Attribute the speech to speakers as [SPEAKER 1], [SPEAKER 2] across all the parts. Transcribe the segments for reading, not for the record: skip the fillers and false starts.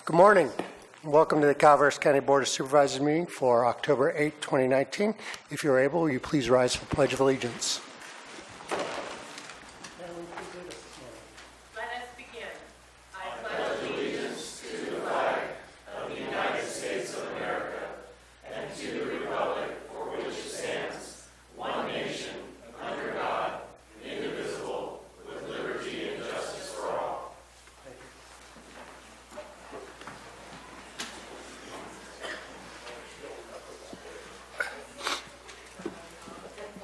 [SPEAKER 1] Good morning. Welcome to the Calaveras County Board of Supervisors meeting for October 8, 2019. If you're able, will you please rise for the Pledge of Allegiance?
[SPEAKER 2] Let us begin. I pledge allegiance to the flag of the United States of America and to the republic for which it stands, one nation, under God, indivisible, with liberty and justice for all.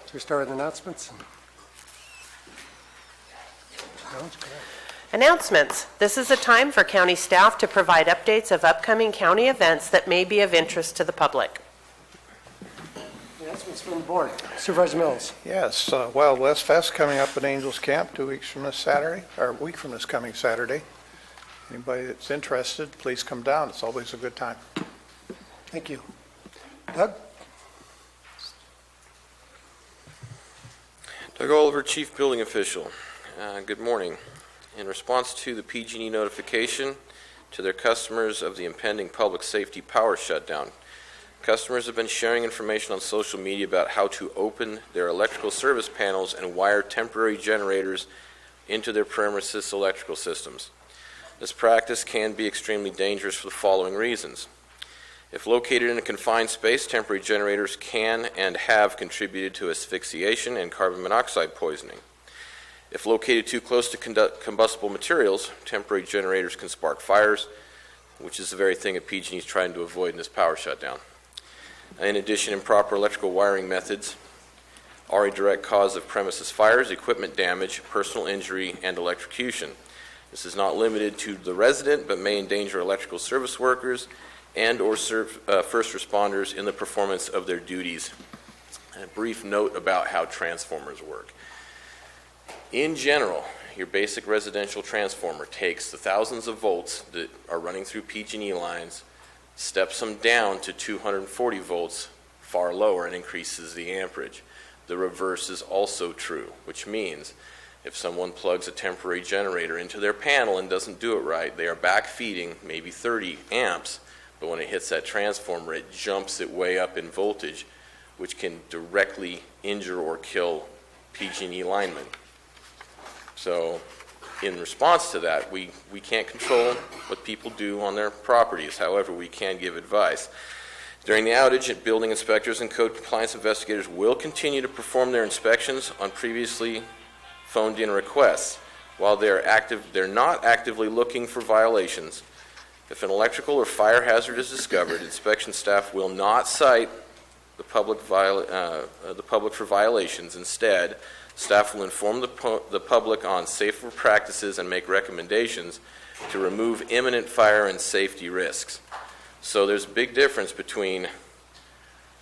[SPEAKER 1] Should we start with announcements?
[SPEAKER 3] Announcements. This is a time for county staff to provide updates of upcoming county events that may be of interest to the public.
[SPEAKER 1] Announcements from the board. Supervisor Mills.
[SPEAKER 4] Yes, Wild West Fest coming up at Angels Camp 2 weeks from this Saturday, or a week from this coming Saturday. Anybody that's interested, please come down. It's always a good time.
[SPEAKER 1] Thank you. Doug?
[SPEAKER 5] Doug Oliver, Chief Building Official. Good morning. In response to the PG&E notification to their customers of the impending public safety power shutdown, customers have been sharing information on social media about how to open their electrical service panels and wire temporary generators into their premises electrical systems. This practice can be extremely dangerous for the following reasons. If located in a confined space, temporary generators can and have contributed to asphyxiation and carbon monoxide poisoning. If located too close to combustible materials, temporary generators can spark fires, which is the very thing that PG&E is trying to avoid in this power shutdown. In addition, improper electrical wiring methods are a direct cause of premises fires, equipment damage, personal injury, and electrocution. This is not limited to the resident, but may endanger electrical service workers and or first responders in the performance of their duties. A brief note about how transformers work. In general, your basic residential transformer takes the thousands of volts that are running through PG&E lines, steps them down to 240 volts, far lower, and increases the amperage. The reverse is also true, which means if someone plugs a temporary generator into their panel and doesn't do it right, they are backfeeding maybe 30 amps, but when it hits that transformer, it jumps it way up in voltage, which can directly injure or kill PG&E linemen. So in response to that, we can't control what people do on their properties. However, we can give advice. During the outage, building inspectors and code compliance investigators will continue to perform their inspections on previously phoned-in requests. While they're not actively looking for violations. If an electrical or fire hazard is discovered, inspection staff will not cite the public for violations. Instead, staff will inform the public on safer practices and make recommendations to remove imminent fire and safety risks. So there's a big difference between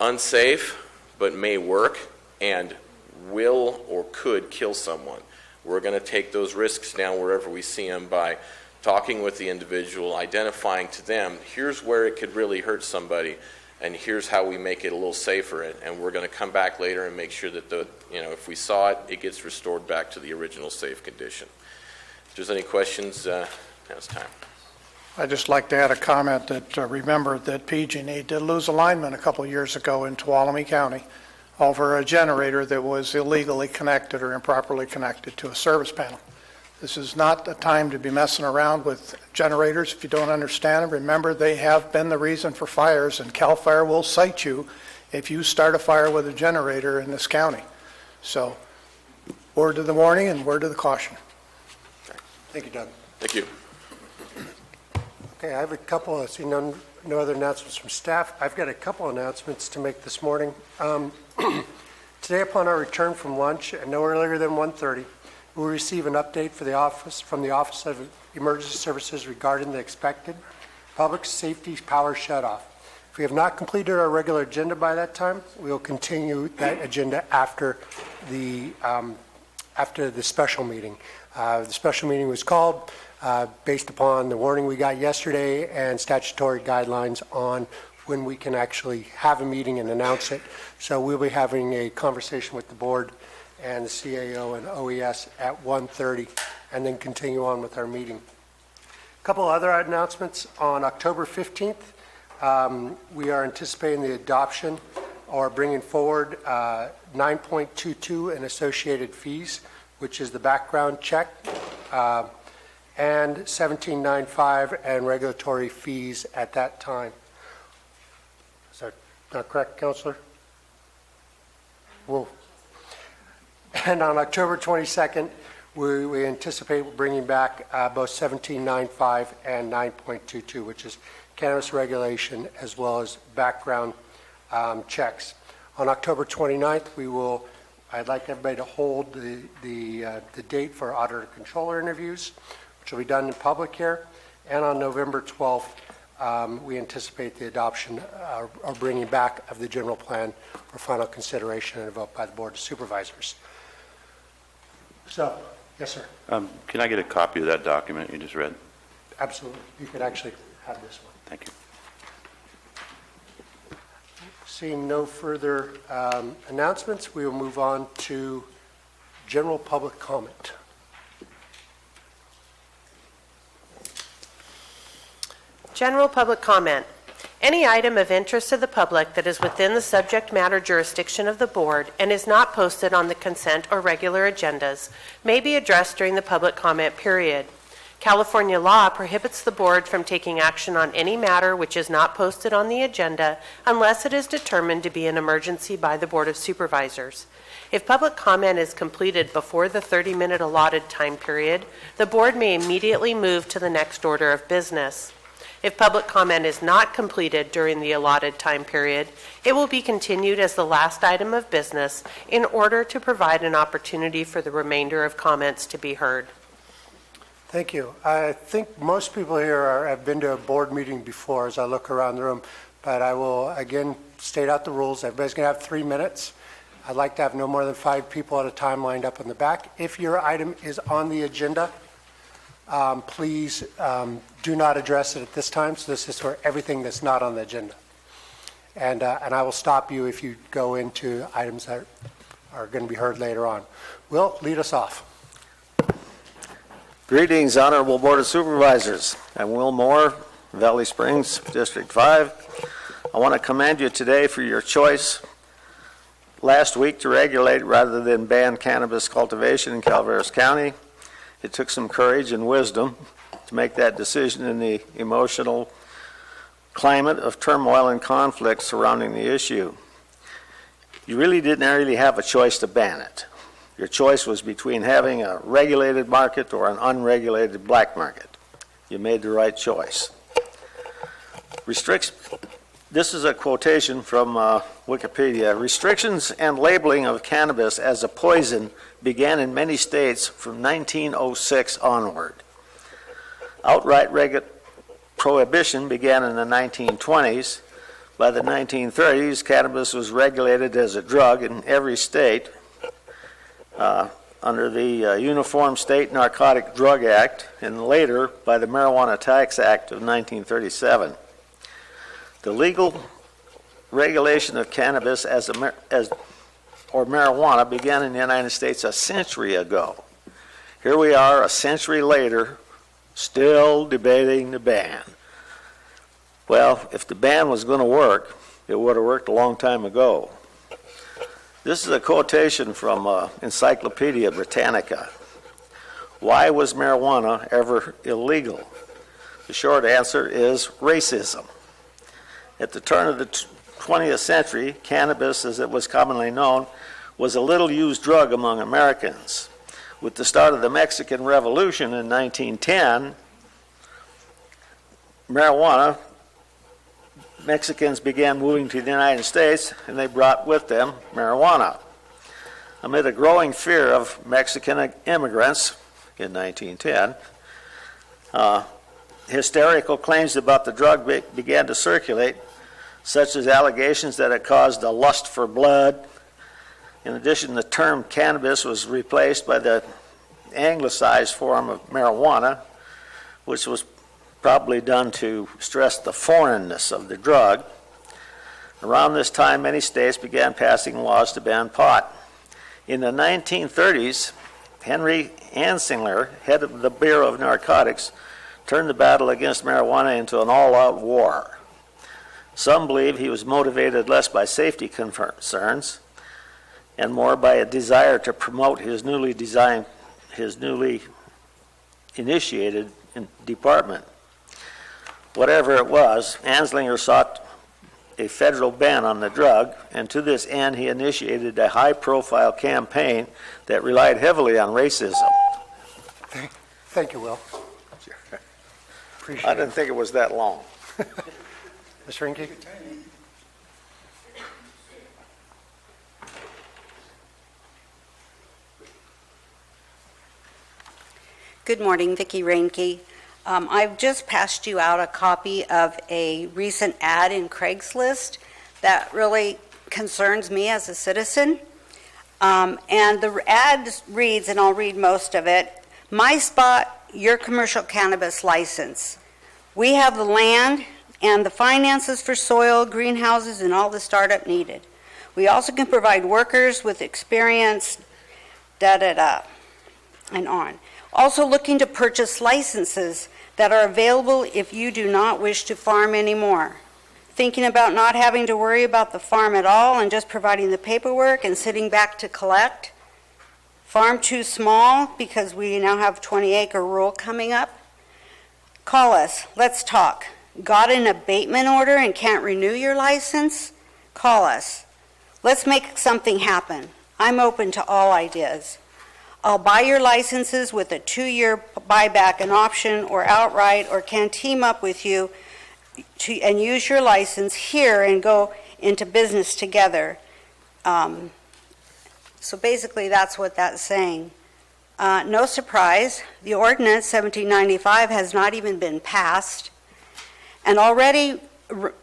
[SPEAKER 5] unsafe but may work and will or could kill someone. We're going to take those risks down wherever we see them by talking with the individual, identifying to them, here's where it could really hurt somebody, and here's how we make it a little safer. And we're going to come back later and make sure that if we saw it, it gets restored back to the original safe condition. If there's any questions, now's time.
[SPEAKER 4] I'd just like to add a comment that remember that PG&E did lose a lineman a couple of years ago in Tuolumne County over a generator that was illegally connected or improperly connected to a service panel. This is not a time to be messing around with generators. If you don't understand them, remember they have been the reason for fires, and CAL FIRE will cite you if you start a fire with a generator in this county. So, word to the warning and word to the caution.
[SPEAKER 1] Thank you, Doug.
[SPEAKER 5] Thank you.
[SPEAKER 1] Okay, I have a couple. I see no other announcements from staff. I've got a couple announcements to make this morning. Today, upon our return from lunch, and no earlier than 1:30, we'll receive an update from the Office of Emergency Services regarding the expected public safety power shutoff. If we have not completed our regular agenda by that time, we will continue that agenda after the special meeting. The special meeting was called based upon the warning we got yesterday and statutory guidelines on when we can actually have a meeting and announce it. So we'll be having a conversation with the board and the CAO and OES at 1:30, and then continue on with our meeting. Couple other announcements. On October 15th, we are anticipating the adoption or bringing forward 9.22 and associated fees, which is the background check, and 17.95 and regulatory fees at that time. Is that not correct, Counselor? Well, and on October 22nd, we anticipate bringing back both 17.95 and 9.22, which is cannabis regulation as well as background checks. On October 29th, I'd like everybody to hold the date for auditor controller interviews, which will be done in public here. And on November 12th, we anticipate the adoption or bringing back of the general plan for final consideration and a vote by the Board of Supervisors. So, yes, sir.
[SPEAKER 6] Can I get a copy of that document you just read?
[SPEAKER 1] Absolutely. You could actually have this one.
[SPEAKER 6] Thank you.
[SPEAKER 1] Seeing no further announcements, we will move on to general public comment.
[SPEAKER 3] General public comment. Any item of interest to the public that is within the subject matter jurisdiction of the board and is not posted on the consent or regular agendas may be addressed during the public comment period. California law prohibits the board from taking action on any matter which is not posted on the agenda unless it is determined to be an emergency by the Board of Supervisors. If public comment is completed before the 30-minute allotted time period, the board may immediately move to the next order of business. If public comment is not completed during the allotted time period, it will be continued as the last item of business in order to provide an opportunity for the remainder of comments to be heard.
[SPEAKER 1] Thank you. I think most people here have been to a board meeting before as I look around the room, but I will again state out the rules. Everybody's going to have 3 minutes. I'd like to have no more than 5 people at a time lined up in the back. If your item is on the agenda, please do not address it at this time. So this is for everything that's not on the agenda. And I will stop you if you go into items that are going to be heard later on. Will, lead us off.
[SPEAKER 7] Greetings, Honorable Board of Supervisors. I'm Will Moore, Valley Springs, District 5. I want to commend you today for your choice last week to regulate rather than ban cannabis cultivation in Calaveras County. It took some courage and wisdom to make that decision in the emotional climate of turmoil and conflict surrounding the issue. You didn't really have a choice to ban it. Your choice was between having a regulated market or an unregulated black market. You made the right choice. This is a quotation from Wikipedia. Restrictions and labeling of cannabis as a poison began in many states from 1906 onward. Outright prohibition began in the 1920s. By the 1930s, cannabis was regulated as a drug in every state under the Uniform State Narcotic Drug Act, and later by the Marijuana Tax Act of 1937. The legal regulation of cannabis or marijuana began in the United States a century ago. Here we are a century later, still debating the ban. Well, if the ban was going to work, it would have worked a long time ago. This is a quotation from Encyclopedia Britannica. Why was marijuana ever illegal? The short answer is racism. At the turn of the 20th century, cannabis, as it was commonly known, was a little-used drug among Americans. With the start of the Mexican Revolution in 1910, Mexicans began moving to the United States, and they brought with them marijuana. Amid a growing fear of Mexican immigrants in 1910, hysterical claims about the drug began to circulate, such as allegations that it caused a lust for blood. In addition, the term cannabis was replaced by the anglicized form of marijuana, which was probably done to stress the foreignness of the drug. Around this time, many states began passing laws to ban pot. In the 1930s, Henry Anslinger, head of the Bureau of Narcotics, turned the battle against marijuana into an all-out war. Some believe he was motivated less by safety concerns and more by a desire to promote his newly initiated department. Whatever it was, Anslinger sought a federal ban on the drug, and to this end he initiated a high-profile campaign that relied heavily on racism.
[SPEAKER 1] Thank you, Will. Appreciate
[SPEAKER 7] I
[SPEAKER 1] it.
[SPEAKER 7] didn't think it was that long.
[SPEAKER 1] Ms. Rinke?
[SPEAKER 8] Good morning, Vicki Reinke. I've just passed you out a copy of a recent ad in Craigslist that really concerns me as a citizen. And the ad reads, and I'll read most of it, "My spot, your commercial cannabis license. We have the land and the finances for soil, greenhouses, and all the startup needed. We also can provide workers with experience, da-da-da, and on. Also looking to purchase licenses that are available if you do not wish to farm anymore. Thinking about not having to worry about the farm at all and just providing the paperwork and sitting back to collect. Farm too small because we now have 20-acre rule coming up. Call us. Let's talk. Got an abatement order and can't renew your license? Call us. Let's make something happen. I'm open to all ideas. I'll buy your licenses with a 2-year buyback an option or outright, or can team up with you and use your license here and go into business together." So basically that's what that's saying. No surprise, the ordinance 1795 has not even been passed, and already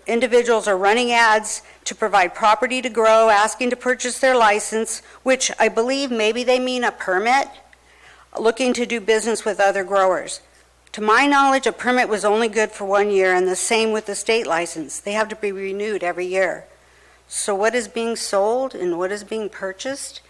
[SPEAKER 8] individuals are running ads to provide property to grow, asking to purchase their license, which I believe maybe they mean a permit, looking to do business with other growers. To my knowledge, a permit was only good for 1 year, and the same with the state license. They have to be renewed every year. So what is being sold and what is being purchased?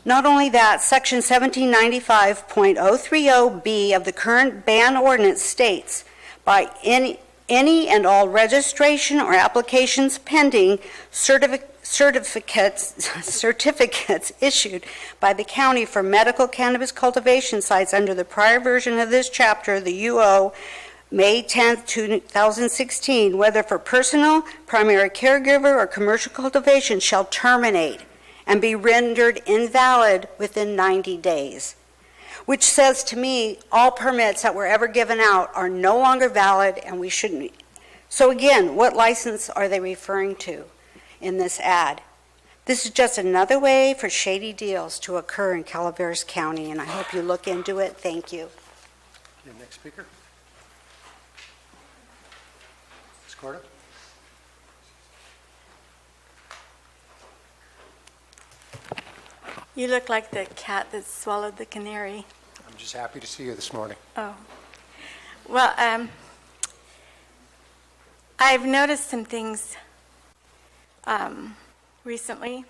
[SPEAKER 8] Not only that, Section 1795.030B of the current ban ordinance states, by any and all registration or applications pending, certificates issued by the county for medical cannabis cultivation sites under the prior version of this chapter, the UO, May 10, 2016, whether for personal, primary caregiver, or commercial cultivation, shall terminate and be rendered invalid within 90 days. Which says to me, all permits that were ever given out are no longer valid, and we shouldn't. So again, what license are they referring to in this ad? This is just another way for shady deals to occur in Calaveras County, and I hope you look into it. Thank you.
[SPEAKER 1] Your next speaker. Ms. Corda?
[SPEAKER 9] You look like the cat that swallowed the canary.
[SPEAKER 1] I'm just happy to see you this morning.
[SPEAKER 9] Oh. Well, I've noticed some things recently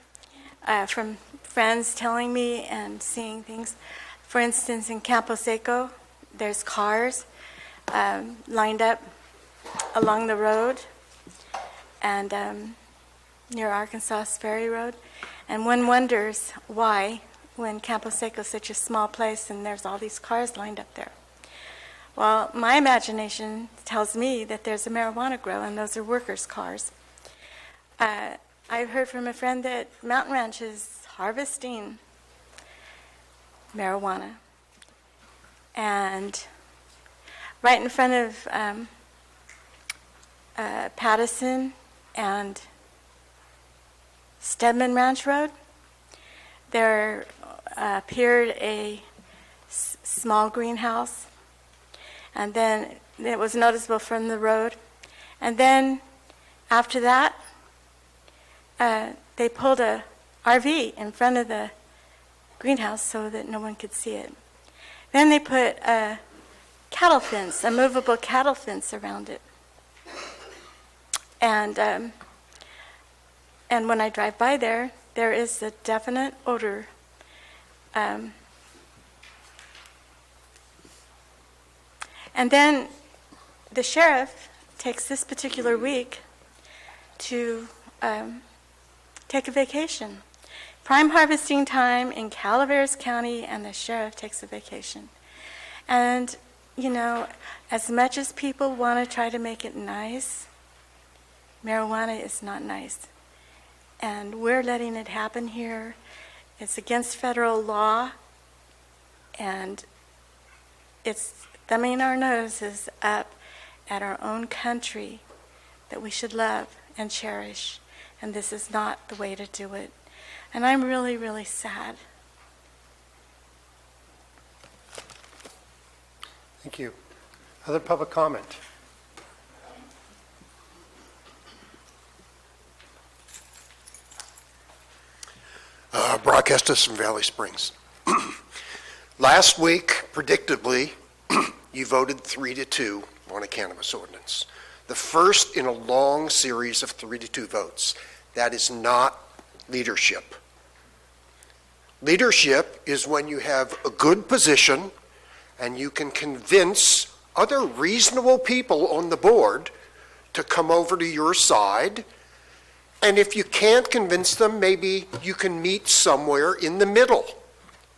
[SPEAKER 9] from friends telling me and seeing things. For instance, in Campo Seco, there's cars lined up along the road and near Arkansas Ferry Road. And one wonders why, when Campo Seco is such a small place and there's all these cars lined up there. Well, my imagination tells me that there's a marijuana grow, and those are workers' cars. I've heard from a friend that Mountain Ranch is harvesting marijuana. And right in front of Pattison and Stedman Ranch Road, there appeared a small greenhouse, and then it was noticeable from the road. And then after that, they pulled a RV in front of the greenhouse so that no one could see it. Then they put a cattle fence, a movable cattle fence around it. And when I drive by there, there is a definite odor. And then the sheriff takes this particular week to take a vacation. Prime harvesting time in Calaveras County, and the sheriff takes a vacation. And, you know, as much as people want to try to make it nice, marijuana is not nice. And we're letting it happen here. It's against federal law, and it's thumbing our noses up at our own country that we should love and cherish. And this is not the way to do it. And I'm really, really sad.
[SPEAKER 1] Thank you. Other public comment?
[SPEAKER 10] Brock Estes from Valley Springs. Last week, predictably, you voted 3-2 on a cannabis ordinance. The first in a long series of 3-2 votes. That is not leadership. Leadership is when you have a good position and you can convince other reasonable people on the board to come over to your side. And if you can't convince them, maybe you can meet somewhere in the middle.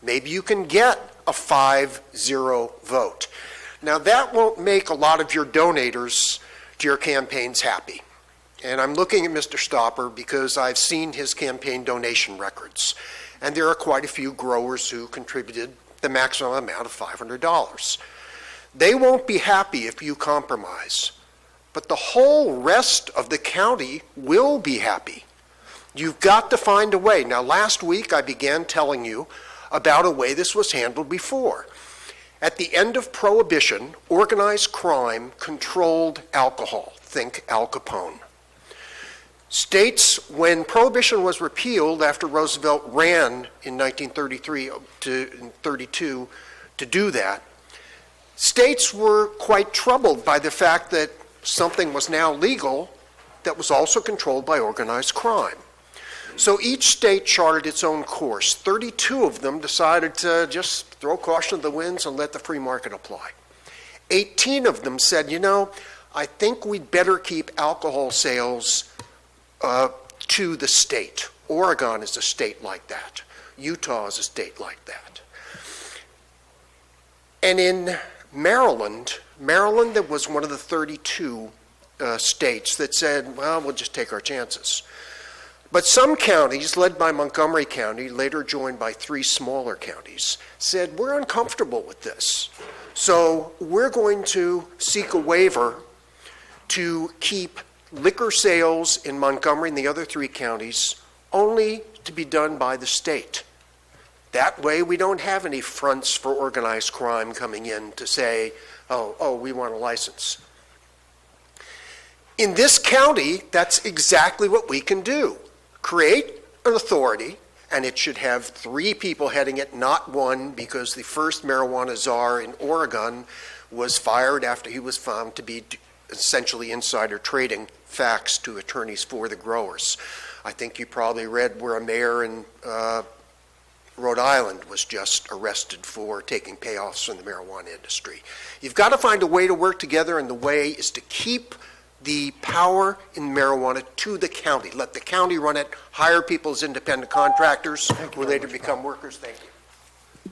[SPEAKER 10] Maybe you can get a 5-0 vote. Now, that won't make a lot of your donators to your campaigns happy. And I'm looking at Mr. Stopper because I've seen his campaign donation records. And there are quite a few growers who contributed the maximum amount of $500. They won't be happy if you compromise. But the whole rest of the county will be happy. You've got to find a way. Now, last week I began telling you about a way this was handled before. At the end of Prohibition, organized crime controlled alcohol. Think Al Capone. States, when Prohibition was repealed after Roosevelt ran in 1933 to 32 to do that, states were quite troubled by the fact that something was now legal that was also controlled by organized crime. So each state charted its own course. 32 of them decided to just throw caution to the winds and let the free market apply. 18 of them said, you know, I think we'd better keep alcohol sales to the state. Oregon is a state like that. Utah is a state like that. And in Maryland that was one of the 32 states that said, well, we'll just take our chances. But some counties, led by Montgomery County, later joined by 3 smaller counties, said, we're uncomfortable with this. So we're going to seek a waiver to keep liquor sales in Montgomery and the other 3 counties only to be done by the state. That way we don't have any fronts for organized crime coming in to say, oh, we want a license. In this county, that's exactly what we can do. Create an authority, and it should have 3 people heading it, not 1, because the first marijuana czar in Oregon was fired after he was found to be essentially insider trading facts to attorneys for the growers. I think you probably read where a mayor in Rhode Island was just arrested for taking payoffs from the marijuana industry. You've got to find a way to work together, and the way is to keep the power in marijuana to the county. Let the county run it, hire people as independent contractors who later become workers. Thank you.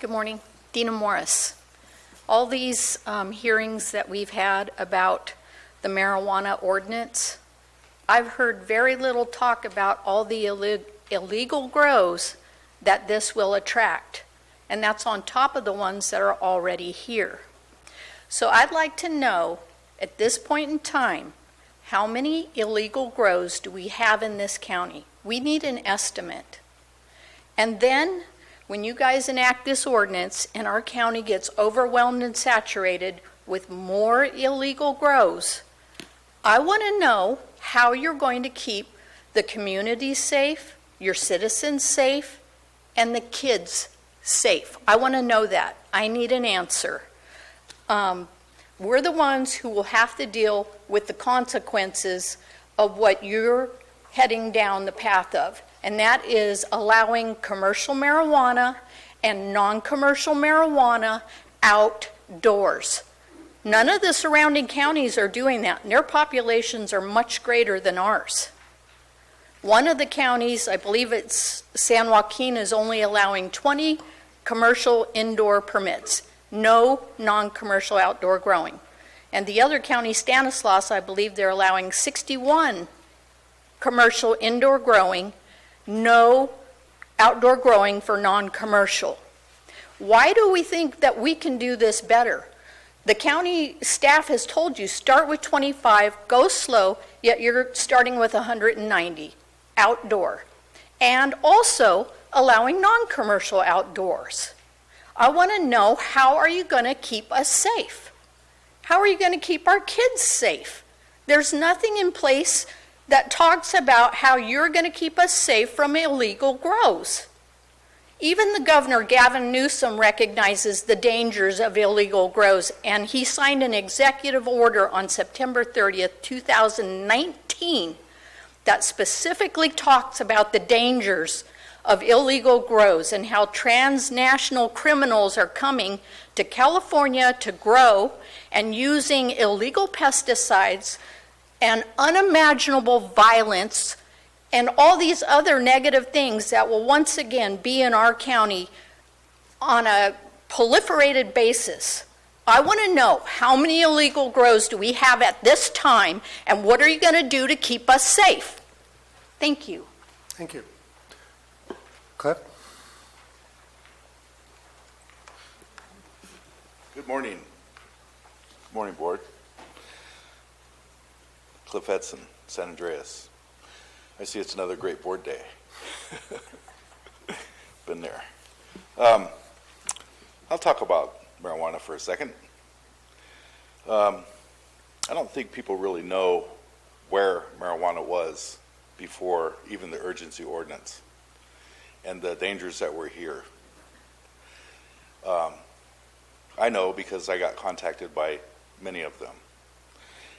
[SPEAKER 11] Good morning. Dina Morris. All these hearings that we've had about the marijuana ordinance, I've heard very little talk about all the illegal grows that this will attract. And that's on top of the ones that are already here. So I'd like to know, at this point in time, how many illegal grows do we have in this county? We need an estimate. And then, when you guys enact this ordinance and our county gets overwhelmed and saturated with more illegal grows, I want to know how you're going to keep the community safe, your citizens safe, and the kids safe. I want to know that. I need an answer. We're the ones who will have to deal with the consequences of what you're heading down the path of, and that is allowing commercial marijuana and non-commercial marijuana outdoors. None of the surrounding counties are doing that, and their populations are much greater than ours. One of the counties, I believe it's San Joaquin, is only allowing 20 commercial indoor permits, no non-commercial outdoor growing. And the other county, Stanislaus, I believe they're allowing 61 commercial indoor growing, no outdoor growing for non-commercial. Why do we think that we can do this better? The county staff has told you, start with 25, go slow, yet you're starting with 190 outdoor. And also allowing non-commercial outdoors. I want to know, how are you going to keep us safe? How are you going to keep our kids safe? There's nothing in place that talks about how you're going to keep us safe from illegal grows. Even the governor, Gavin Newsom, recognizes the dangers of illegal grows, and he signed an executive order on September 30th, 2019, that specifically talks about the dangers of illegal grows and how transnational criminals are coming to California to grow and using illegal pesticides and unimaginable violence and all these other negative things that will once again be in our county on a proliferated basis. I want to know, how many illegal grows do we have at this time, and what are you going to do to keep us safe? Thank you.
[SPEAKER 1] Thank you. Cliff?
[SPEAKER 6] Good morning. Good morning, Board. Cliff Edson, San Andreas. I see it's another great board day. Been there. I'll talk about marijuana for a second. I don't think people really know where marijuana was before even the urgency ordinance and the dangers that were here. I know because I got contacted by many of them.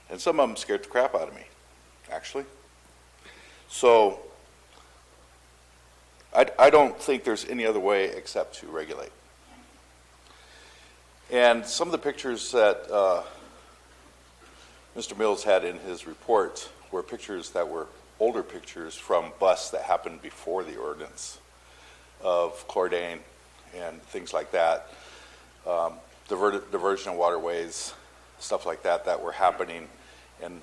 [SPEAKER 6] And some of them scared the crap out of me, actually. So I don't think there's any other way except to regulate. And some of the pictures that Mr. Mills had in his report were pictures that were older pictures from busts that happened before the ordinance of chlordane and things like that, diversion of waterways, stuff like that that were happening. And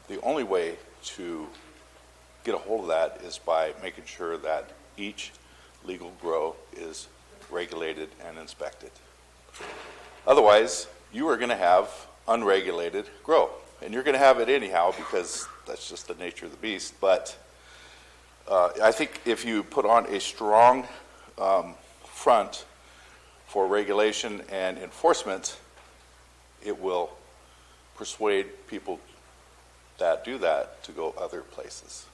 [SPEAKER 6] the only way to get a hold of that is by making sure that each legal grow is regulated and inspected. Otherwise, you are going to have unregulated grow, and you're going to have it anyhow because that's just the nature of the beast. But I think if you put on a strong front for regulation and enforcement, it will persuade people that do that to go other places.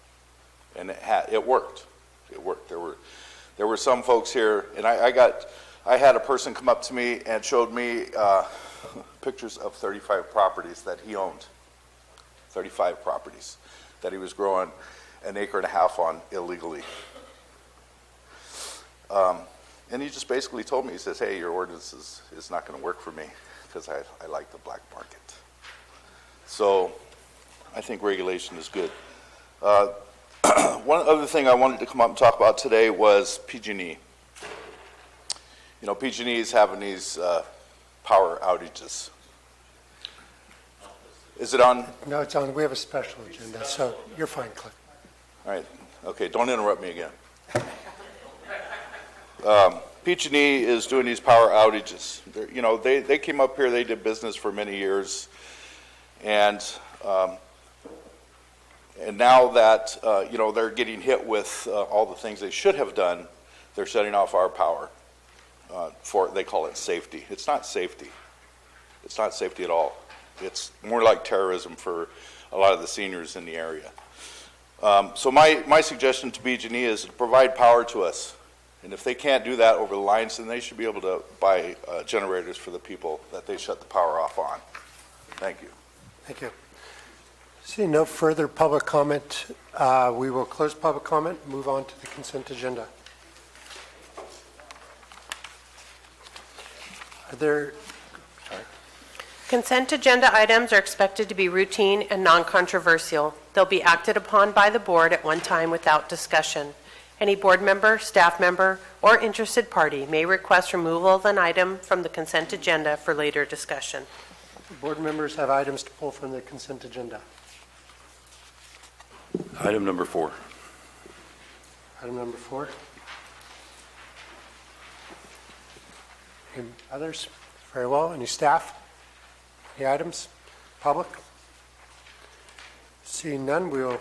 [SPEAKER 6] And it worked. It worked. There were some folks here, and I had a person come up to me and showed me pictures of 35 properties that he owned. 35 properties that he was growing an acre and a half on illegally. And he just basically told me, he says, hey, your ordinance is not going to work for me because I like the black market. So I think regulation is good. One other thing I wanted to come up and talk about today was PG&E. You know, PG&E is having these power outages. Is it on?
[SPEAKER 1] No, it's on. We have a special agenda, so you're fine, Cliff.
[SPEAKER 6] All right. Okay, don't interrupt me again. PG&E is doing these power outages. You know, they came up here, they did business for many years, and now that, you know, they're getting hit with all the things they should have done, they're shutting off our power they call it safety. It's not safety. It's not safety at all. It's more like terrorism for a lot of the seniors in the area. So my suggestion to PG&E is to provide power to us. And if they can't do that over the lines, then they should be able to buy generators for the people that they shut the power off on. Thank you.
[SPEAKER 1] Thank you. Seeing no further public comment, we will close public comment and move on to the consent agenda. there,
[SPEAKER 3] Consent agenda items are expected to be routine and non-controversial. They'll be acted upon by the board at one time without discussion. Any board member, staff member, or interested party may request removal of an item from the consent agenda for later discussion.
[SPEAKER 1] board members have items to pull from the consent agenda.
[SPEAKER 12] Item number 4.
[SPEAKER 1] Item number 4. Any others? Very well. Any staff? Any items? Public? Seeing none, I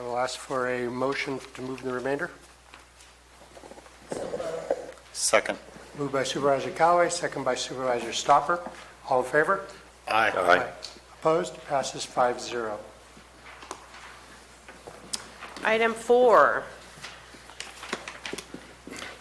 [SPEAKER 1] will ask for a motion to move the remainder.
[SPEAKER 12] Second.
[SPEAKER 1] Moved by Supervisor Callaway, second by Supervisor Stopper. All in favor?
[SPEAKER 12] Aye.
[SPEAKER 1] Opposed? Passes 5-0.
[SPEAKER 3] Item 4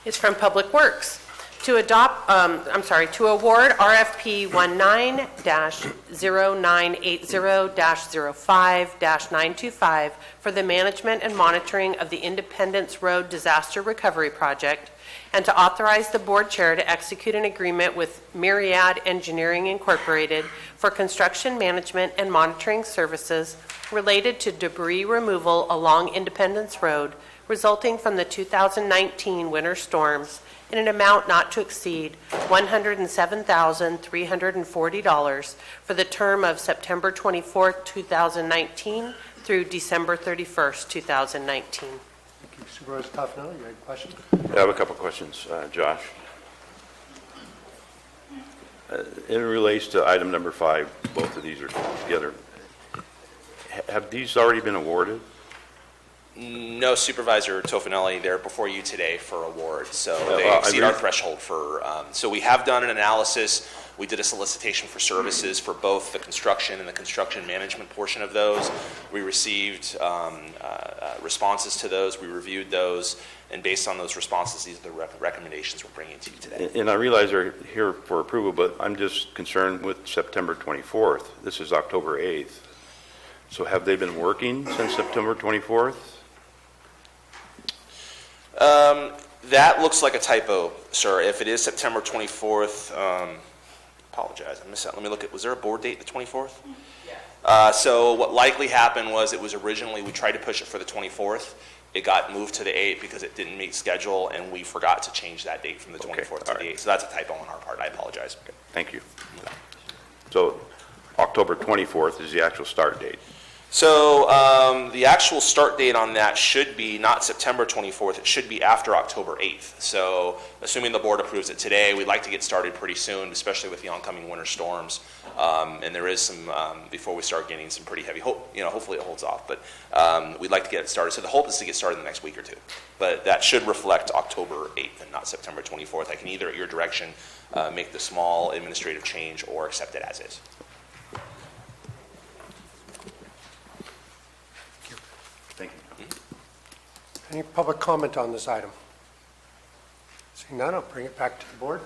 [SPEAKER 3] is from Public Works. To award RFP 19-0980-05-925 for the management and monitoring of the Independence Road Disaster Recovery Project, and to authorize the board chair to execute an agreement with Myriad Engineering Incorporated for construction management and monitoring services related to debris removal along Independence Road resulting from the 2019 winter storms in an amount not to exceed $107,340 for the term of September 24, 2019 through December 31st, 2019.
[SPEAKER 1] Thank you. Supervisor Toffenelli, you had a question?
[SPEAKER 12] I have a couple questions, Josh. It relates to item number 5. Both of these are together. Have these already been awarded?
[SPEAKER 13] No, Supervisor Tofinelli, they're before you today for award, so they
[SPEAKER 12] well,
[SPEAKER 13] exceed our threshold for, so we have done an analysis. We did a solicitation for services for both the construction and the construction management portion of those. We received responses to those, we reviewed those, and based on those responses, these are the recommendations we're bringing to you today.
[SPEAKER 12] And I realize they're here for approval, but I'm just concerned with September 24th. This is October 8th. So have they been working since September 24th?
[SPEAKER 13] That looks like a typo, sir. If it is September 24th, apologize, I missed that. Let me look at, was there a board date the 24th? Yes. So what likely happened was it was originally, we tried to push it for the 24th. It got moved to the 8th because it didn't meet schedule, and we forgot to change that date from the 24th to the 8th. So that's a typo on our part. I apologize.
[SPEAKER 12] Okay, thank you. So October 24th is the actual start date.
[SPEAKER 13] So the actual start date on that should be not September 24th. It should be after October 8th. So assuming the board approves it today, we'd like to get started pretty soon, especially with the oncoming winter storms. And there is some, before we start getting some pretty heavy, hopefully it holds off, but we'd like to get it started. So the hope is to get started in the next week or two. But that should reflect October 8th and not September 24th. I can either, at your direction, make the small administrative change or accept it as is.
[SPEAKER 1] Any public comment on this item? Seeing none, I'll bring it back to the board.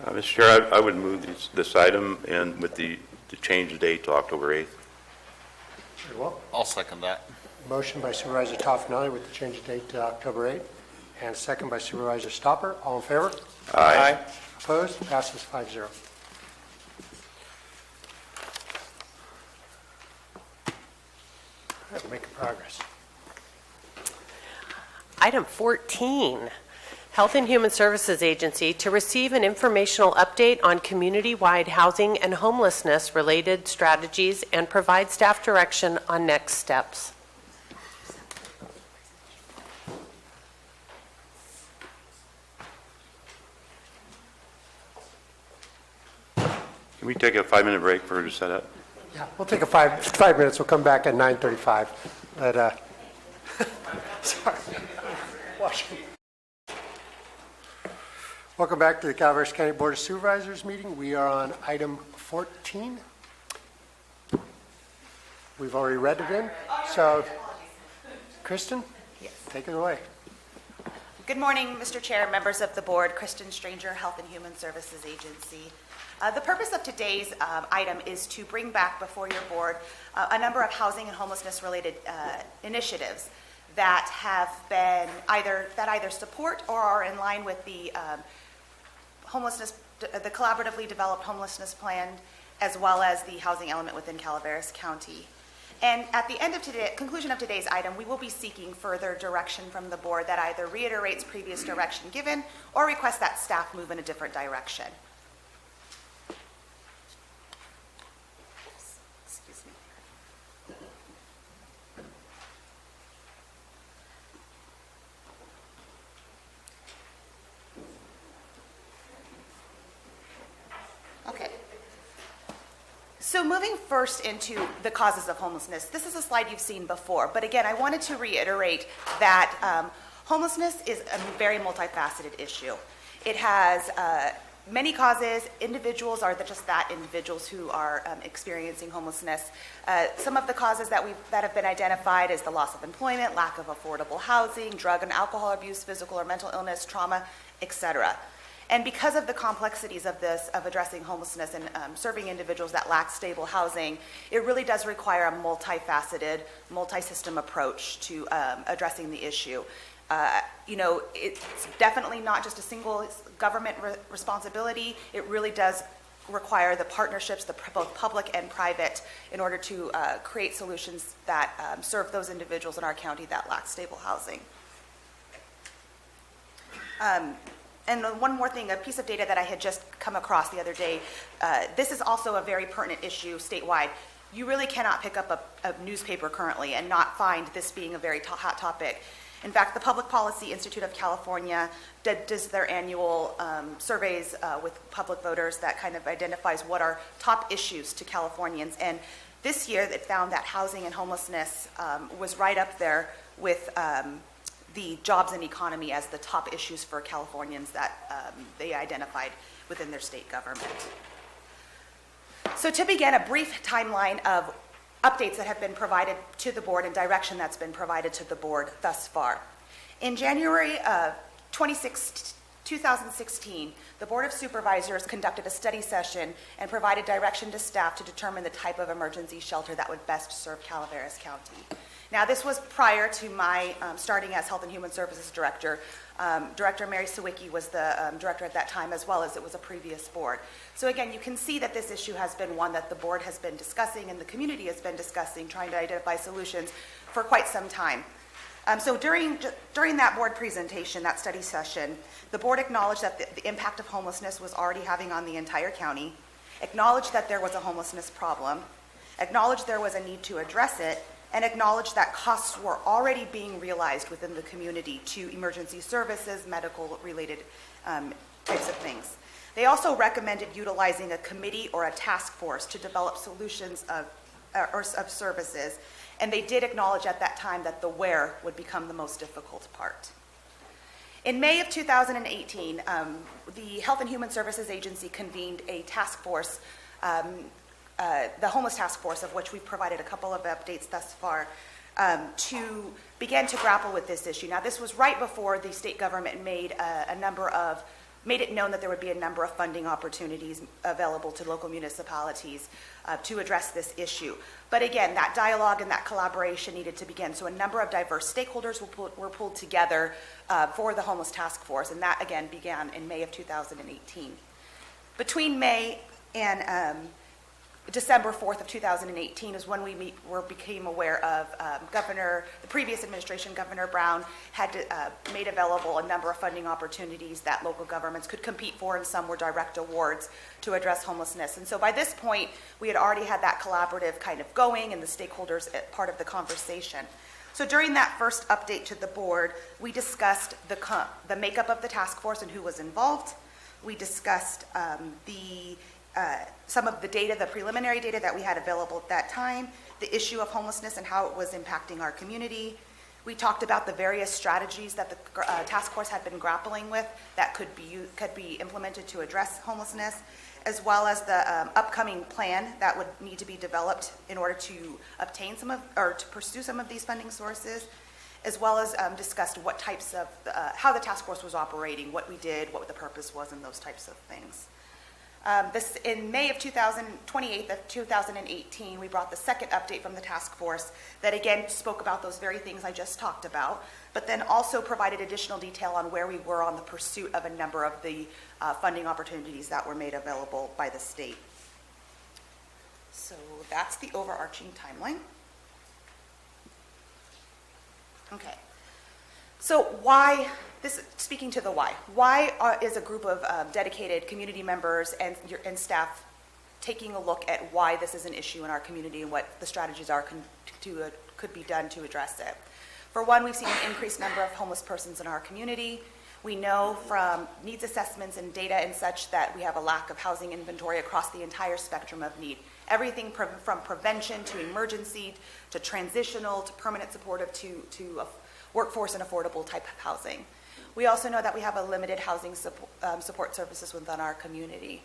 [SPEAKER 12] Mr. Chair, I would move this item and with the change the date to October 8th.
[SPEAKER 1] Very well.
[SPEAKER 14] I'll second that.
[SPEAKER 1] Motion by Supervisor Toffenelli with the change of date to October 8th, and second by Supervisor Stopper. All in favor?
[SPEAKER 12] Aye.
[SPEAKER 1] Opposed? Passes 5-0. All right, making progress.
[SPEAKER 3] Item 14, Health and Human Services Agency to receive an informational update on community-wide housing and homelessness-related strategies and provide staff direction on next steps.
[SPEAKER 12] Can we take a 5-minute break for her to set up?
[SPEAKER 1] Yeah, we'll take a 5 minutes. We'll come back at 9:35. But, sorry. Welcome back to the Calaveras County Board of Supervisors meeting. We are on item 14. We've already read it in. So, Kristen, take it away.
[SPEAKER 15] Good morning, Mr. Chair, members of the board. Kristen Stranger, Health and Human Services Agency. The purpose of today's item is to bring back before your board a number of housing and homelessness related initiatives that have been either support or are in line with the the collaboratively developed homelessness plan, as well as the housing element within Calaveras County. And at the end of conclusion of today's item, we will be seeking further direction from the board that either reiterates previous direction given or requests that staff move in a different direction. Excuse me. Okay. So moving first into the causes of homelessness, this is a slide you've seen before, but again, I wanted to reiterate that homelessness is a very multifaceted issue. It has many causes. Individuals are just that, individuals who are experiencing homelessness. Some of the causes that have been identified is the loss of employment, lack of affordable housing, drug and alcohol abuse, physical or mental illness, trauma, etc. And because of the complexities of addressing homelessness and serving individuals that lack stable housing, it really does require a multifaceted, multi-system approach to addressing the issue. It's definitely not just a single government responsibility. It really does require the partnerships, both public and private, in order to create solutions that serve those individuals in our county that lack stable housing. And one more thing, a piece of data that I had just come across the other day, this is also a very pertinent issue statewide. You really cannot pick up a newspaper currently and not find this being a very hot topic. In fact, the Public Policy Institute of California does their annual surveys with public voters that kind of identifies what are top issues to Californians. And this year it found that housing and homelessness was right up there with the jobs and economy as the top issues for Californians that they identified within their state government. So to begin, a brief timeline of updates that have been provided to the board and direction that's been provided to the board thus far. In January 2016, the Board of Supervisors conducted a study session and provided direction to staff to determine the type of emergency shelter that would best serve Calaveras County. Now, this was prior to my starting as Health and Human Services Director. Director Mary Sawicki was the director at that time, as well as it was a previous board. So again, you can see that this issue has been one that the board has been discussing and the community has been discussing, trying to identify solutions for quite some time. So during that board presentation, that study session, the board acknowledged that the impact of homelessness was already having on the entire county, acknowledged that there was a homelessness problem, acknowledged there was a need to address it, and acknowledged that costs were already being realized within the community to emergency services, medical-related types of things. They also recommended utilizing a committee or a task force to develop solutions of services, and they did acknowledge at that time that the where would become the most difficult part. In May of 2018, the Health and Human Services Agency convened a task force, the homeless task force, of which we've provided a couple of updates thus far, to begin to grapple with this issue. Now, this was right before the state government made it known that there would be a number of funding opportunities available to local municipalities to address this issue. But again, that dialogue and that collaboration needed to begin. So a number of diverse stakeholders were pulled together for the homeless task force, and that again began in May of 2018. Between May and December 4th of 2018 is when we became aware of the previous administration, Governor Brown, had made available a number of funding opportunities that local governments could compete for, and some were direct awards to address homelessness. And so by this point, we had already had that collaborative kind of going and the stakeholders part of the conversation. So during that first update to the board, we discussed the makeup of the task force and who was involved. We discussed some of the data, the preliminary data that we had available at that time, the issue of homelessness and how it was impacting our community. We talked about the various strategies that the task force had been grappling with that could be implemented to address homelessness, as well as the upcoming plan that would need to be developed in order to obtain to pursue some of these funding sources, as well as discussed what types of, how the task force was operating, what we did, what the purpose was, and those types of things. In May of 28th of 2018, we brought the second update from the task force that again spoke about those very things I just talked about, but then also provided additional detail on where we were on the pursuit of a number of the funding opportunities that were made available by the state. So that's the overarching timeline. Okay. So why, speaking to the why is a group of dedicated community members and staff taking a look at why this is an issue in our community and what the strategies are could be done to address it? For one, we've seen an increased number of homeless persons in our community. We know from needs assessments and data and such that we have a lack of housing inventory across the entire spectrum of need. Everything from prevention to emergency to transitional to permanent supportive to workforce and affordable type of housing. We also know that we have a limited housing support services within our community.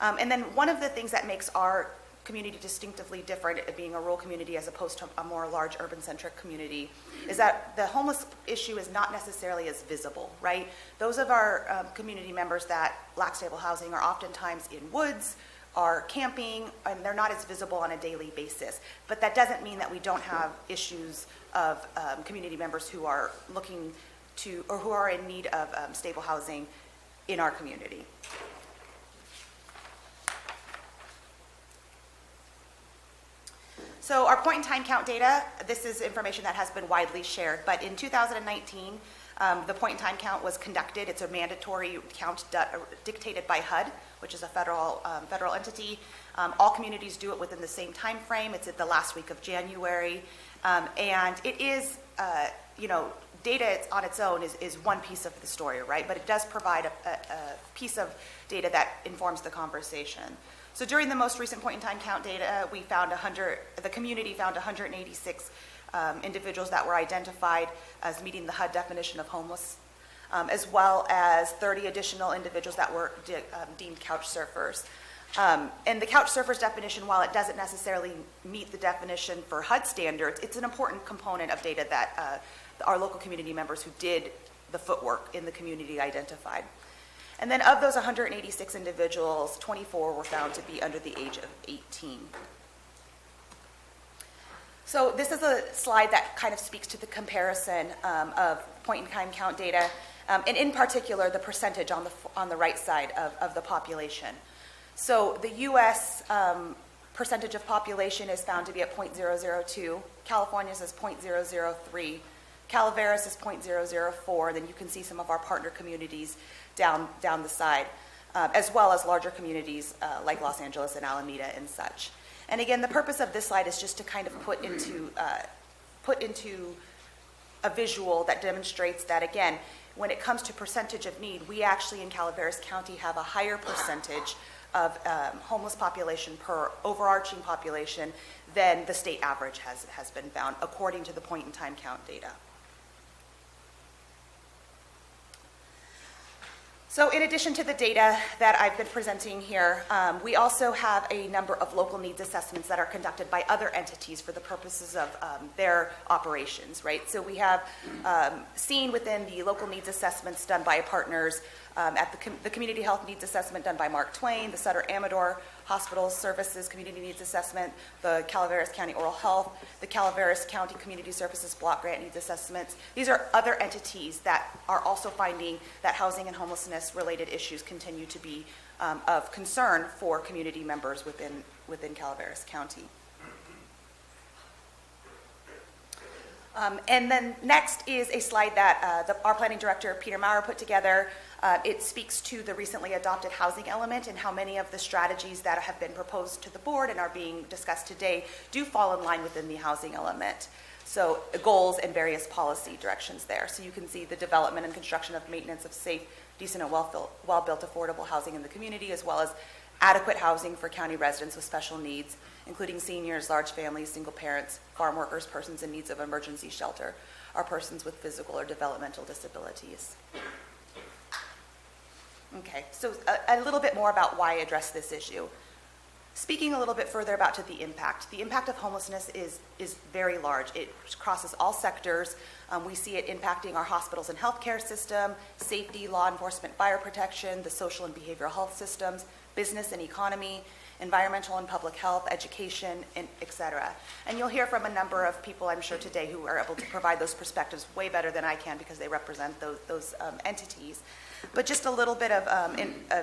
[SPEAKER 15] And then one of the things that makes our community distinctively different, being a rural community as opposed to a more large urban-centric community, is that the homeless issue is not necessarily as visible, right? Those of our community members that lack stable housing are oftentimes in woods, are camping, and they're not as visible on a daily basis. But that doesn't mean that we don't have issues of community members who are looking to, or who are in need of stable housing in our community. So our point-in-time count data, this is information that has been widely shared, but in 2019, the point-in-time count was conducted. It's a mandatory count dictated by HUD, which is a federal entity. All communities do it within the same time frame. It's at the last week of January. And it is, data on its own is one piece of the story, right? But it does provide a piece of data that informs the conversation. So during the most recent point-in-time count data, we found the community found 186 individuals that were identified as meeting the HUD definition of homeless, as well as 30 additional individuals that were deemed couch surfers. And the couch surfers definition, while it doesn't necessarily meet the definition for HUD standards, it's an important component of data that our local community members who did the footwork in the community identified. And then of those 186 individuals, 24 were found to be under the age of 18. So this is a slide that kind of speaks to the comparison of point-in-time count data, and in particular, the percentage on the right side of the population. So the U.S. Percentage of population is found to be at 0.002. California's is 0.003. Calaveras is 0.004. Then you can see some of our partner communities down the side, as well as larger communities like Los Angeles and Alameda and such. And again, the purpose of this slide is just to kind of put into a visual that demonstrates that, again, when it comes to percentage of need, we actually in Calaveras County have a higher percentage of homeless population per overarching population than the state average has been found, according to the point-in-time count data. So in addition to the data that I've been presenting here, we also have a number of local needs assessments that are conducted by other entities for the purposes of their operations, right? So we have seen within the local needs assessments done by partners at the Community Health Needs Assessment done by Mark Twain, the Sutter Amador Hospital Services Community Needs Assessment, the Calaveras County Oral Health, the Calaveras County Community Services Block Grant Needs Assessments. These are other entities that are also finding that housing and homelessness related issues continue to be of concern for community members within Calaveras County. And then next is a slide that our planning director, Peter Maurer, put together. It speaks to the recently adopted housing element and how many of the strategies that have been proposed to the board and are being discussed today do fall in line within the housing element. So goals and various policy directions there. So you can see the development and construction of maintenance of safe, decent, and well-built affordable housing in the community, as well as adequate housing for county residents with special needs, including seniors, large families, single parents, farm workers, persons in needs of emergency shelter, or persons with physical or developmental disabilities. Okay, so a little bit more about why address this issue. Speaking a little bit further about the impact of homelessness is very large. It crosses all sectors. We see it impacting our hospitals and healthcare system, safety, law enforcement, fire protection, the social and behavioral health systems, business and economy, environmental and public health, education, and et cetera. And you'll hear from a number of people, I'm sure, today who are able to provide those perspectives way better than I can because they represent those entities. But just a little bit of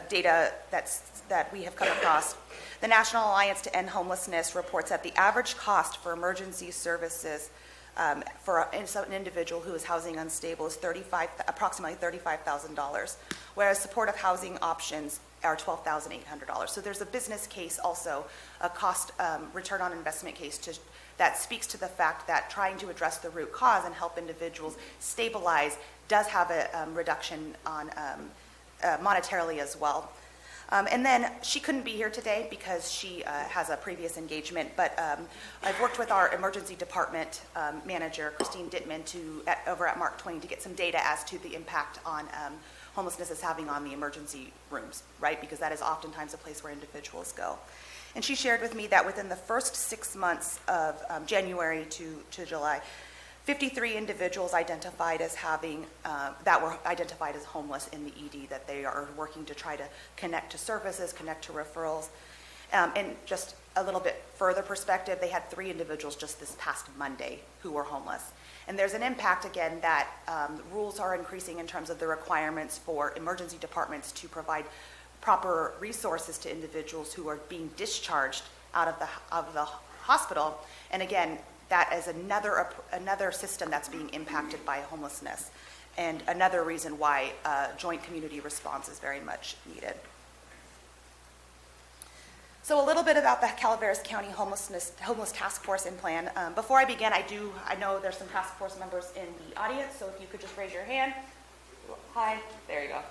[SPEAKER 15] data that we have come across. The National Alliance to End Homelessness reports that the average cost for emergency services for an individual who is housing unstable is approximately $35,000, whereas supportive housing options are $12,800. So there's a business case also, a cost return on investment case that speaks to the fact that trying to address the root cause and help individuals stabilize does have a reduction on monetarily as well. And then she couldn't be here today because she has a previous engagement, but I've worked with our emergency department manager, Christine Dittman, over at Mark Twain to get some data as to the impact on homelessness is having on the emergency rooms, right? Because that is oftentimes a place where individuals go. And she shared with me that within the first 6 months of January to July, 53 individuals identified as that were identified as homeless in the ED, that they are working to try to connect to services, connect to referrals. And just a little bit further perspective, they had 3 individuals just this past Monday who were homeless. And there's an impact, again, that rules are increasing in terms of the requirements for emergency departments to provide proper resources to individuals who are being discharged out of the hospital. And again, that is another system that's being impacted by homelessness, and another reason why joint community response is very much needed. So a little bit about the Calaveras County Homeless Task Force and Plan. Before I begin, I know there's some task force members in the audience, so if you could just raise your hand. Hi, there you go.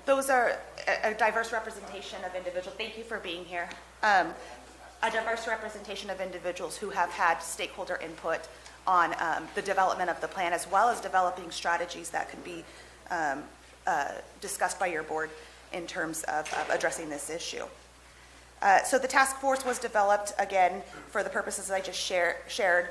[SPEAKER 15] Those are a diverse representation of individuals. Thank you for being here. A diverse representation of individuals who have had stakeholder input on the development of the plan, as well as developing strategies that could be discussed by your board in terms of addressing this issue. So the task force was developed, again, for the purposes I just shared.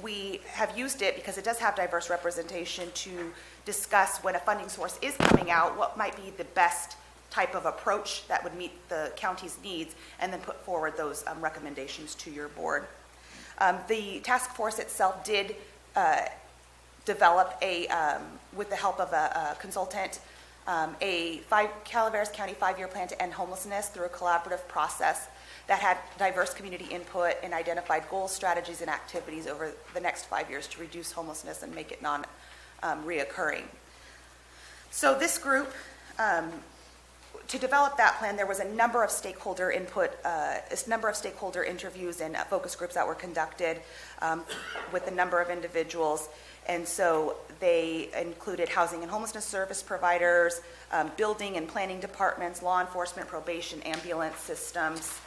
[SPEAKER 15] We have used it because it does have diverse representation to discuss when a funding source is coming out, what might be the best type of approach that would meet the county's needs, and then put forward those recommendations to your board. The task force itself did develop with the help of a consultant, Calaveras County 5-year plan to end homelessness through a collaborative process that had diverse community input and identified goals, strategies, and activities over the next 5 years to reduce homelessness and make it non-reoccurring. So this group, to develop that plan, there was a number of stakeholder input, a number of stakeholder interviews and focus groups that were conducted with a number of individuals. And so they included housing and homelessness service providers, building and planning departments, law enforcement, probation, ambulance systems,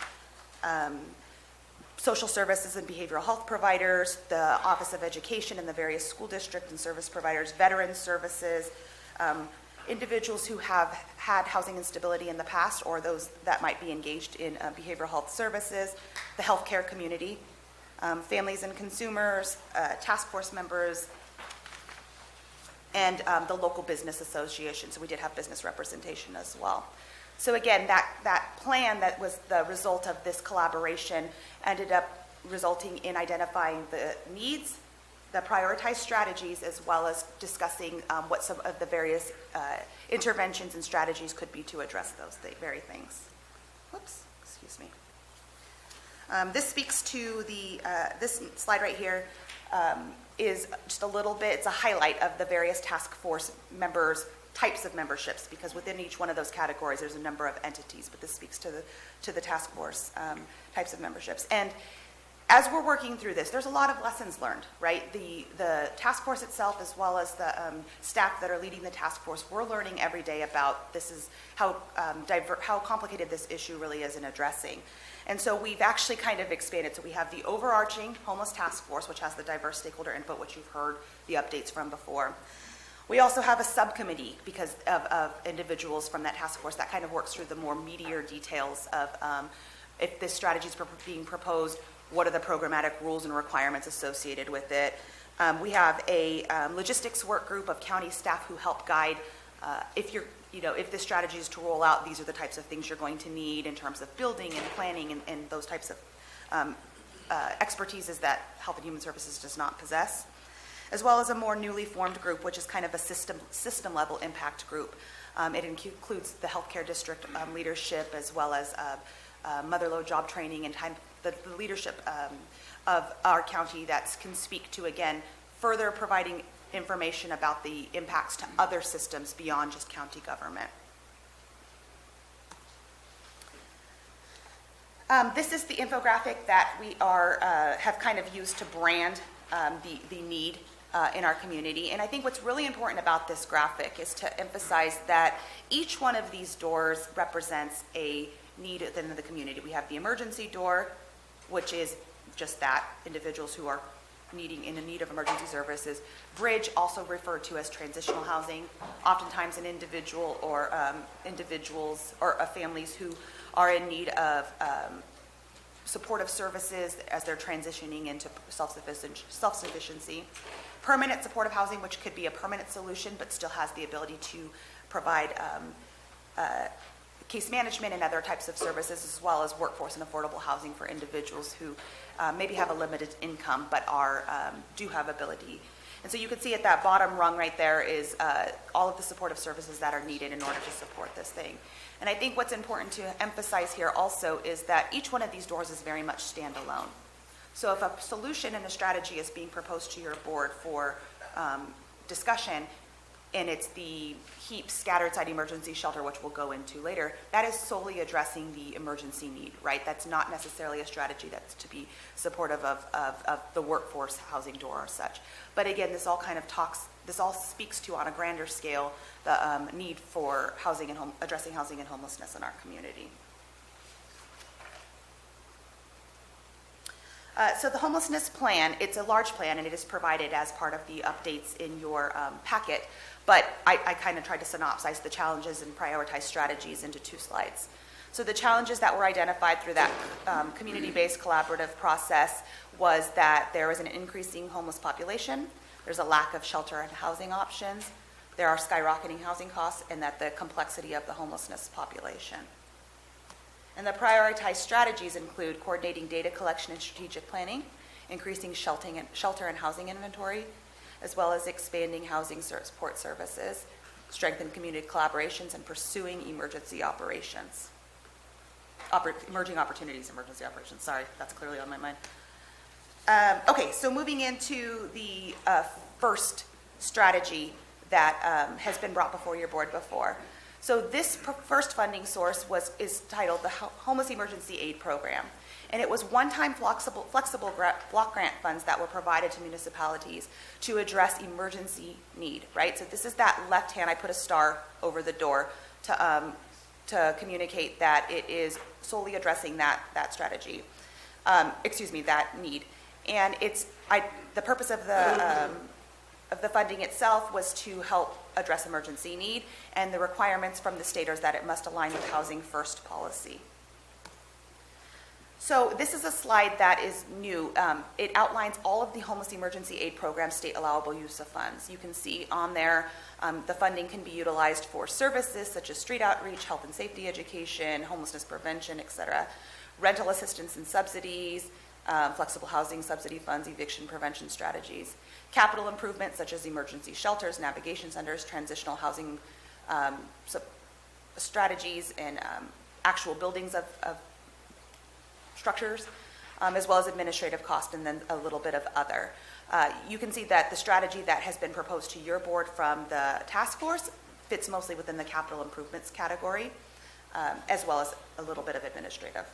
[SPEAKER 15] social services and behavioral health providers, the Office of Education and the various school district and service providers, veterans services, individuals who have had housing instability in the past, or those that might be engaged in behavioral health services, the healthcare community, families and consumers, task force members, and the local business association. So we did have business representation as well. So again, that plan that was the result of this collaboration ended up resulting in identifying the needs, the prioritized strategies, as well as discussing what some of the various interventions and strategies could be to address those very things. Whoops, excuse me. This speaks to this slide right here is just a little bit, it's a highlight of the various task force members' types of memberships, because within each one of those categories there's a number of entities, but this speaks to the task force types of memberships. And as we're working through this, there's a lot of lessons learned, right? The task force itself, as well as the staff that are leading the task force, we're learning every day about this is how complicated this issue really is in addressing. And so we've actually kind of expanded. So we have the overarching homeless task force, which has the diverse stakeholder input, which you've heard the updates from before. We also have a subcommittee because of individuals from that task force that kind of works through the more meatier details of if this strategy is being proposed, what are the programmatic rules and requirements associated with it. We have a logistics work group of county staff who help guide if this strategy is to roll out, these are the types of things you're going to need in terms of building and planning and those types of expertises that Health and Human Services does not possess, as well as a more newly formed group, which is kind of a system level impact group. It includes the healthcare district leadership, as well as mother-lode job training and the leadership of our county that can speak to, again, further providing information about the impacts to other systems beyond just county government. This is the infographic that we have kind of used to brand the need in our community. And I think what's really important about this graphic is to emphasize that each one of these doors represents a need within the community. We have the emergency door, which is just that, individuals who are in need of emergency services. Bridge, also referred to as transitional housing, oftentimes an individual or individuals or families who are in need of supportive services as they're transitioning into self-sufficiency. Permanent supportive housing, which could be a permanent solution, but still has the ability to provide case management and other types of services, as well as workforce and affordable housing for individuals who maybe have a limited income, but do have ability. And so you can see at that bottom rung right there is all of the supportive services that are needed in order to support this thing. And I think what's important to emphasize here also is that each one of these doors is very much standalone. So if a solution and a strategy is being proposed to your board for discussion, and it's the HEAP scattered site emergency shelter, which we'll go into later, that is solely addressing the emergency need, right? That's not necessarily a strategy that's to be supportive of the workforce housing door or such. But again, this all speaks to, on a grander scale, the need for addressing housing and homelessness in our community. So the homelessness plan, it's a large plan, and it is provided as part of the updates in your packet, but I kind of tried to synopsize the challenges and prioritize strategies into 2 slides. So the challenges that were identified through that community-based collaborative process was that there is an increasing homeless population, there's a lack of shelter and housing options, there are skyrocketing housing costs, and that the complexity of the homelessness population. And the prioritized strategies include coordinating data collection and strategic planning, increasing shelter and housing inventory, as well as expanding housing support services, strengthen community collaborations, and pursuing emergency operations. Emerging opportunities, emergency operations. Sorry, that's clearly on my mind. Okay, so moving into the first strategy that has been brought before your board before. So this first funding source is titled the Homeless Emergency Aid Program. And it was one-time flexible block grant funds that were provided to municipalities to address emergency need, right? So this is that left hand, I put a star over the door to communicate that it is solely addressing that strategy, that need. And the purpose of the funding itself was to help address emergency need, and the requirements from the state is that it must align with Housing First policy. So this is a slide that is new. It outlines all of the Homeless Emergency Aid Program state allowable use of funds. You can see on there the funding can be utilized for services such as street outreach, health and safety education, homelessness prevention, etc., rental assistance and subsidies, flexible housing subsidy funds, eviction prevention strategies, capital improvements such as emergency shelters, navigation centers, transitional housing strategies, and actual buildings of structures, as well as administrative cost, and then a little bit of other. You can see that the strategy that has been proposed to your board from the task force fits mostly within the capital improvements category, as well as a little bit of administrative.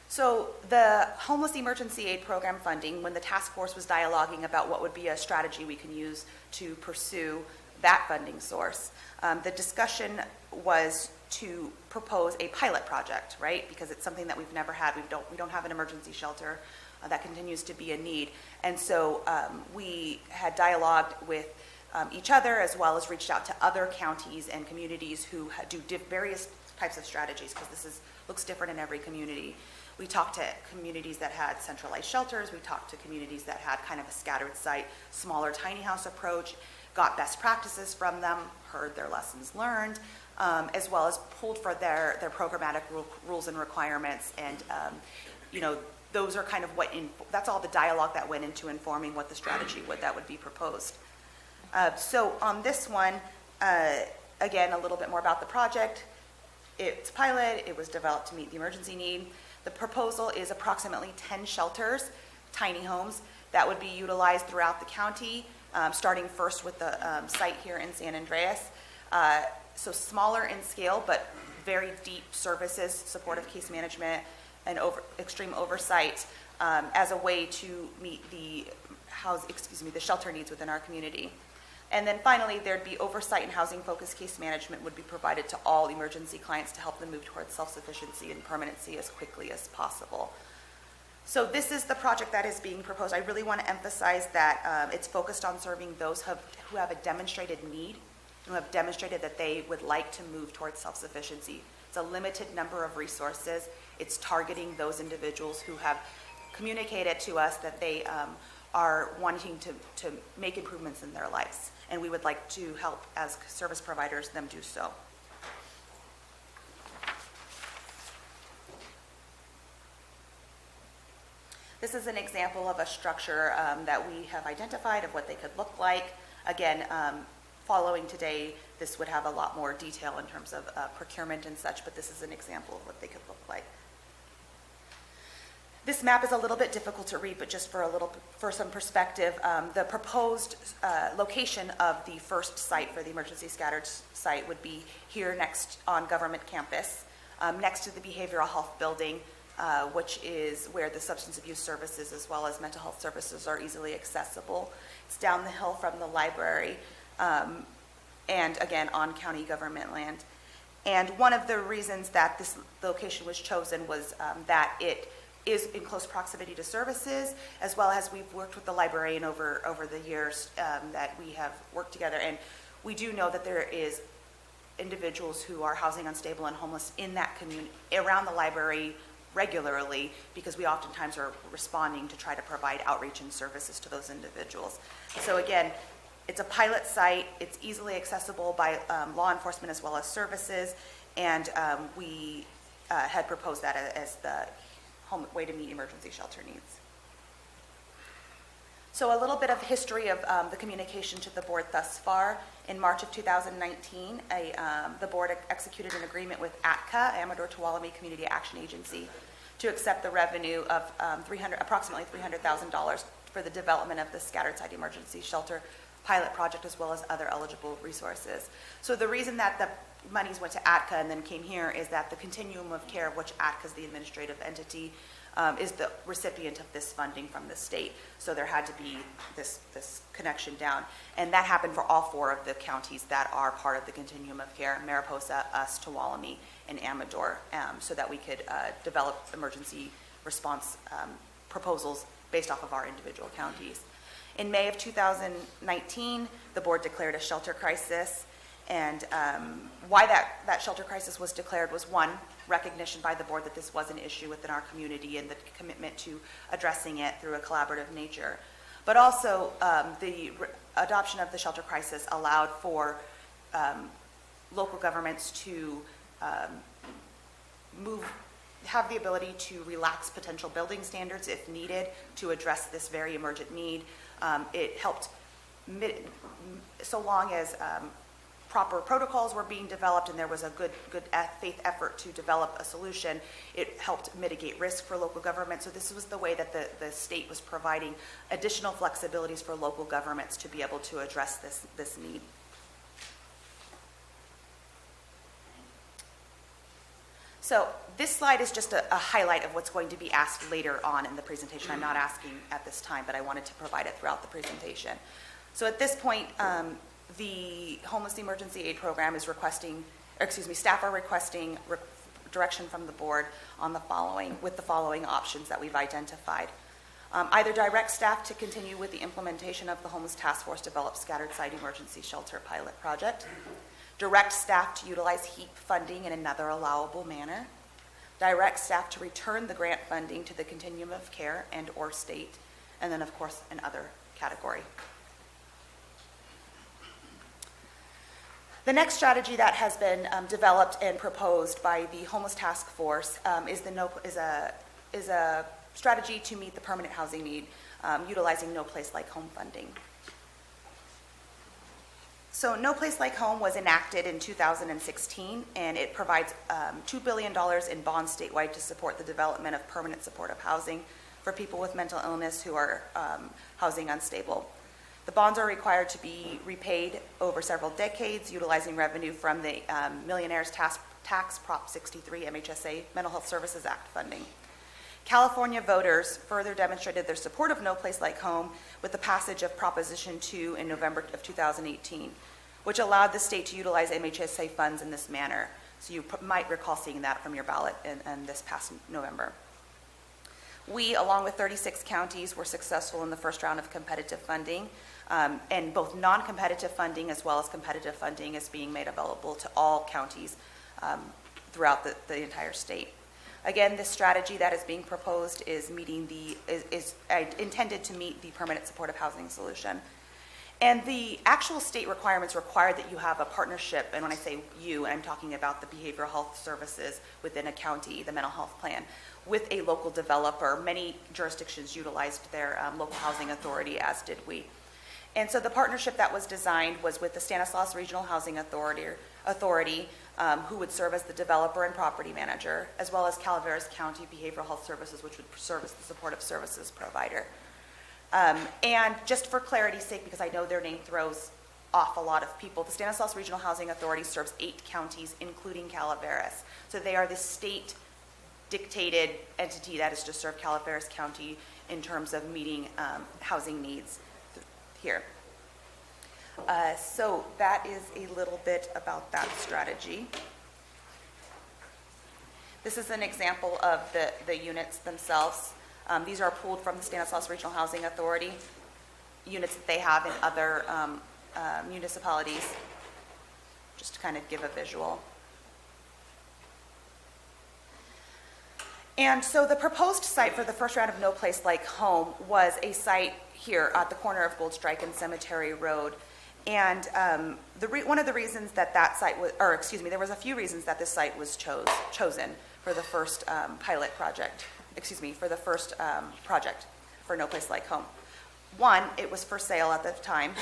[SPEAKER 15] So the Homeless Emergency Aid Program funding, when the task force was dialoguing about what would be a strategy we can use to pursue that funding source, the discussion was to propose a pilot project, right? Because it's something that we've never had. We don't have an emergency shelter. that continues to be a need. And so we had dialogued with each other, as well as reached out to other counties and communities who do various types of strategies, because looks different in every community. We talked to communities that had centralized shelters. We talked to communities that had kind of a scattered site, smaller tiny house approach, got best practices from them, heard their lessons learned, as well as pulled for their programmatic rules and requirements. And, those are kind of that's all the dialogue that went into informing what the strategy that would be proposed. So on this one, again, a little bit more about the project. It's pilot. It was developed to meet the emergency need. The proposal is approximately 10 shelters, tiny homes, that would be utilized throughout the county, starting first with the site here in San Andreas. So smaller in scale, but very deep services, supportive case management, and extreme oversight as a way to meet the shelter needs within our community. And then finally, there'd be oversight and housing-focused case management would be provided to all emergency clients to help them move towards self-sufficiency and permanency as quickly as possible. So this is the project that is being proposed. I really want to emphasize that it's focused on serving those who have a demonstrated need, who have demonstrated that they would like to move towards self-sufficiency. It's a limited number of resources. It's targeting those individuals who have communicated to us that they are wanting to make improvements in their lives. And we would like to help, as service providers, them do so. This is an example of a structure that we have identified of what they could look like. Again, following today, this would have a lot more detail in terms of procurement and such, but this is an example of what they could look like. This map is a little bit difficult to read, but just for some perspective, the proposed location of the first site for the emergency scattered site would be here next on government campus, next to the behavioral health building, which is where the substance abuse services as well as mental health services are easily accessible. It's down the hill from the library, and again on county government land. And one of the reasons that this location was chosen was that it is in close proximity to services, as well as we've worked with the librarian over the years that we have worked together. And we do know that there is individuals who are housing unstable and homeless in that community, around the library regularly, because we oftentimes are responding to try to provide outreach and services to those individuals. So again, it's a pilot site. It's easily accessible by law enforcement as well as services, and we had proposed that as the way to meet emergency shelter needs. So a little bit of history of the communication to the board thus far. In March of 2019, the board executed an agreement with ATCA, Amador Tuolumne Community Action Agency, to accept the revenue of approximately $300,000 for the development of the scattered site emergency shelter pilot project, as well as other eligible resources. So the reason that the monies went to ATCA and then came here is that the continuum of care, of which ATCA is the administrative entity, is the recipient of this funding from the state. So there had to be this connection down. And that happened for all four of the counties that are part of the continuum of care: Mariposa, us, Tuolumne, and Amador, so that we could develop emergency response proposals based off of our individual counties. In May of 2019, the board declared a shelter crisis. And why that shelter crisis was declared was, one, recognition by the board that this was an issue within our community and the commitment to addressing it through a collaborative nature. But also, the adoption of the shelter crisis allowed for local governments to have the ability to relax potential building standards if needed to address this very emergent need. It helped, so long as proper protocols were being developed and there was a good faith effort to develop a solution, it helped mitigate risk for local government. So this was the way that the state was providing additional flexibilities for local governments to be able to address this need. So this slide is just a highlight of what's going to be asked later on in the presentation. I'm not asking at this time, but I wanted to provide it throughout the presentation. So at this point, the Homeless Emergency Aid Program is staff are requesting direction from the board on with the following options that we've identified. Either direct staff to continue with the implementation of the Homeless Task Force developed scattered site emergency shelter pilot project, direct staff to utilize HEAP funding in another allowable manner, direct staff to return the grant funding to the continuum of care and or state, and then of course another category. The next strategy that has been developed and proposed by the Homeless Task Force is a strategy to meet the permanent housing need, utilizing No Place Like Home funding. So No Place Like Home was enacted in 2016, and it provides $2 billion in bonds statewide to support the development of permanent supportive housing for people with mental illness who are housing unstable. The bonds are required to be repaid over several decades, utilizing revenue from the Millionaire's Tax Prop 63 MHSA Mental Health Services Act funding. California voters further demonstrated their support of No Place Like Home with the passage of Proposition 2 in November of 2018, which allowed the state to utilize MHSA funds in this manner. So you might recall seeing that from your ballot in this past November. We, along with 36 counties, were successful in the first round of competitive funding, and both non-competitive funding as well as competitive funding is being made available to all counties throughout the entire state. Again, this strategy that is being proposed is intended to meet the permanent supportive housing solution. And the actual state requirements require that you have a partnership, and when I say you, I'm talking about the behavioral health services within a county, the mental health plan, with a local developer. Many jurisdictions utilized their local housing authority, as did we. And so the partnership that was designed was with the Stanislaus Regional Housing Authority, who would serve as the developer and property manager, as well as Calaveras County Behavioral Health Services, which would serve as the supportive services provider. And just for clarity's sake, because I know their name throws off a lot of people, the Stanislaus Regional Housing Authority serves 8 counties, including Calaveras. So they are the state-dictated entity that is to serve Calaveras County in terms of meeting housing needs here. So that is a little bit about that strategy. This is an example of the units themselves. These are pulled from the Stanislaus Regional Housing Authority, units that they have in other municipalities, just to kind of give a visual. And so the proposed site for the first round of No Place Like Home was a site here at the corner of Goldstrike and Cemetery Road. And one of the reasons that site was, there was a few reasons that this site was chosen for the first pilot project. For the first project for No Place Like Home. One, it was for sale at the time.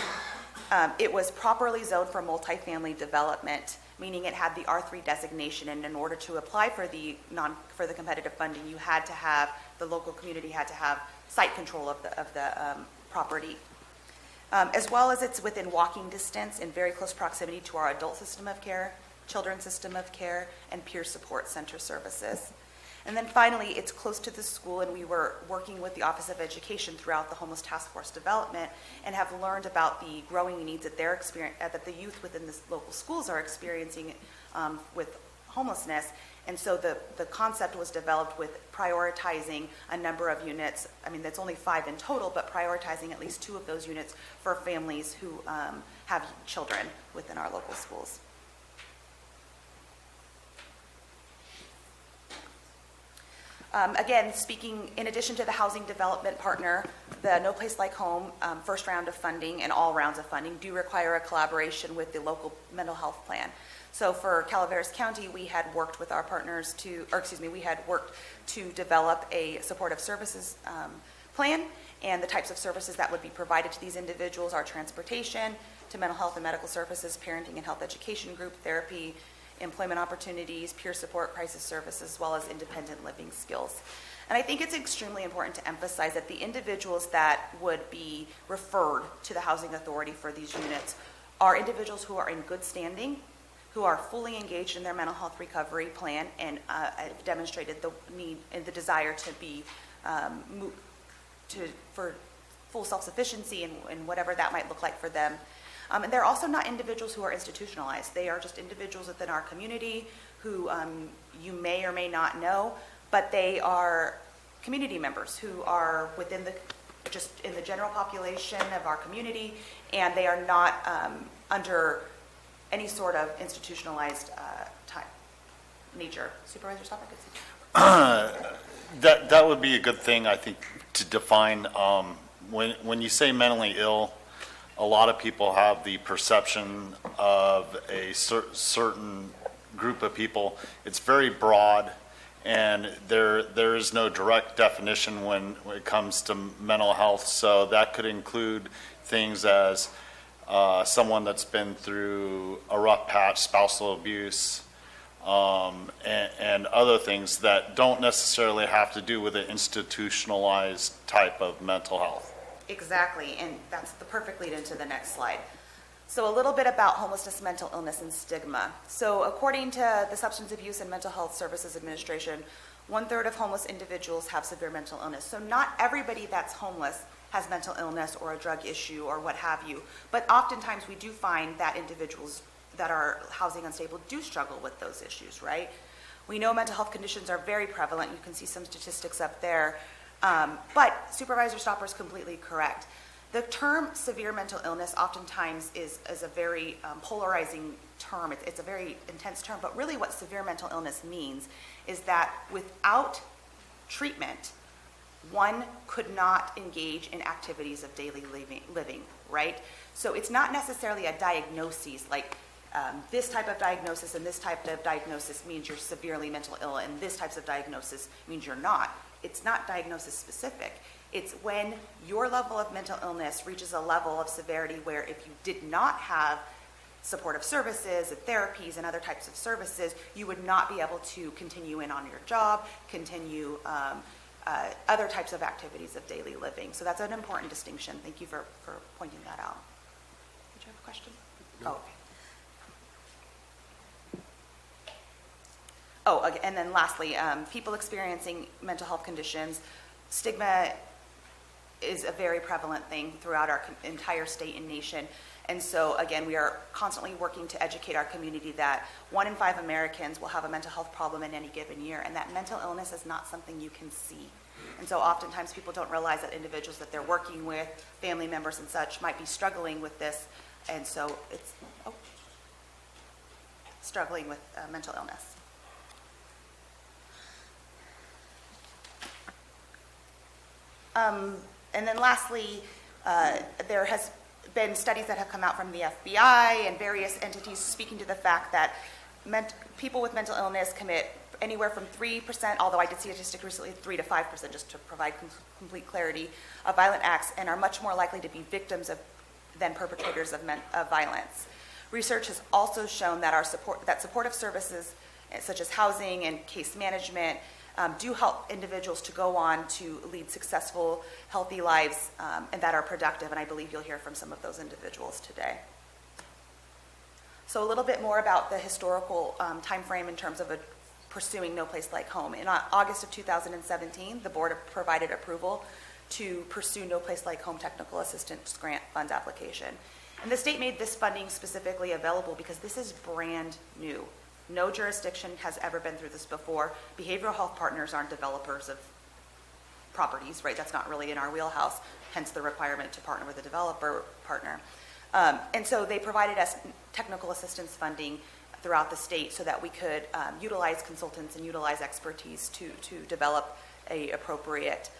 [SPEAKER 15] It was properly zoned for multifamily development, meaning it had the R3 designation, and in order to apply for the competitive funding, you had to have, the local community had to have site control of the property. As well as it's within walking distance in very close proximity to our adult system of care, children's system of care, and peer support center services. And then finally, it's close to the school, and we were working with the Office of Education throughout the Homeless Task Force development and have learned about the growing needs that that the youth within the local schools are experiencing with homelessness. And so the concept was developed with prioritizing a number of units. I mean, that's only 5 in total, but prioritizing at least 2 of those units for families who have children within our local schools. Again, speaking in addition to the housing development partner, the No Place Like Home first round of funding and all rounds of funding do require a collaboration with the local mental health plan. So for Calaveras County, we had worked with our partners we had worked to develop a supportive services plan, and the types of services that would be provided to these individuals are transportation to mental health and medical services, parenting and health education group therapy, employment opportunities, peer support, crisis services, as well as independent living skills. And I think it's extremely important to emphasize that the individuals that would be referred to the Housing Authority for these units are individuals who are in good standing, who are fully engaged in their mental health recovery plan, and have demonstrated the need and the desire to be for full self-sufficiency and whatever that might look like for them. And they're also not individuals who are institutionalized. They are just individuals within our community who you may or may not know, but they are community members who are within the, just in the general population of our community, and they are not under any sort of institutionalized nature. Supervisor Stopper?
[SPEAKER 14] That would be a good thing, I think, to define. When you say mentally ill, a lot of people have the perception of a certain group of people. It's very broad, and there is no direct definition when it comes to mental health. So that could include things as someone that's been through a rough patch, spousal abuse, and other things that don't necessarily have to do with an institutionalized type of mental health.
[SPEAKER 15] Exactly, and that's the perfect lead into the next slide. So a little bit about homelessness, mental illness, and stigma. So according to the Substance Abuse and Mental Health Services Administration, 1/3 of homeless individuals have severe mental illness. So not everybody that's homeless has mental illness or a drug issue or what have you, but oftentimes we do find that individuals that are housing unstable do struggle with those issues, right? We know mental health conditions are very prevalent. You can see some statistics up there. But Supervisor Stopper is completely correct. The term severe mental illness oftentimes is a very polarizing term. It's a very intense term, but really what severe mental illness means is that without treatment, one could not engage in activities of daily living, right? So it's not necessarily a diagnosis like this type of diagnosis and this type of diagnosis means you're severely mental ill and this type of diagnosis means you're not. It's not diagnosis specific. It's when your level of mental illness reaches a level of severity where if you did not have supportive services and therapies and other types of services, you would not be able to continue in on your job, continue other types of activities of daily living. So that's an important distinction. Thank you for pointing that out. Did you have a question? No. Oh, okay. Oh, and then lastly, people experiencing mental health conditions, stigma is a very prevalent thing throughout our entire state and nation. And so again, we are constantly working to educate our community that 1 in 5 Americans will have a mental health problem in any given year, and that mental illness is not something you can see. And so oftentimes people don't realize that individuals that they're working with, family members and such, might be struggling with this, and so it's struggling with mental illness. And then lastly, there has been studies that have come out from the FBI and various entities speaking to the fact that people with mental illness commit anywhere from 3%, although I did see a statistic recently, 3 to 5%, just to provide complete clarity, of violent acts and are much more likely to be victims than perpetrators of violence. Research has also shown that supportive services such as housing and case management do help individuals to go on to lead successful, healthy lives and that are productive, and I believe you'll hear from some of those individuals today. So a little bit more about the historical time frame in terms of pursuing No Place Like Home. In August of 2017, the board provided approval to pursue No Place Like Home Technical Assistance Grant Fund application. And the state made this funding specifically available because this is brand new. No jurisdiction has ever been through this before. Behavioral health partners aren't developers of properties, right? That's not really in our wheelhouse, hence the requirement to partner with a developer partner. And so they provided us technical assistance funding throughout the state so that we could utilize consultants and utilize expertise to develop appropriate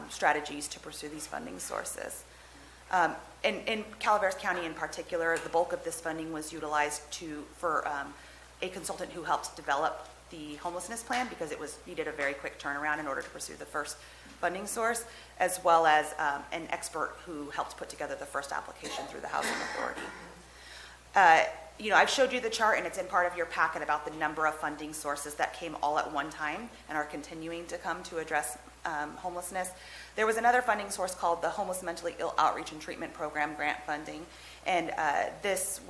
[SPEAKER 15] strategies to pursue these funding sources. In Calaveras County in particular, the bulk of this funding was utilized for a consultant who helped develop the homelessness plan because it needed a very quick turnaround in order to pursue the first funding source, as well as an expert who helped put together the first application through the Housing Authority. I've showed you the chart, and it's in part of your packet about the number of funding sources that came all at one time and are continuing to come to address homelessness. There was another funding source called the Homeless Mentally Ill Outreach and Treatment Program grant funding, and this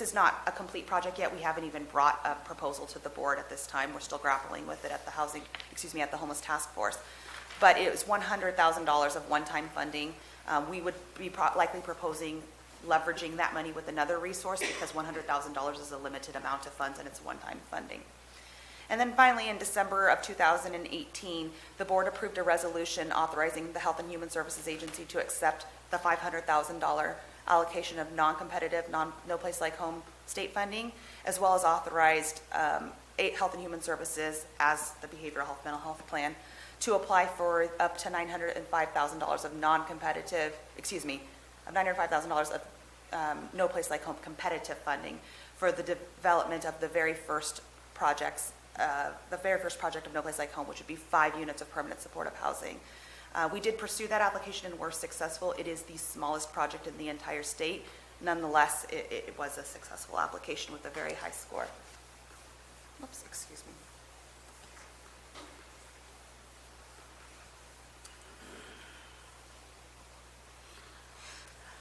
[SPEAKER 15] is not a complete project yet. We haven't even brought a proposal to the board at this time. We're still grappling with it at the Homeless Task Force. But it was $100,000 of one-time funding. We would be likely proposing leveraging that money with another resource because $100,000 is a limited amount of funds and it's one-time funding. And then finally, in December of 2018, the board approved a resolution authorizing the Health and Human Services Agency to accept the $500,000 allocation of non-competitive, no place like home state funding, as well as authorized Health and Human Services as the behavioral health mental health plan to apply for up to $905,000 of non-competitive, $905,000 of no place like home competitive funding for the development of the very first projects, the very first project of No Place Like Home, which would be 5 units of permanent supportive housing. We did pursue that application and were successful. It is the smallest project in the entire state. Nonetheless, it was a successful application with a very high score. Oops, excuse me.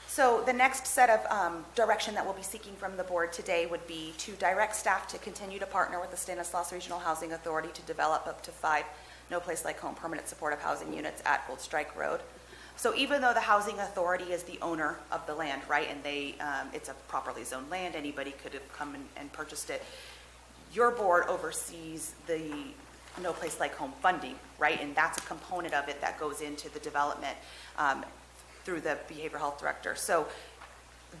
[SPEAKER 15] So the next set of direction that we'll be seeking from the board today would be to direct staff to continue to partner with the Stanislaus Regional Housing Authority to develop up to 5 No Place Like Home permanent supportive housing units at Gold Strike Road. So even though the housing authority is the owner of the land, right, and it's a properly zoned land, anybody could have come and purchased it, your board oversees the No Place Like Home funding, right, and that's a component of it that goes into the development through the behavioral health director. So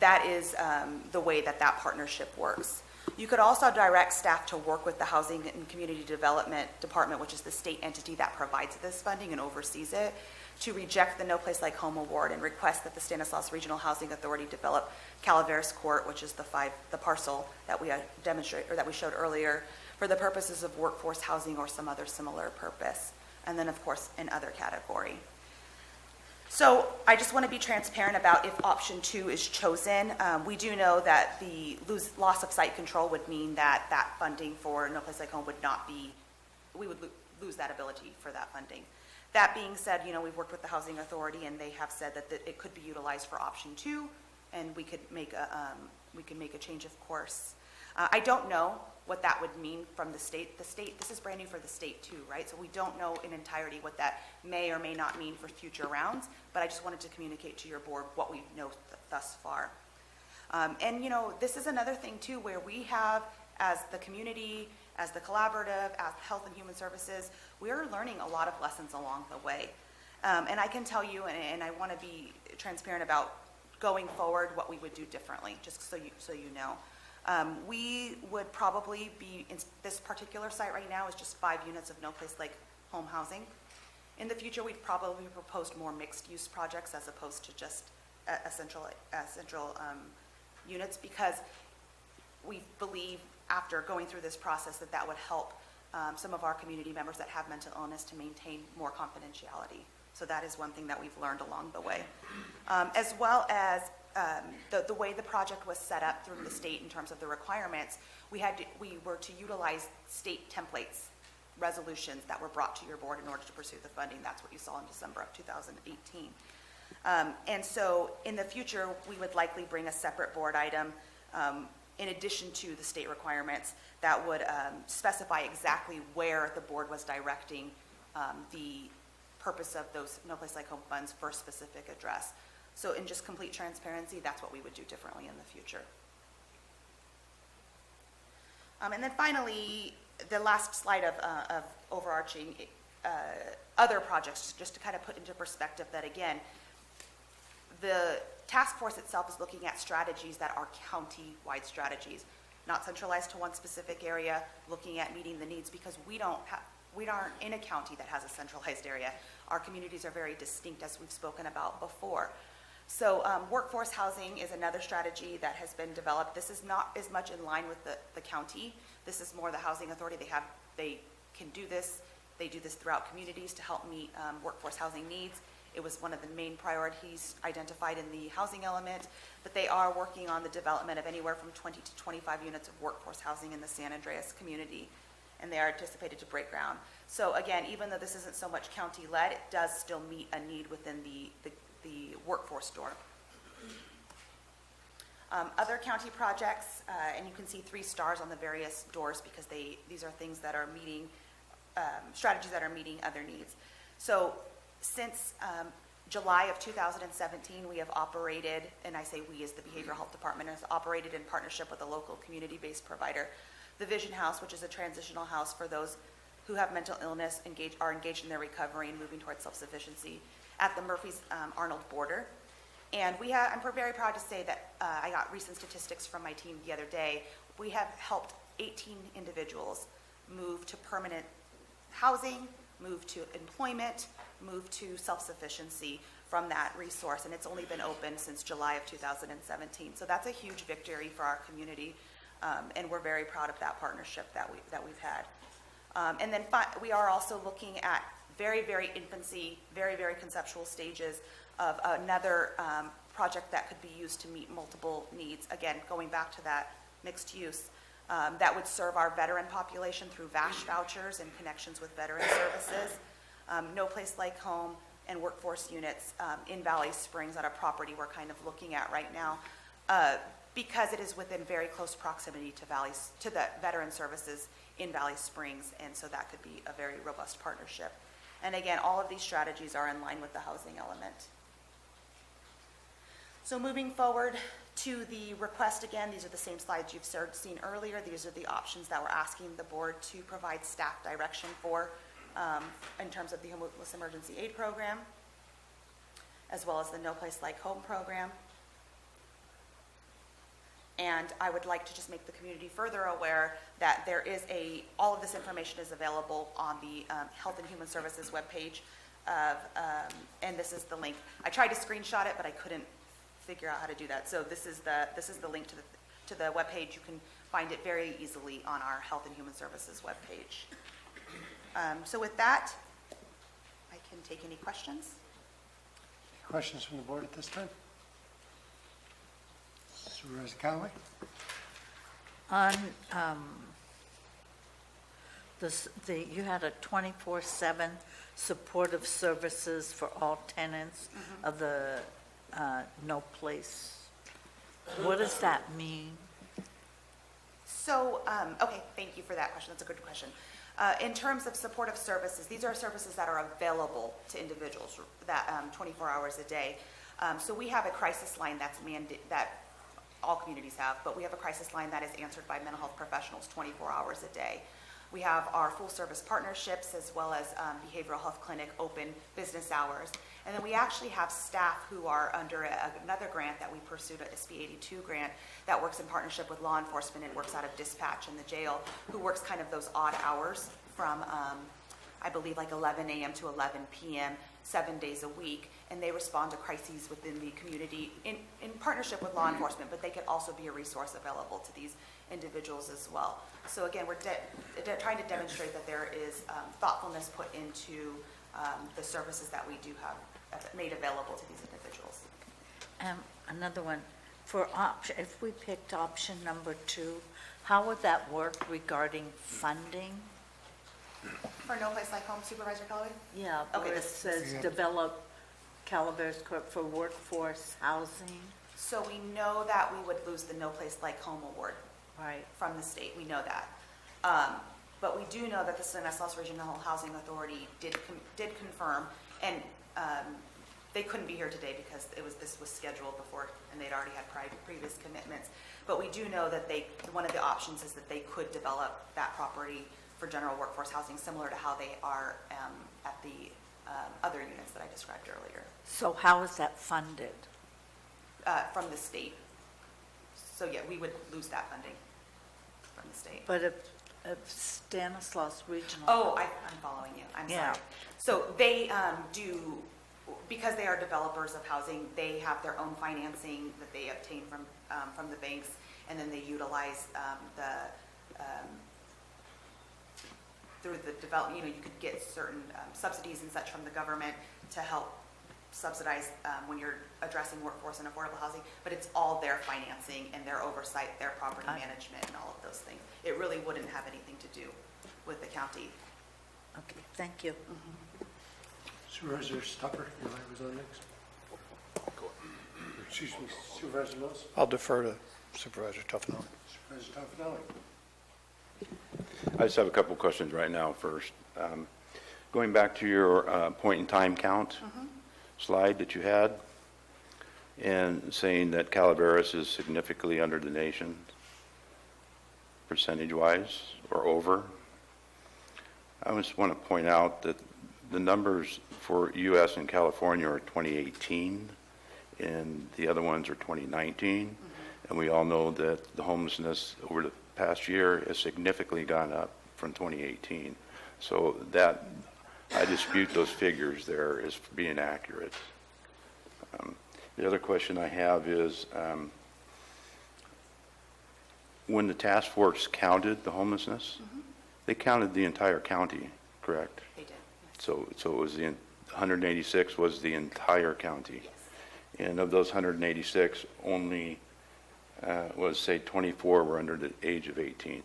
[SPEAKER 15] that is the way that partnership works. You could also direct staff to work with the Housing and Community Development Department, which is the state entity that provides this funding and oversees it, to reject the No Place Like Home award and request that the Stanislaus Regional Housing Authority develop Calaveras Court, which is the parcel that we that we showed earlier, for the purposes of workforce housing or some other similar purpose. And then, of course, in other category. So I just want to be transparent about if option 2 is chosen. We do know that the loss of site control would mean that funding for No Place Like Home would not be, we would lose that ability for that funding. That being said, we've worked with the Housing Authority and they have said that it could be utilized for option 2 and we could make a change of course. I don't know what that would mean from the state. This is brand new for the state too, right? So we don't know in entirety what that may or may not mean for future rounds, but I just wanted to communicate to your board what we know thus far. And this is another thing too, where we have, as the community, as the collaborative, as Health and Human Services, we are learning a lot of lessons along the way. And I can tell you, and I want to be transparent about going forward, what we would do differently, just so you know. We would probably be, in this particular site right now is just 5 units of No Place Like Home housing. In the future, we'd probably propose more mixed-use projects as opposed to just central units, because we believe after going through this process that would help some of our community members that have mental illness to maintain more confidentiality. So that is one thing that we've learned along the way. As well as the way the project was set up through the state in terms of the requirements, we were to utilize state templates, resolutions that were brought to your board in order to pursue the funding. That's what you saw in December of 2018. And so in the future, we would likely bring a separate board item in addition to the state requirements that would specify exactly where the board was directing the purpose of those No Place Like Home funds for a specific address. So in just complete transparency, that's what we would do differently in the future. And then finally, the last slide of overarching other projects, just to kind of put into perspective that, again, the task force itself is looking at strategies that are county-wide strategies, not centralized to one specific area, looking at meeting the needs, because we aren't in a county that has a centralized area. Our communities are very distinct, as we've spoken about before. So workforce housing is another strategy that has been developed. This is not as much in line with the county. This is more the housing authority. They can do this. They do this throughout communities to help meet workforce housing needs. It was one of the main priorities identified in the housing element, but they are working on the development of anywhere from 20 to 25 units of workforce housing in the San Andreas community, and they are anticipated to break ground. So again, even though this isn't so much county-led, it does still meet a need within the workforce door. Other county projects, and you can see 3 stars on the various doors because these are things that are meeting, strategies that are meeting other needs. So since July of 2017, we have operated, and I say we as the Behavioral Health Department, has operated in partnership with a local community-based provider the Vision House, which is a transitional house for those who have mental illness, are engaged in their recovery and moving towards self-sufficiency at the Murphy's Arnold border. And I'm very proud to say that I got recent statistics from my team the other day. We have helped 18 individuals move to permanent housing, move to employment, move to self-sufficiency from that resource. And it's only been open since July of 2017. So that's a huge victory for our community. And we're very proud of that partnership that we've had. And then we are also looking at very, very infancy, very, very conceptual stages of another project that could be used to meet multiple needs. Again, going back to that mixed use, that would serve our veteran population through VASH vouchers and connections with veteran services. No Place Like Home and workforce units in Valley Springs at a property we're kind of looking at right now, because it is within very close proximity to the veteran services in Valley Springs, and so that could be a very robust partnership. And again, all of these strategies are in line with the housing element. So moving forward to the request, again, these are the same slides you've seen earlier. These are the options that we're asking the board to provide staff direction for in terms of the Homeless Emergency Aid Program, as well as the No Place Like Home program. And I would like to just make the community further aware that there is all of this information is available on the Health and Human Services webpage, and this is the link. I tried to screenshot it, but I couldn't figure out how to do that. So this is the link to the webpage. You can find it very easily on our Health and Human Services webpage. So with that, I can take any questions.
[SPEAKER 1] Questions from the board at this time? Supervisor Callaway?
[SPEAKER 16] On you had a 24/7 supportive services for all tenants of the No Place. What does that mean?
[SPEAKER 15] So, okay, thank you for that question. That's a good question. In terms of supportive services, these are services that are available to individuals that 24 hours a day. So we have a crisis line that all communities have, but we have a crisis line that is answered by mental health professionals 24 hours a day. We have our full service partnerships as well as behavioral health clinic open business hours. And then we actually have staff who are under another grant that we pursued, a SB 82 grant, that works in partnership with law enforcement and works out of dispatch in the jail, who works kind of those odd hours from, I believe, like 11 a.m. to 11 p.m., 7 days a week, and they respond to crises within the community in partnership with law enforcement, but they could also be a resource available to these individuals as well. So again, we're trying to demonstrate that there is thoughtfulness put into the services that we do have made available to these individuals.
[SPEAKER 16] Another one, if we picked option number 2, how would that work regarding funding?
[SPEAKER 15] For No Place Like Home, Supervisor Callaway?
[SPEAKER 16] Yeah,
[SPEAKER 15] Okay,
[SPEAKER 16] where it says develop Calaveras Corp for workforce housing.
[SPEAKER 15] So we know that we would lose the No Place Like Home award
[SPEAKER 16] Right.
[SPEAKER 15] from the state. We know that. But we do know that the Stanislaus Regional Housing Authority did confirm, and they couldn't be here today because this was scheduled before, and they'd already had previous commitments. But we do know that one of the options is that they could develop that property for general workforce housing, similar to how they are at the other units that I described earlier.
[SPEAKER 16] So how is that funded?
[SPEAKER 15] From the state. So yeah, we would lose that funding from the state.
[SPEAKER 16] But if Stanislaus Regional...
[SPEAKER 15] Oh, I'm following you. I'm sorry. So they do, because they are developers of housing, they have their own financing that they obtain from the banks, and then they utilize through the development, you could get certain subsidies and such from the government to help subsidize when you're addressing workforce and affordable housing, but it's all their financing and their oversight, their property management and all of those things. It really wouldn't have anything to do with the county.
[SPEAKER 16] Okay, thank you.
[SPEAKER 1] Supervisor Stopper, your line was on next. Excuse me, Supervisor Mills?
[SPEAKER 4] I'll defer to Supervisor Tuffanelli.
[SPEAKER 1] Supervisor Toffanelli?
[SPEAKER 12] I just have a couple questions right now first. Going back to your point in time count slide that you had, and saying that Calaveras is significantly under the nation percentage-wise or over. I just want to point out that the numbers for U.S. and California are 2018, and the other ones are 2019. And we all know that the homelessness over the past year has significantly gone up from 2018. So that, I dispute those figures there as being accurate. The other question I have is, when the task force counted the homelessness, they counted the entire county, correct?
[SPEAKER 15] They did.
[SPEAKER 12] So it was 186 was the entire county.
[SPEAKER 15] Yes.
[SPEAKER 12] And of those 186, only was, say, 24 were under the age of 18.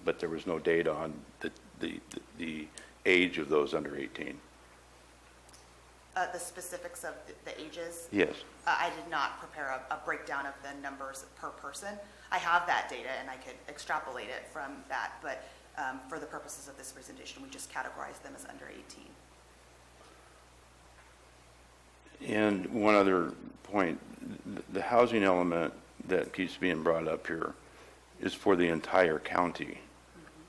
[SPEAKER 12] But there was no data on the age of those under 18.
[SPEAKER 15] The specifics of the ages?
[SPEAKER 12] Yes.
[SPEAKER 15] I did not prepare a breakdown of the numbers per person. I have that data and I could extrapolate it from that, but for the purposes of this presentation, we just categorize them as under 18.
[SPEAKER 12] And one other point, the housing element that keeps being brought up here is for the entire county,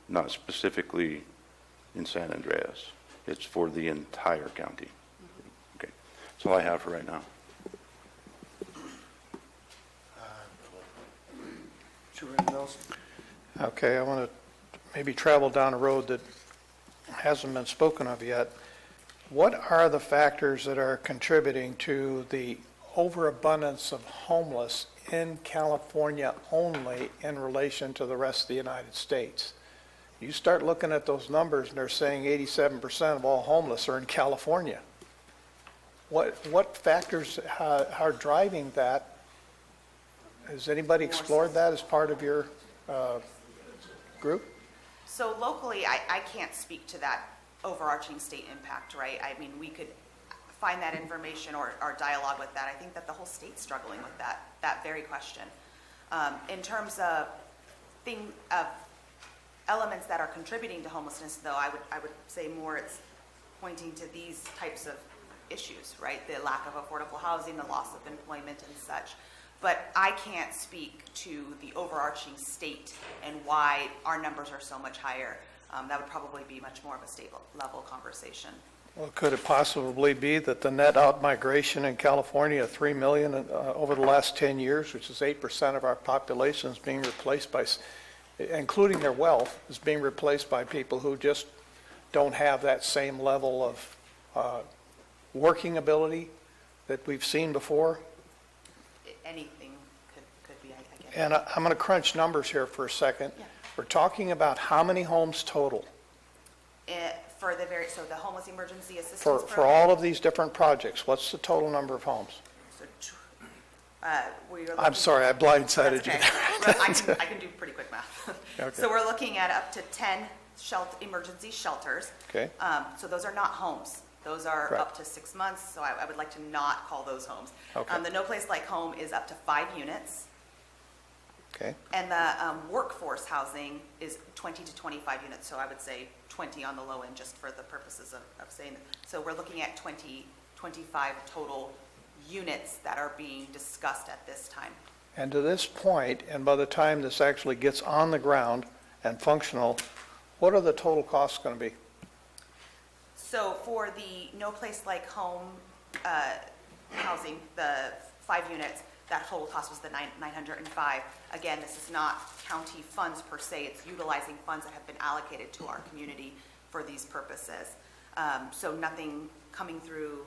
[SPEAKER 12] not specifically in San Andreas. It's for the entire county. Okay, that's all I have for right now.
[SPEAKER 1] Supervisor Nelson?
[SPEAKER 4] Okay, I want to maybe travel down a road that hasn't been spoken of yet. What are the factors that are contributing to the overabundance of homeless in California only in relation to the rest of the United States? You start looking at those numbers and they're saying 87% of all homeless are in California. What factors are driving that? Has anybody explored that as part of your group?
[SPEAKER 15] So locally, I can't speak to that overarching state impact, right? I mean, we could find that information or dialogue with that. I think that the whole state's struggling with that very question. In terms of elements that are contributing to homelessness, though, I would say more it's pointing to these types of issues, right? The lack of affordable housing, the loss of employment and such. But I can't speak to the overarching state and why our numbers are so much higher. That would probably be much more of a state level conversation.
[SPEAKER 4] Well, could it possibly be that the net out migration in California of 3 million over the last 10 years, which is 8% of our population, is being replaced by, including their wealth, is being replaced by people who just don't have that same level of working ability that we've seen before?
[SPEAKER 15] Anything could be, I guess.
[SPEAKER 4] And I'm going to crunch numbers here for a second.
[SPEAKER 15] Yeah.
[SPEAKER 4] We're talking about how many homes total?
[SPEAKER 15] For the homeless emergency assistance
[SPEAKER 4] For
[SPEAKER 15] program?
[SPEAKER 4] all of these different projects, what's the total number of homes? I'm sorry, I blindsided you.
[SPEAKER 15] I can do pretty quick math.
[SPEAKER 4] Okay.
[SPEAKER 15] So we're looking at up to 10 emergency shelters.
[SPEAKER 4] Okay.
[SPEAKER 15] So those are not homes. Those are
[SPEAKER 4] Right.
[SPEAKER 15] up to 6 months, so I would like to not call those homes.
[SPEAKER 4] Okay.
[SPEAKER 15] The No Place Like Home is up to 5 units,
[SPEAKER 4] Okay.
[SPEAKER 15] and the workforce housing is 20 to 25 units, so I would say 20 on the low end, just for the purposes of saying. So we're looking at 25 total units that are being discussed at this time.
[SPEAKER 4] And to this point, and by the time this actually gets on the ground and functional, what are the total costs going to be?
[SPEAKER 15] So for the No Place Like Home housing, the 5 units, that total cost was the $905. Again, this is not county funds per se, it's utilizing funds that have been allocated to our community for these purposes. So nothing coming through,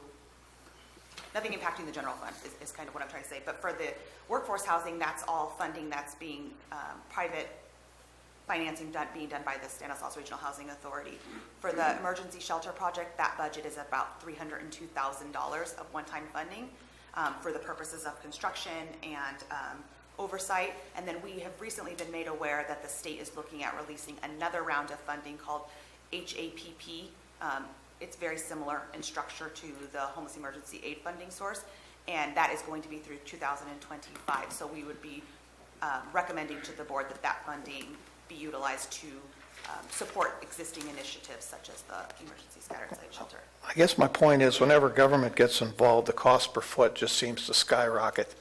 [SPEAKER 15] nothing impacting the general fund is kind of what I'm trying to say. But for the workforce housing, that's all funding that's being private financing being done by the Stanislaus Regional Housing Authority. For the emergency shelter project, that budget is about $302,000 of one-time funding for the purposes of construction and oversight. And then we have recently been made aware that the state is looking at releasing another round of funding called HAPP. It's very similar in structure to the Homeless Emergency Aid funding source, and that is going to be through 2025. So we would be recommending to the board that that funding be utilized to support existing initiatives such as the emergency scattered site shelter.
[SPEAKER 4] I guess my point is, whenever government gets involved, the cost per foot just seems to skyrocket.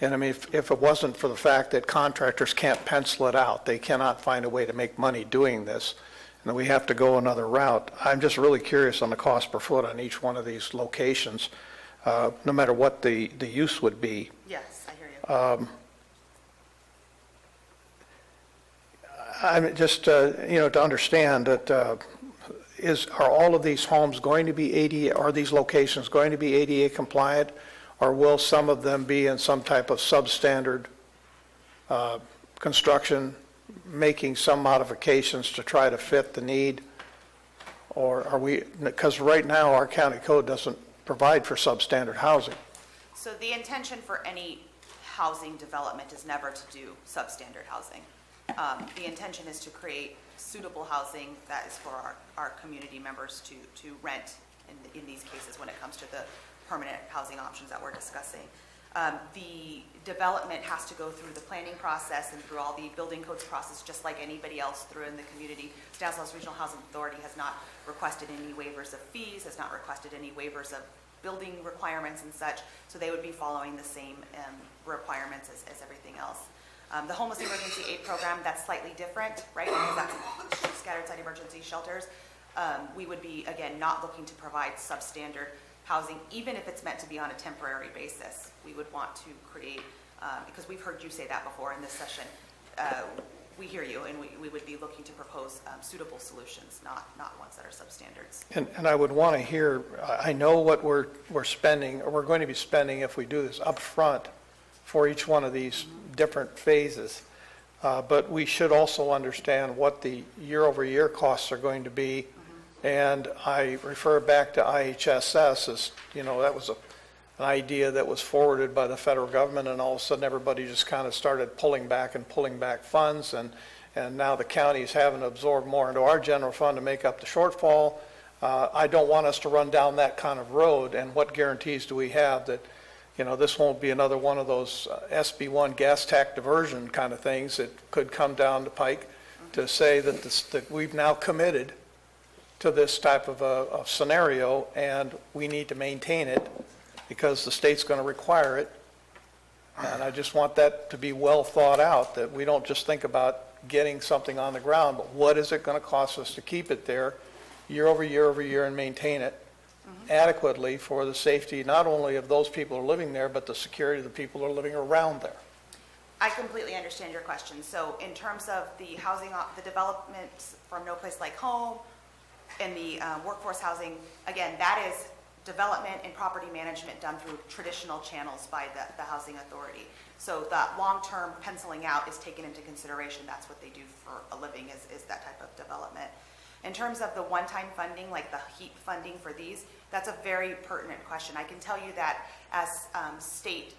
[SPEAKER 4] And I mean, if it wasn't for the fact that contractors can't pencil it out, they cannot find a way to make money doing this, and then we have to go another route. I'm just really curious on the cost per foot on each one of these locations, no matter what the use would be.
[SPEAKER 15] Yes, I hear you.
[SPEAKER 4] I'm just, to understand that, are all of these homes going to be ADA, are these locations going to be ADA compliant, or will some of them be in some type of substandard construction, making some modifications to try to fit the need? Or are we, because right now our county code doesn't provide for substandard housing.
[SPEAKER 15] So the intention for any housing development is never to do substandard housing. The intention is to create suitable housing that is for our community members to rent in these cases when it comes to the permanent housing options that we're discussing. The development has to go through the planning process and through all the building codes process, just like anybody else through in the community. Stanislaus Regional Housing Authority has not requested any waivers of fees, has not requested any waivers of building requirements and such, so they would be following the same requirements as everything else. The Homeless Emergency Aid Program, that's slightly different, right? Because that's scattered site emergency shelters. We would be, again, not looking to provide substandard housing, even if it's meant to be on a temporary basis. We would want to create, because we've heard you say that before in this session, we hear you, and we would be looking to propose suitable solutions, not ones that are substandards.
[SPEAKER 4] And I would want to hear, I know what we're spending, or we're going to be spending if we do this up front for each one of these different phases, but we should also understand what the year-over-year costs are going to be. And I refer back to IHSS as, that was an idea that was forwarded by the federal government, and all of a sudden everybody just kind of started pulling back funds, and now the county is having to absorb more into our general fund to make up the shortfall. I don't want us to run down that kind of road, and what guarantees do we have that this won't be another one of those SB1 gas tax diversion kind of things that could come down the pike to say that we've now committed to this type of a scenario, and we need to maintain it because the state's going to require it. And I just want that to be well thought out, that we don't just think about getting something on the ground, but what is it going to cost us to keep it there year over year and maintain it adequately for the safety not only of those people who are living there, but the security of the people who are living around there.
[SPEAKER 15] I completely understand your question. So in terms of the housing, the development from No Place Like Home and the workforce housing, again, that is development and property management done through traditional channels by the housing authority. So that long-term penciling out is taken into consideration. That's what they do for a living, is that type of development. In terms of the one-time funding, like the HEAP funding for these, that's a very pertinent question. I can tell you that as state,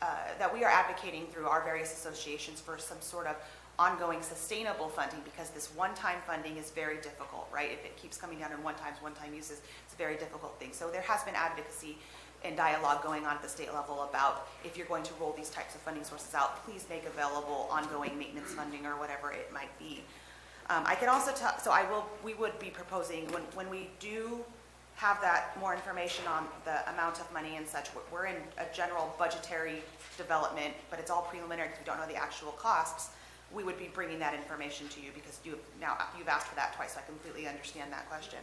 [SPEAKER 15] that we are advocating through our various associations for some sort of ongoing sustainable funding, because this one-time funding is very difficult, right? If it keeps coming down in one-time uses, it's a very difficult thing. So there has been advocacy and dialogue going on at the state level about if you're going to roll these types of funding sources out, please make available ongoing maintenance funding or whatever it might be. I can also tell, we would be proposing, when we do have that more information on the amount of money and such, we're in a general budgetary development, but it's all preliminary because we don't know the actual costs. We would be bringing that information to you because you've asked for that twice, so I completely understand that question.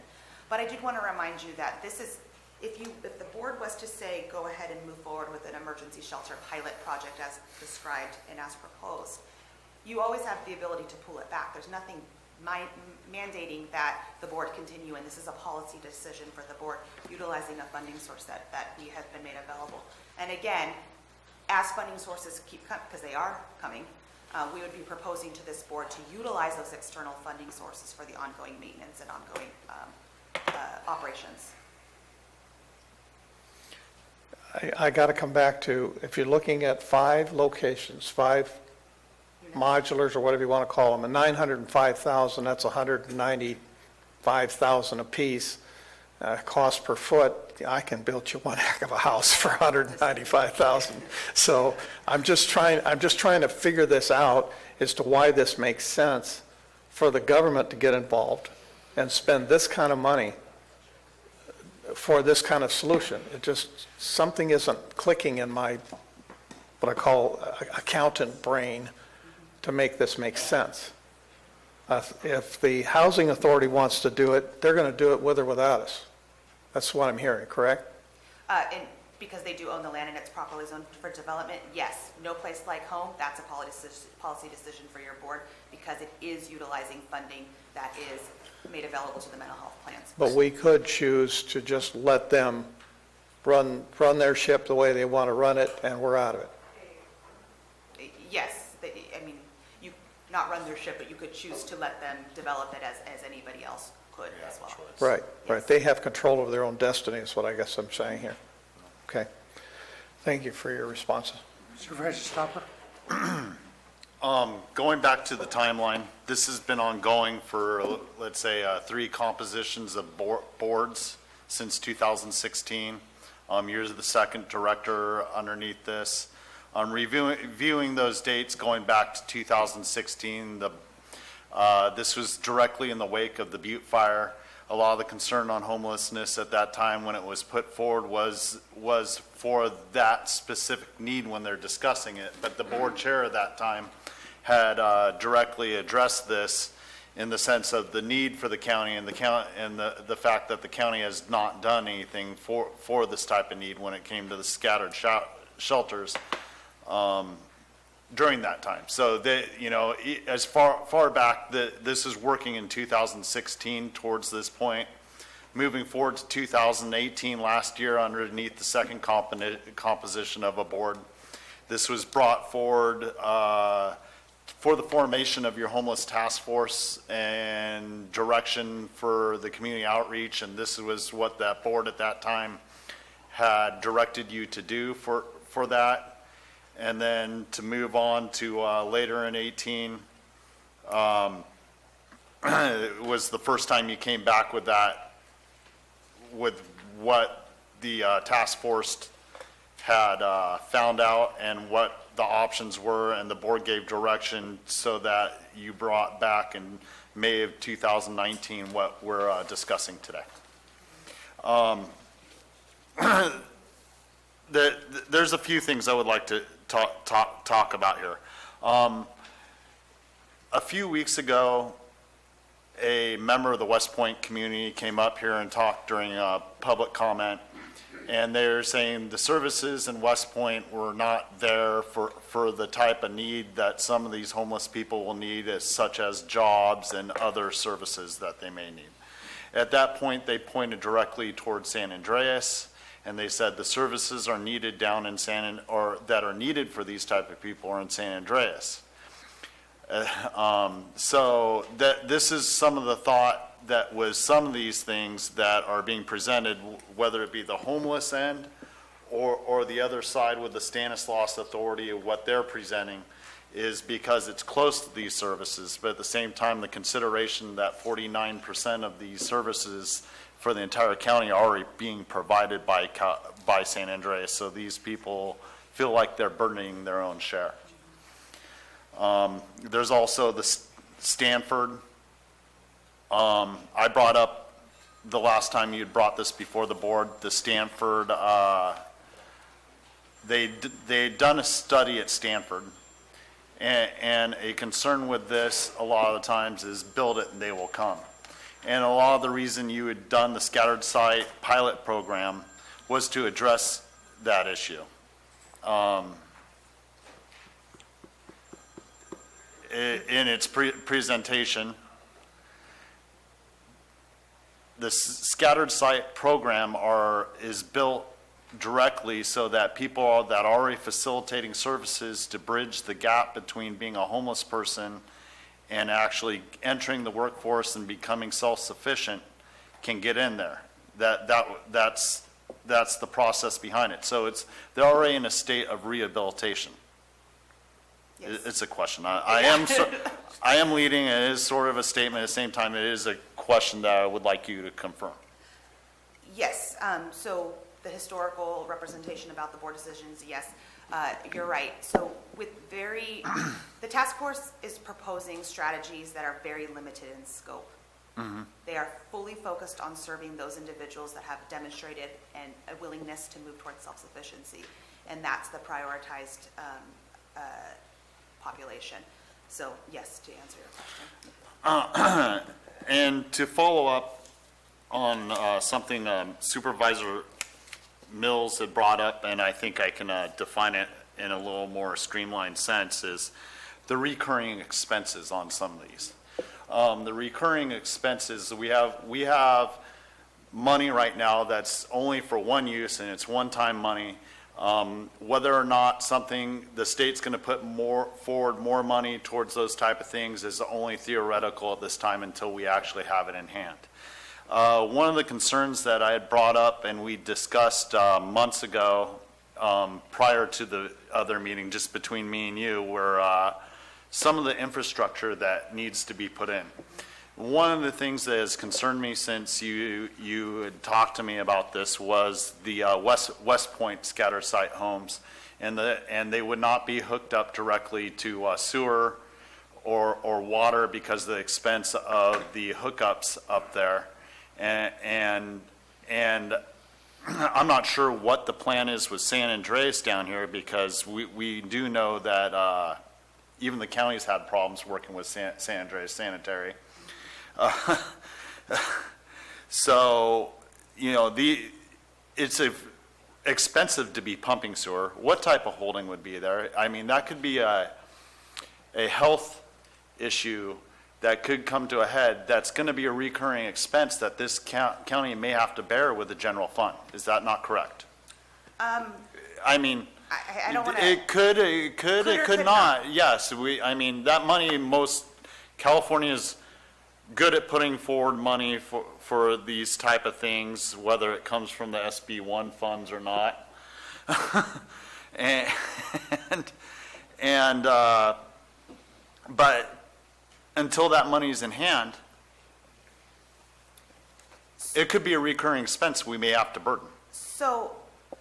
[SPEAKER 15] But I did want to remind you that this is, if the board was to say, go ahead and move forward with an emergency shelter pilot project as described and as proposed, you always have the ability to pull it back. There's nothing mandating that the board continue, and this is a policy decision for the board utilizing a funding source that we have been made available. And again, as funding sources keep coming, because they are coming, we would be proposing to this board to utilize those external funding sources for the ongoing maintenance and ongoing operations.
[SPEAKER 4] I got to come back to, if you're looking at 5 locations, 5 modulars or whatever you want to call them, and 905,000, that's 195,000 apiece. Cost per foot, I can build you one heck of a house for 195,000. So I'm just trying to figure this out as to why this makes sense for the government to get involved and spend this kind of money for this kind of solution. It just, something isn't clicking in my what I call accountant brain to make this make sense. If the housing authority wants to do it, they're going to do it with or without us. That's what I'm hearing, correct?
[SPEAKER 15] And because they do own the land and it's properly zoned for development, yes, no place like home, that's a policy decision for your board because it is utilizing funding that is made available to the mental health plans.
[SPEAKER 4] But we could choose to just let them run their ship the way they want to run it, and we're out of it.
[SPEAKER 15] Yes, I mean, you not run their ship, but you could choose to let them develop it as anybody else could as well.
[SPEAKER 4] Right, right. They have control over their own destiny is what I guess I'm saying here. Okay. Thank you for your responses.
[SPEAKER 1] Supervisor Stopper?
[SPEAKER 14] Going back to the timeline, this has been ongoing for, let's say, 3 compositions of boards since 2016. You're the second director underneath this. Reviewing those dates going back to 2016, this was directly in the wake of the Butte fire. A lot of the concern on homelessness at that time when it was put forward was for that specific need when they're discussing it. But the board chair at that time had directly addressed this in the sense of the need for the county and the fact that the county has not done anything for this type of need when it came to the scattered shelters during that time. So as far back, this is working in 2016 towards this point. Moving forward to 2018, last year, underneath the second composition of a board, this was brought forward for the formation of your homeless task force and direction for the community outreach, and this was what that board at that time had directed you to do for that. And then to move on to later in 18, it was the first time you came back with that, with what the task force had found out and what the options were, and the board gave direction so that you brought back in May of 2019 what we're discussing today. There's a few things I would like to talk about here. A few weeks ago, a member of the West Point community came up here and talked during a public comment, and they're saying the services in West Point were not there for the type of need that some of these homeless people will need, such as jobs and other services that they may need. At that point, they pointed directly towards San Andreas, and they said the services are needed down in that are needed for these type of people are in San Andreas. So this is some of the thought that was some of these things that are being presented, whether it be the homeless end or the other side with the Stanislaus Authority of what they're presenting, is because it's close to these services, but at the same time, the consideration that 49% of these services for the entire county are already being provided by San Andreas, so these people feel like they're burdening their own share. There's also the Stanford. I brought up the last time you had brought this before the board, the Stanford, they'd done a study at Stanford, and a concern with this a lot of the times is build it and they will come. And a lot of the reason you had done the scattered site pilot program was to address that issue. In its presentation, the scattered site program is built directly so that people that are already facilitating services to bridge the gap between being a homeless person and actually entering the workforce and becoming self-sufficient can get in there. That's the process behind it. So they're already in a state of rehabilitation. Yes. It's a question. I am leading. It is sort of a statement. At the same time, it is a question that I would like you to confirm.
[SPEAKER 15] Yes. So the historical representation about the board decisions, yes, you're right. So the task force is proposing strategies that are very limited in scope. Mm-hmm. They are fully focused on serving those individuals that have demonstrated a willingness to move towards self-sufficiency. and that's the prioritized population. So yes, to answer your question.
[SPEAKER 14] And to follow up on something Supervisor Mills had brought up, and I think I can define it in a little more streamlined sense, is the recurring expenses on some of these. The recurring expenses, we have money right now that's only for one use, and it's one-time money. Whether or not the state's going to put forward more money towards those type of things is only theoretical at this time until we actually have it in hand. One of the concerns that I had brought up and we discussed months ago, prior to the other meeting, just between me and you, were some of the infrastructure that needs to be put in. One of the things that has concerned me since you had talked to me about this was the West Point scatter site homes, and they would not be hooked up directly to sewer or water because of the expense of the hookups up there, and I'm not sure what the plan is with San Andreas down here, because we do know that even the county's had problems working with San Andreas Sanitary. So, it's expensive to be pumping sewer. What type of holding would be there? I mean, that could be a health issue that could come to a head. That's going to be a recurring expense that this county may have to bear with the general fund. Is that not correct? I mean,
[SPEAKER 15] I don't want to.
[SPEAKER 14] it could not. Yes, that money, California's good at putting forward money for these type of things, whether it comes from the SB1 funds or not. But until that money's in hand, it could be a recurring expense we may have to burden.
[SPEAKER 15] So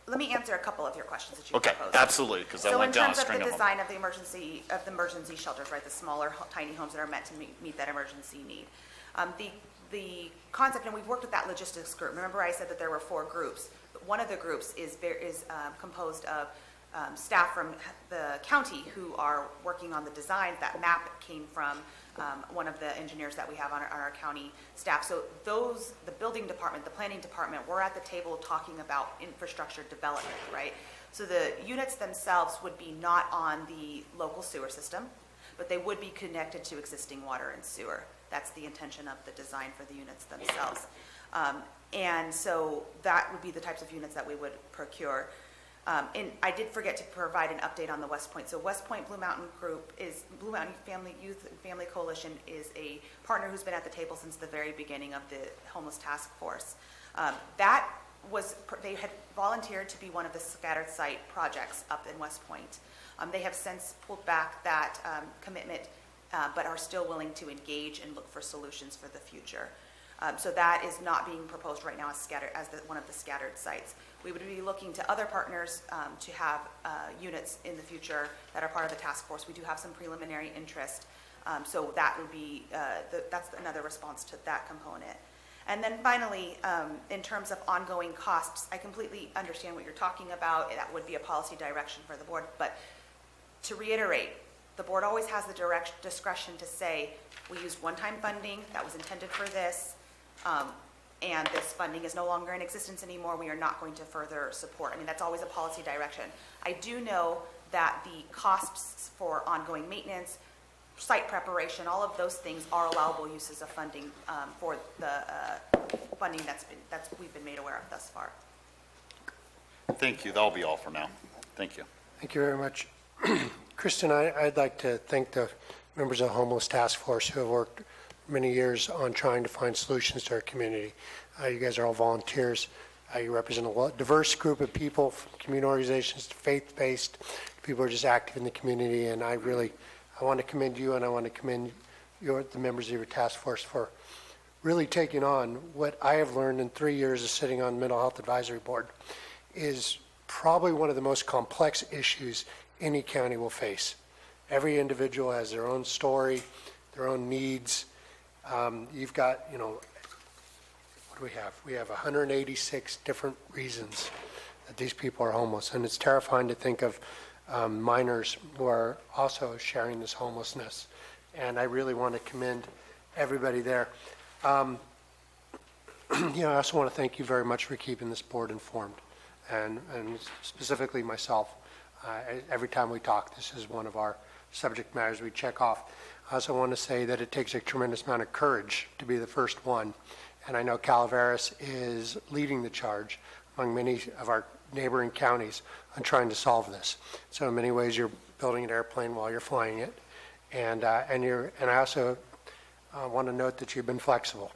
[SPEAKER 15] let me answer a couple of your questions that you
[SPEAKER 14] Okay,
[SPEAKER 15] proposed.
[SPEAKER 14] absolutely, because I went down a string of them.
[SPEAKER 15] So in terms of the design of the emergency shelters, right, the smaller tiny homes that are meant to meet that emergency need, the concept, and we've worked with that logistics group. Remember I said that there were 4 groups. One of the groups is composed of staff from the county who are working on the design. That map came from one of the engineers that we have on our county staff. So the building department, the planning department, we're at the table talking about infrastructure development, right? So the units themselves would be not on the local sewer system, but they would be connected to existing water and sewer. That's the intention of the design for the units themselves. And so that would be the types of units that we would procure. And I did forget to provide an update on the West Point. So West Point Blue Mountain Family Youth and Family Coalition is a partner who's been at the table since the very beginning of the Homeless Task Force. They had volunteered to be one of the scattered site projects up in West Point. They have since pulled back that commitment, but are still willing to engage and look for solutions for the future. So that is not being proposed right now as one of the scattered sites. We would be looking to other partners to have units in the future that are part of the task force. We do have some preliminary interest, so that would be that's another response to that component. And then finally, in terms of ongoing costs, I completely understand what you're talking about. That would be a policy direction for the board. But to reiterate, the board always has the discretion to say, we used one-time funding that was intended for this, and this funding is no longer in existence anymore. We are not going to further support. That's always a policy direction. I do know that the costs for ongoing maintenance, site preparation, all of those things are allowable uses of funding for the funding that we've been made aware of thus far.
[SPEAKER 14] Thank you. That'll be all for now. Thank you.
[SPEAKER 1] Thank you very much. Kristen, I'd like to thank the members of the Homeless Task Force who have worked many years on trying to find solutions to our community. You guys are all volunteers. You represent a diverse group of people, from community organizations to faith-based people who are just active in the community, and I want to commend you, and I want to commend the members of your task force for really taking on what I have learned in 3 years of sitting on Mental Health Advisory Board is probably one of the most complex issues any county will face. Every individual has their own story, their own needs. You've got, what do we have? We have 186 different reasons that these people are homeless. And it's terrifying to think of minors who are also sharing this homelessness. And I really want to commend everybody there. I also want to thank you very much for keeping this board informed, and specifically myself. Every time we talk, this is one of our subject matters we check off. I also want to say that it takes a tremendous amount of courage to be the first one, and I know Calaveras is leading the charge among many of our neighboring counties on trying to solve this. So in many ways, you're building an airplane while you're flying it, and I also want to note that you've been flexible.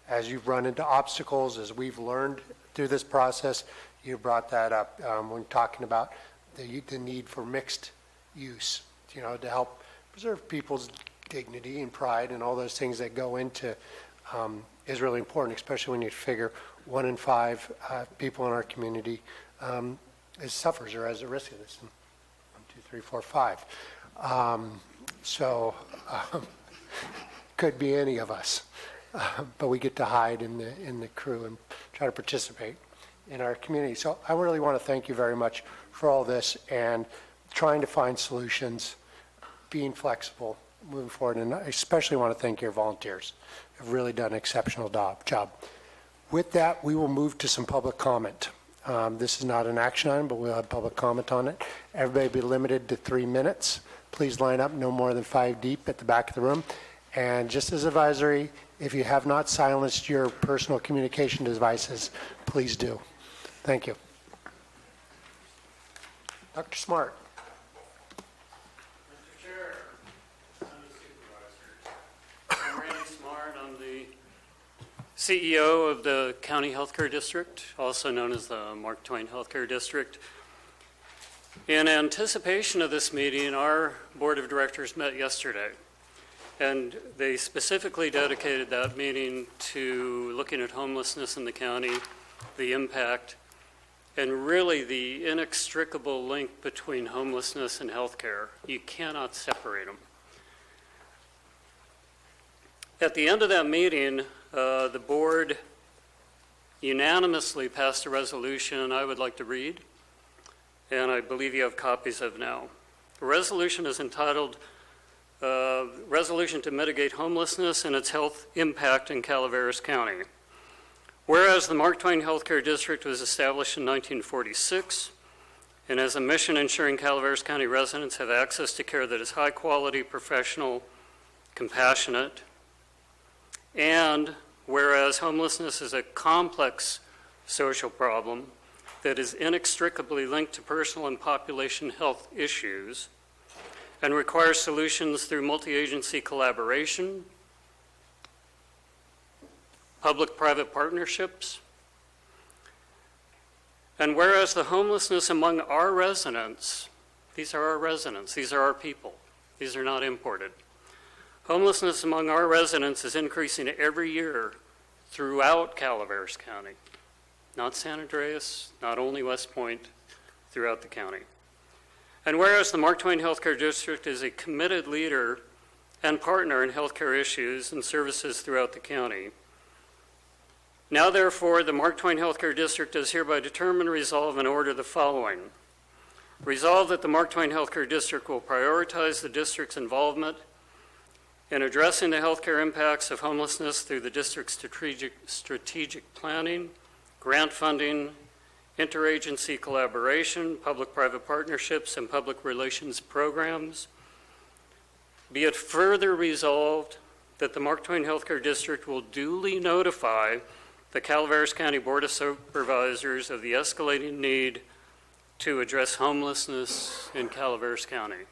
[SPEAKER 1] As you've run into obstacles, as we've learned through this process, you brought that up when talking about the need for mixed use, to help preserve people's dignity and pride and all those things that go into is really important, especially when you figure 1 in 5 people in our community suffers or has a risk of this. 1, 2, 3, 4, 5. Could be any of us. But we get to hide in the crew and try to participate in our community. So I really want to thank you very much for all this and trying to find solutions, being flexible, moving forward. And I especially want to thank your volunteers. Have really done an exceptional job. With that, we will move to some public comment. This is not an action item, but we'll have public comment on it. Everybody be limited to 3 minutes. Please line up no more than 5 deep at the back of the room. And just as advisory, if you have not silenced your personal communication devices, please do. Thank you. Dr. Smart.
[SPEAKER 17] Mr. Chair, I'm the supervisor. I'm Randy Smart. I'm the CEO of the County Healthcare District, also known as the Mark Twain Healthcare District. In anticipation of this meeting, our board of directors met yesterday. And they specifically dedicated that meeting to looking at homelessness in the county, the impact, and really the inextricable link between homelessness and healthcare. You cannot separate them. At the end of that meeting, the board unanimously passed a resolution I would like to read, and I believe you have copies of now. The resolution is entitled Resolution to Mitigate Homelessness and Its Health Impact in Calaveras County. Whereas the Mark Twain Healthcare District was established in 1946 and has a mission ensuring Calaveras County residents have access to care that is high quality, professional, compassionate, and whereas homelessness is a complex social problem that is inextricably linked to personal and population health issues, and requires solutions through multi-agency collaboration, public-private partnerships, and whereas the homelessness among our residents, these are our residents, these are our people, these are not imported. Homelessness among our residents is increasing every year throughout Calaveras County, not San Andreas, not only West Point, throughout the county. And whereas the Mark Twain Healthcare District is a committed leader and partner in healthcare issues and services throughout the county, now therefore the Mark Twain Healthcare District does hereby determine, resolve, and order the following. Resolve that the Mark Twain Healthcare District will prioritize the district's involvement in addressing the healthcare impacts of homelessness through the district's strategic planning, grant funding, interagency collaboration, public-private partnerships, and public relations programs. Be it further resolved that the Mark Twain Healthcare District will duly notify the Calaveras County Board of Supervisors of the escalating need to address homelessness in Calaveras County.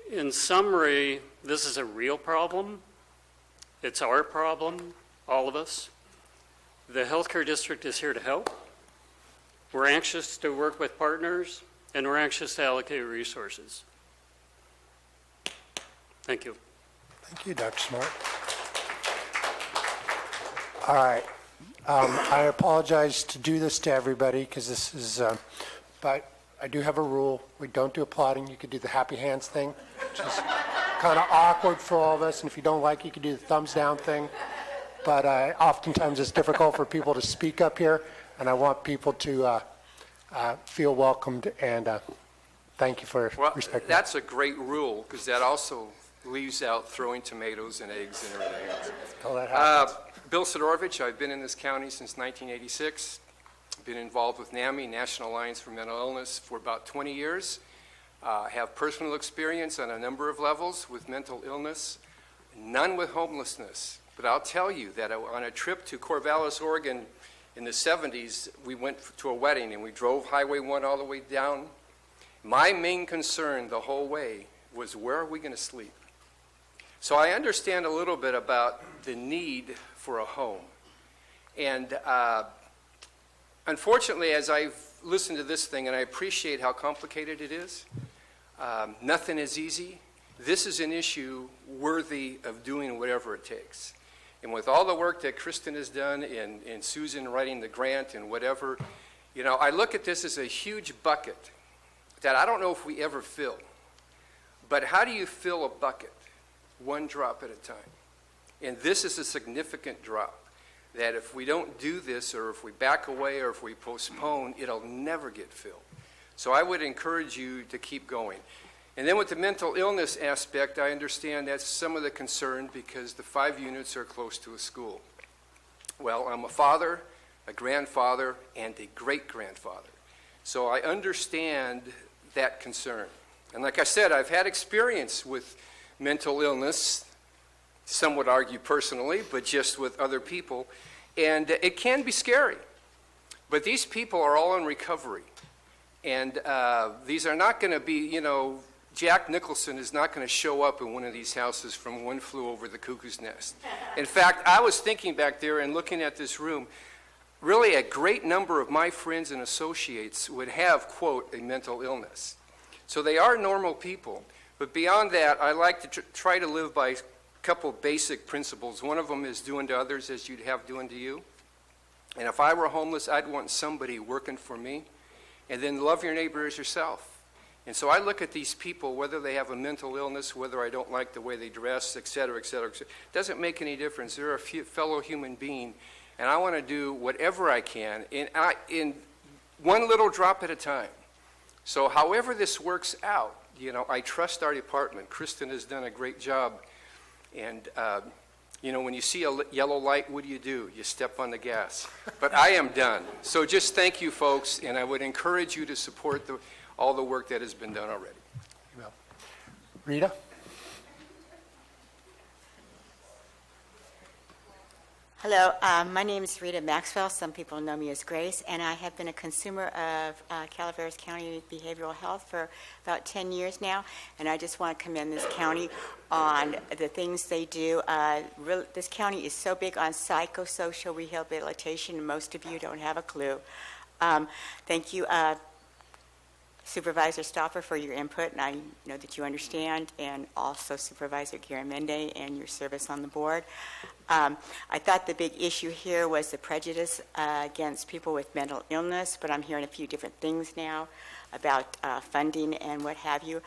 [SPEAKER 17] In summary, this is a real problem. It's our problem, all of us. The healthcare district is here to help. We're anxious to work with partners, and we're anxious to allocate resources. Thank you.
[SPEAKER 1] Thank you, Dr. Smart. All right. I apologize to do this to everybody because this is, but I do have a rule. We don't do applauding. You could do the happy hands thing, which is kind of awkward for all of us. And if you don't like it, you could do the thumbs down thing. But oftentimes it's difficult for people to speak up here. and I want people to feel welcomed, and thank you for
[SPEAKER 18] Well,
[SPEAKER 1] respecting.
[SPEAKER 18] that's a great rule, because that also leaves out throwing tomatoes and eggs and everything else.
[SPEAKER 1] Oh, that happens.
[SPEAKER 18] Bill Sidorovich, I've been in this county since 1986. Been involved with NAMI, National Alliance for Mental Illness, for about 20 years. Have personal experience on a number of levels with mental illness, none with homelessness. But I'll tell you that on a trip to Corvallis, Oregon in the 70s, we went to a wedding and we drove Highway 1 all the way down. My main concern the whole way was, where are we going to sleep? So I understand a little bit about the need for a home. And unfortunately, as I've listened to this thing, and I appreciate how complicated it is, nothing is easy. This is an issue worthy of doing whatever it takes. And with all the work that Kristen has done and Susan writing the grant and whatever, you know, I look at this as a huge bucket that I don't know if we ever fill. But how do you fill a bucket? One drop at a time. And this is a significant drop, that if we don't do this, or if we back away, or if we postpone, it'll never get filled. So I would encourage you to keep going. And then with the mental illness aspect, I understand that's some of the concern, because the 5 units are close to a school. Well, I'm a father, a grandfather, and a great-grandfather. So I understand that concern. And like I said, I've had experience with mental illness, some would argue personally, but just with other people. And it can be scary. But these people are all in recovery. And these are not going to be, you know, Jack Nicholson is not going to show up in one of these houses from One Flew Over the Cuckoo's Nest. In fact, I was thinking back there and looking at this room, really a great number of my friends and associates would have, quote, a mental illness. So they are normal people. But beyond that, I like to try to live by a couple basic principles. One of them is doing to others as you'd have doing to you. And if I were homeless, I'd want somebody working for me. And then love your neighbor as yourself. And so I look at these people, whether they have a mental illness, whether I don't like the way they dress, et cetera, et cetera, et cetera. It doesn't make any difference. They're a fellow human being. And I want to do whatever I can in one little drop at a time. So however this works out, you know, I trust our department. Kristen has done a great job. And, you know, when you see a yellow light, what do? You step on the gas. But I am done. So just thank you, folks, and I would encourage you to support all the work that has been done already.
[SPEAKER 1] Well, Rita?
[SPEAKER 19] Hello, my name is Rita Maxwell. Some people know me as Grace, and I have been a consumer of Calaveras County Behavioral Health for about 10 years now, and I just want to commend this county on the things they do. This county is so big on psychosocial rehabilitation, and most of you don't have a clue. Thank you, Supervisor Stoffer, for your input, and I know that you understand, and also Supervisor Garamendi and your service on the board. I thought the big issue here was the prejudice against people with mental illness, but I'm hearing a few different things now about funding and what have you.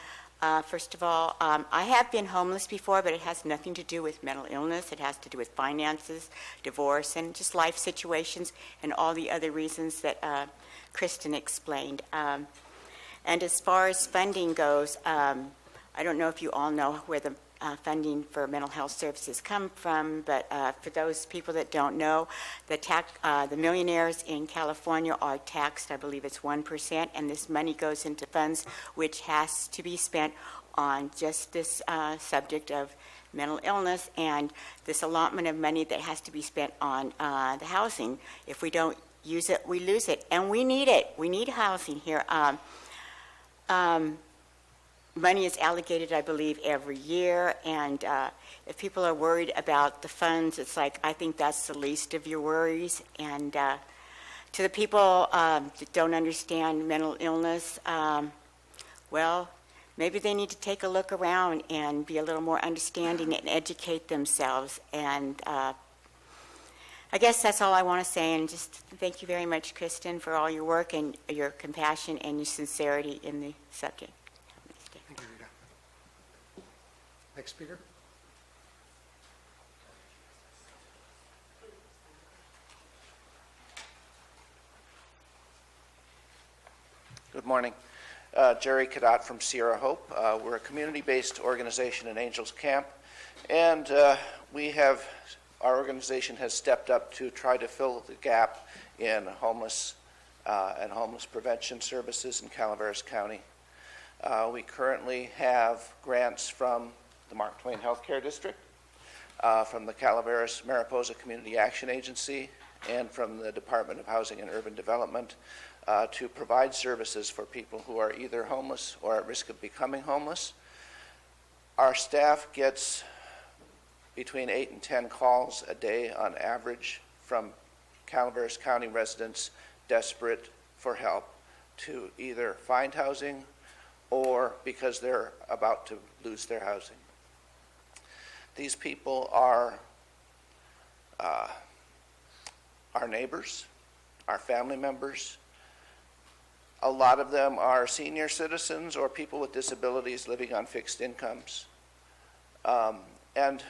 [SPEAKER 19] First of all, I have been homeless before, but it has nothing to do with mental illness. It has to do with finances, divorce, and just life situations, and all the other reasons that Kristen explained. And as far as funding goes, I don't know if you all know where the funding for mental health services come from, but for those people that don't know, the millionaires in California are taxed, I believe it's 1%, and this money goes into funds which has to be spent on just this subject of mental illness, and this allotment of money that has to be spent on the housing. If we don't use it, we lose it, and we need it. We need housing here. Money is allocated, I believe, every year, and if people are worried about the funds, it's like, I think that's the least of your worries. And to the people that don't understand mental illness, well, maybe they need to take a look around and be a little more understanding and educate themselves. And I guess that's all I want to say, and just thank you very much, Kristen, for all your work and your compassion and your sincerity in the subject.
[SPEAKER 1] Thank you, Rita. Next speaker.
[SPEAKER 20] Good morning. Jerry Cadot from Sierra Hope. We're a community-based organization in Angels Camp, and our organization has stepped up to try to fill the gap in homeless and homeless prevention services in Calaveras County. We currently have grants from the Mark Twain Healthcare District, from the Calaveras Mariposa Community Action Agency, and from the Department of Housing and Urban Development to provide services for people who are either homeless or at risk of becoming homeless. Our staff gets between 8 and 10 calls a day on average from Calaveras County residents desperate for help to either find housing or because they're about to lose their housing. These people are our neighbors, our family members. A lot of them are senior citizens or people with disabilities living on fixed incomes. And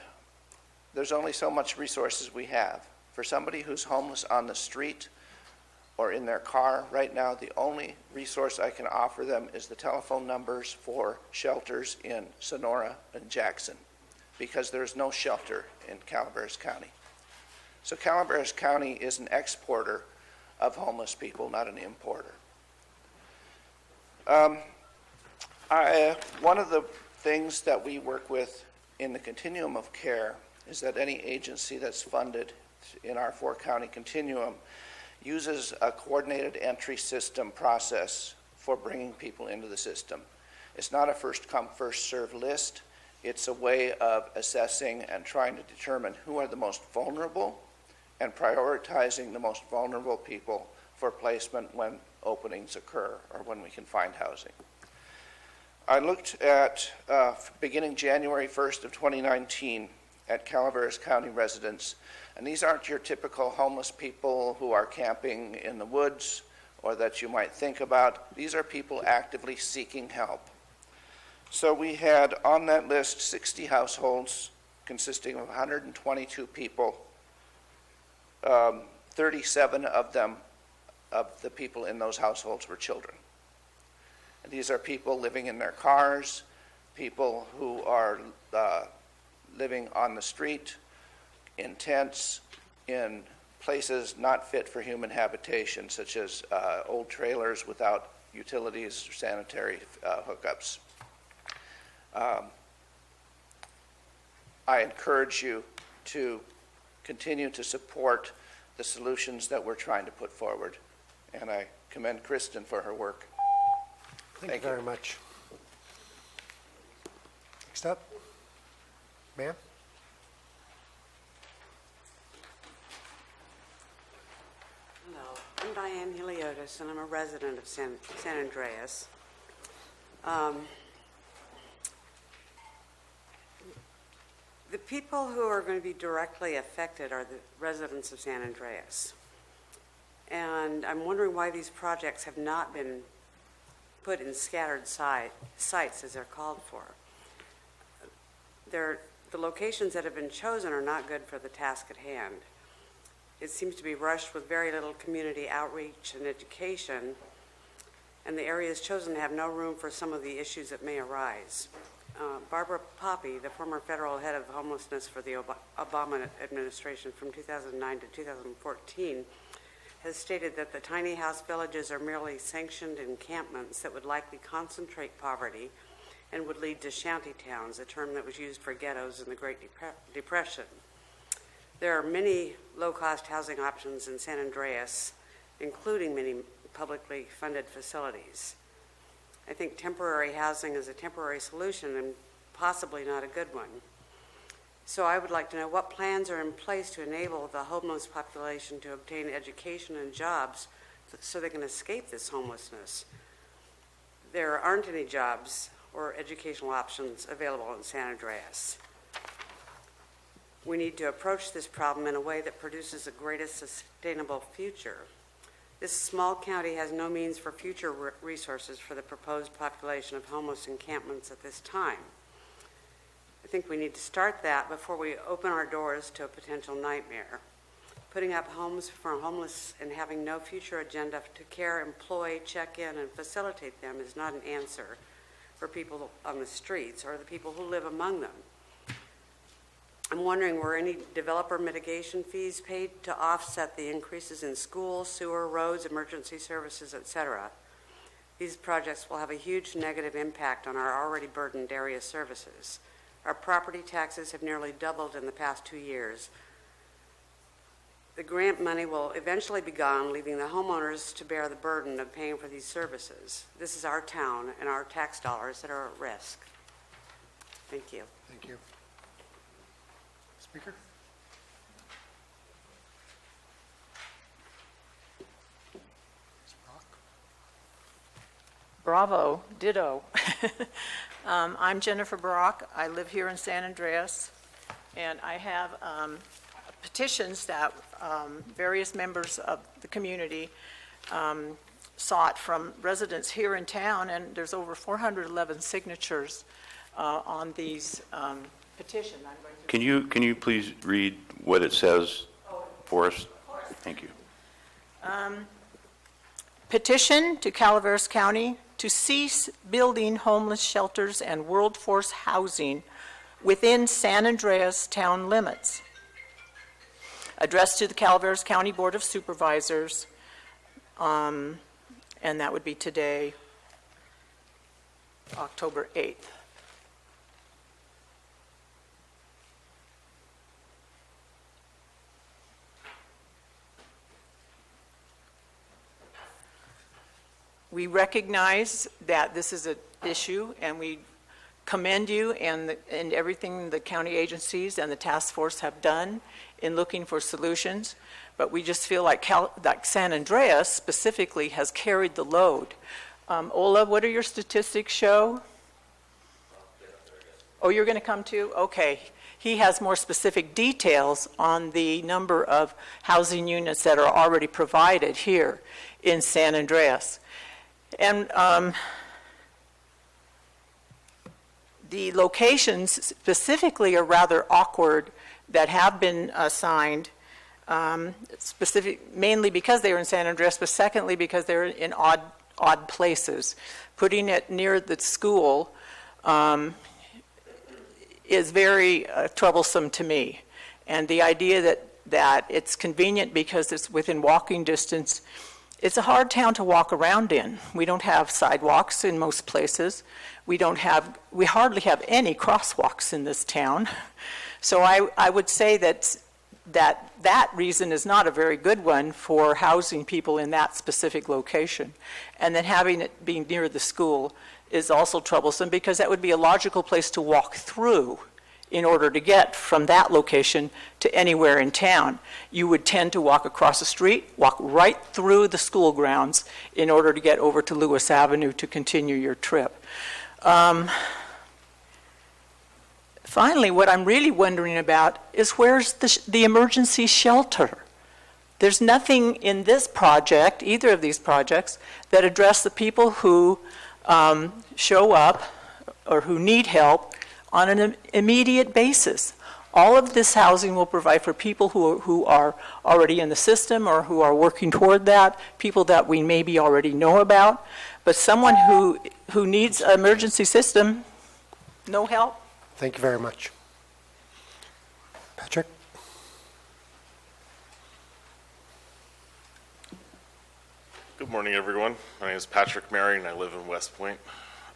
[SPEAKER 20] there's only so much resources we have. For somebody who's homeless on the street or in their car right now, the only resource I can offer them is the telephone numbers for shelters in Sonora and Jackson, because there's no shelter in Calaveras County. So Calaveras County is an exporter of homeless people, not an importer. One of the things that we work with in the continuum of care is that any agency that's funded in our 4-county continuum uses a coordinated entry system process for bringing people into the system. It's not a first-come, first-served list. It's a way of assessing and trying to determine who are the most vulnerable and prioritizing the most vulnerable people for placement when openings occur or when we can find housing. I looked at, beginning January 1st of 2019, at Calaveras County residents, and these aren't your typical homeless people who are camping in the woods or that you might think about. These are people actively seeking help. So we had on that list 60 households consisting of 122 people. 37 of them, of the people in those households, were children. And these are people living in their cars, people who are living on the street, in tents, in places not fit for human habitation, such as old trailers without utilities or sanitary hookups. I encourage you to continue to support the solutions that we're trying to put forward, and I commend Kristen for her work.
[SPEAKER 1] Thank you very much. Next up, ma'am.
[SPEAKER 21] Hello, I'm Diane Heliotis, and I'm a resident of San Andreas. The people who are going to be directly affected are the residents of San Andreas. And I'm wondering why these projects have not been put in scattered sites as they're called for. The locations that have been chosen are not good for the task at hand. It seems to be rushed with very little community outreach and education, and the areas chosen have no room for some of the issues that may arise. Barbara Poppy, the former federal head of homelessness for the Obama administration from 2009 to 2014, has stated that the tiny house villages are merely sanctioned encampments that would likely concentrate poverty and would lead to shanty towns, a term that was used for ghettos in the Great Depression. There are many low-cost housing options in San Andreas, including many publicly funded facilities. I think temporary housing is a temporary solution and possibly not a good one. So I would like to know what plans are in place to enable the homeless population to obtain education and jobs so they can escape this homelessness. There aren't any jobs or educational options available in San Andreas. We need to approach this problem in a way that produces the greatest sustainable future. This small county has no means for future resources for the proposed population of homeless encampments at this time. I think we need to start that before we open our doors to a potential nightmare. putting up homes for homeless and having no future agenda to care, employ, check in, and facilitate them is not an answer for people on the streets or the people who live among them. I'm wondering, were any developer mitigation fees paid to offset the increases in schools, sewer, roads, emergency services, etc.? These projects will have a huge negative impact on our already burdened area services. Our property taxes have nearly doubled in the past 2 years. The grant money will eventually be gone, leaving the homeowners to bear the burden of paying for these services. This is our town and our tax dollars that are at risk. Thank you.
[SPEAKER 1] Thank you. Speaker?
[SPEAKER 2] Bravo, ditto. I'm Jennifer Brock. I live here in San Andreas, and I have petitions that various members of the community sought from residents here in town, and there's over 411 signatures on these petitions.
[SPEAKER 12] Can you please read what it says for us? Thank you.
[SPEAKER 2] Petition to Calaveras County to cease building homeless shelters and workforce housing within San Andreas town limits. Addressed to the Calaveras County Board of Supervisors, and that would be today, October 8th. We recognize that this is an issue, and we commend you and everything the county agencies and the task force have done in looking for solutions, but we just feel like San Andreas specifically has carried the load. Ola, what do your statistics show? Oh, you're going to come too? Okay. He has more specific details on the number of housing units that are already provided here in San Andreas. And the locations specifically are rather awkward that have been assigned, mainly because they were in San Andreas, but secondly because they're in odd places. Putting it near the school is very troublesome to me. And the idea that it's convenient because it's within walking distance. It's a hard town to walk around in. We don't have sidewalks in most places. We hardly have any crosswalks in this town. So I would say that reason is not a very good one for housing people in that specific location. And then having it being near the school is also troublesome because that would be a logical place to walk through in order to get from that location to anywhere in town. You would tend to walk across the street, walk right through the school grounds in order to get over to Lewis Avenue to continue your trip. Finally, what I'm really wondering about is where's the emergency shelter? There's nothing in this project, either of these projects, that address the people who show up or who need help on an immediate basis. All of this housing will provide for people who are already in the system or who are working toward that, people that we maybe already know about, but someone who needs an emergency system, no help.
[SPEAKER 1] Thank you very much. Patrick?
[SPEAKER 22] Good morning, everyone. My name is Patrick Mary, and I live in West Point.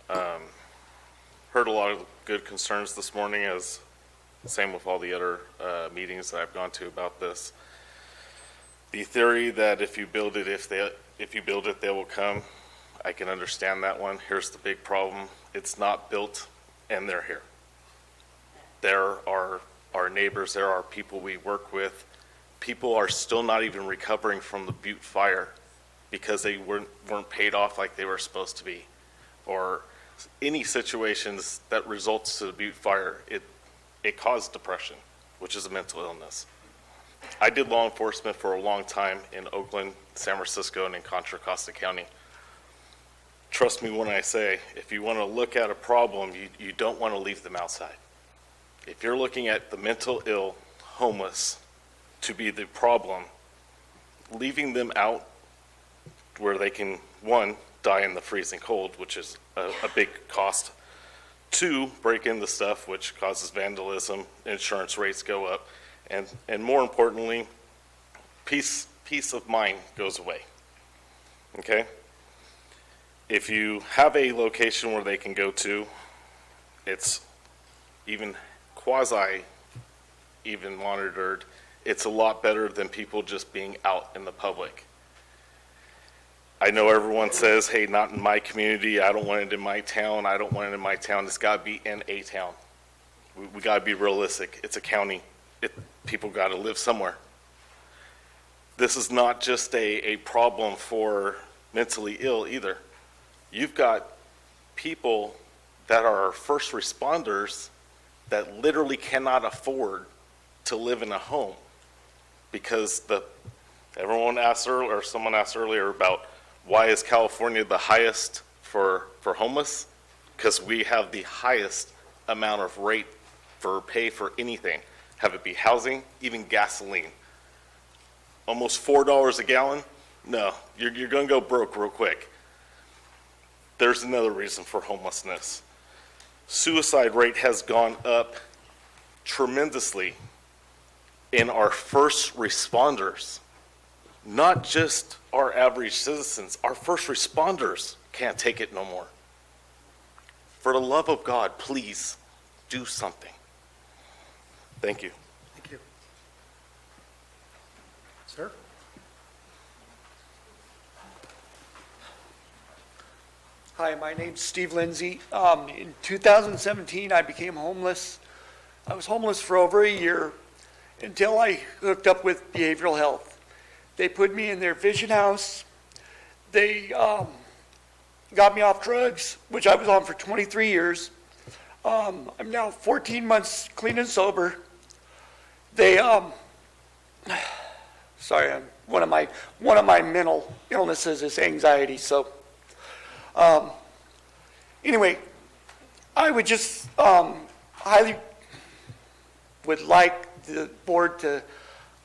[SPEAKER 22] Heard a lot of good concerns this morning, as same with all the other meetings that I've gone to about this. The theory that if you build it, they will come. I can understand that one. Here's the big problem: it's not built, and they're here. There are our neighbors. There are people we work with. People are still not even recovering from the Butte fire because they weren't paid off like they were supposed to be, or any situations that results to the Butte fire. It caused depression, which is a mental illness. I did law enforcement for a long time in Oakland, San Francisco, and in Contra Costa County. Trust me when I say, if you want to look at a problem, you don't want to leave them outside. If you're looking at the mental ill, homeless, to be the problem, leaving them out where they can, one, die in the freezing cold, which is a big cost. Two, break into stuff, which causes vandalism, insurance rates go up, and more importantly, peace of mind goes away. Okay? If you have a location where they can go to, it's even even monitored, it's a lot better than people just being out in the public. I know everyone says, hey, not in my community, I don't want it in my town, I don't want it in my town, it's gotta be in a town. We gotta be realistic, it's a county, people gotta live somewhere. This is not just a problem for mentally ill either. You've got people that are first responders that literally cannot afford to live in a home because everyone asked earlier, or someone asked earlier about why is California the highest for homeless? Because we have the highest amount of rate for pay for anything, have it be housing, even gasoline. Almost $4 a gallon? No, you're going to go broke real quick. There's another reason for homelessness. Suicide rate has gone up tremendously in our first responders. Not just our average citizens, our first responders can't take it no more. For the love of God, please do something. Thank you.
[SPEAKER 1] Thank you. Sir?
[SPEAKER 5] Hi, my name's Steve Lindsay. In 2017, I became homeless. I was homeless for over a year until I hooked up with behavioral health. They put me in their vision house. They got me off drugs, which I was on for 23 years. I'm now 14 months clean and sober. They, sorry, one of my mental illnesses is anxiety. So, anyway, I would just highly would like the board to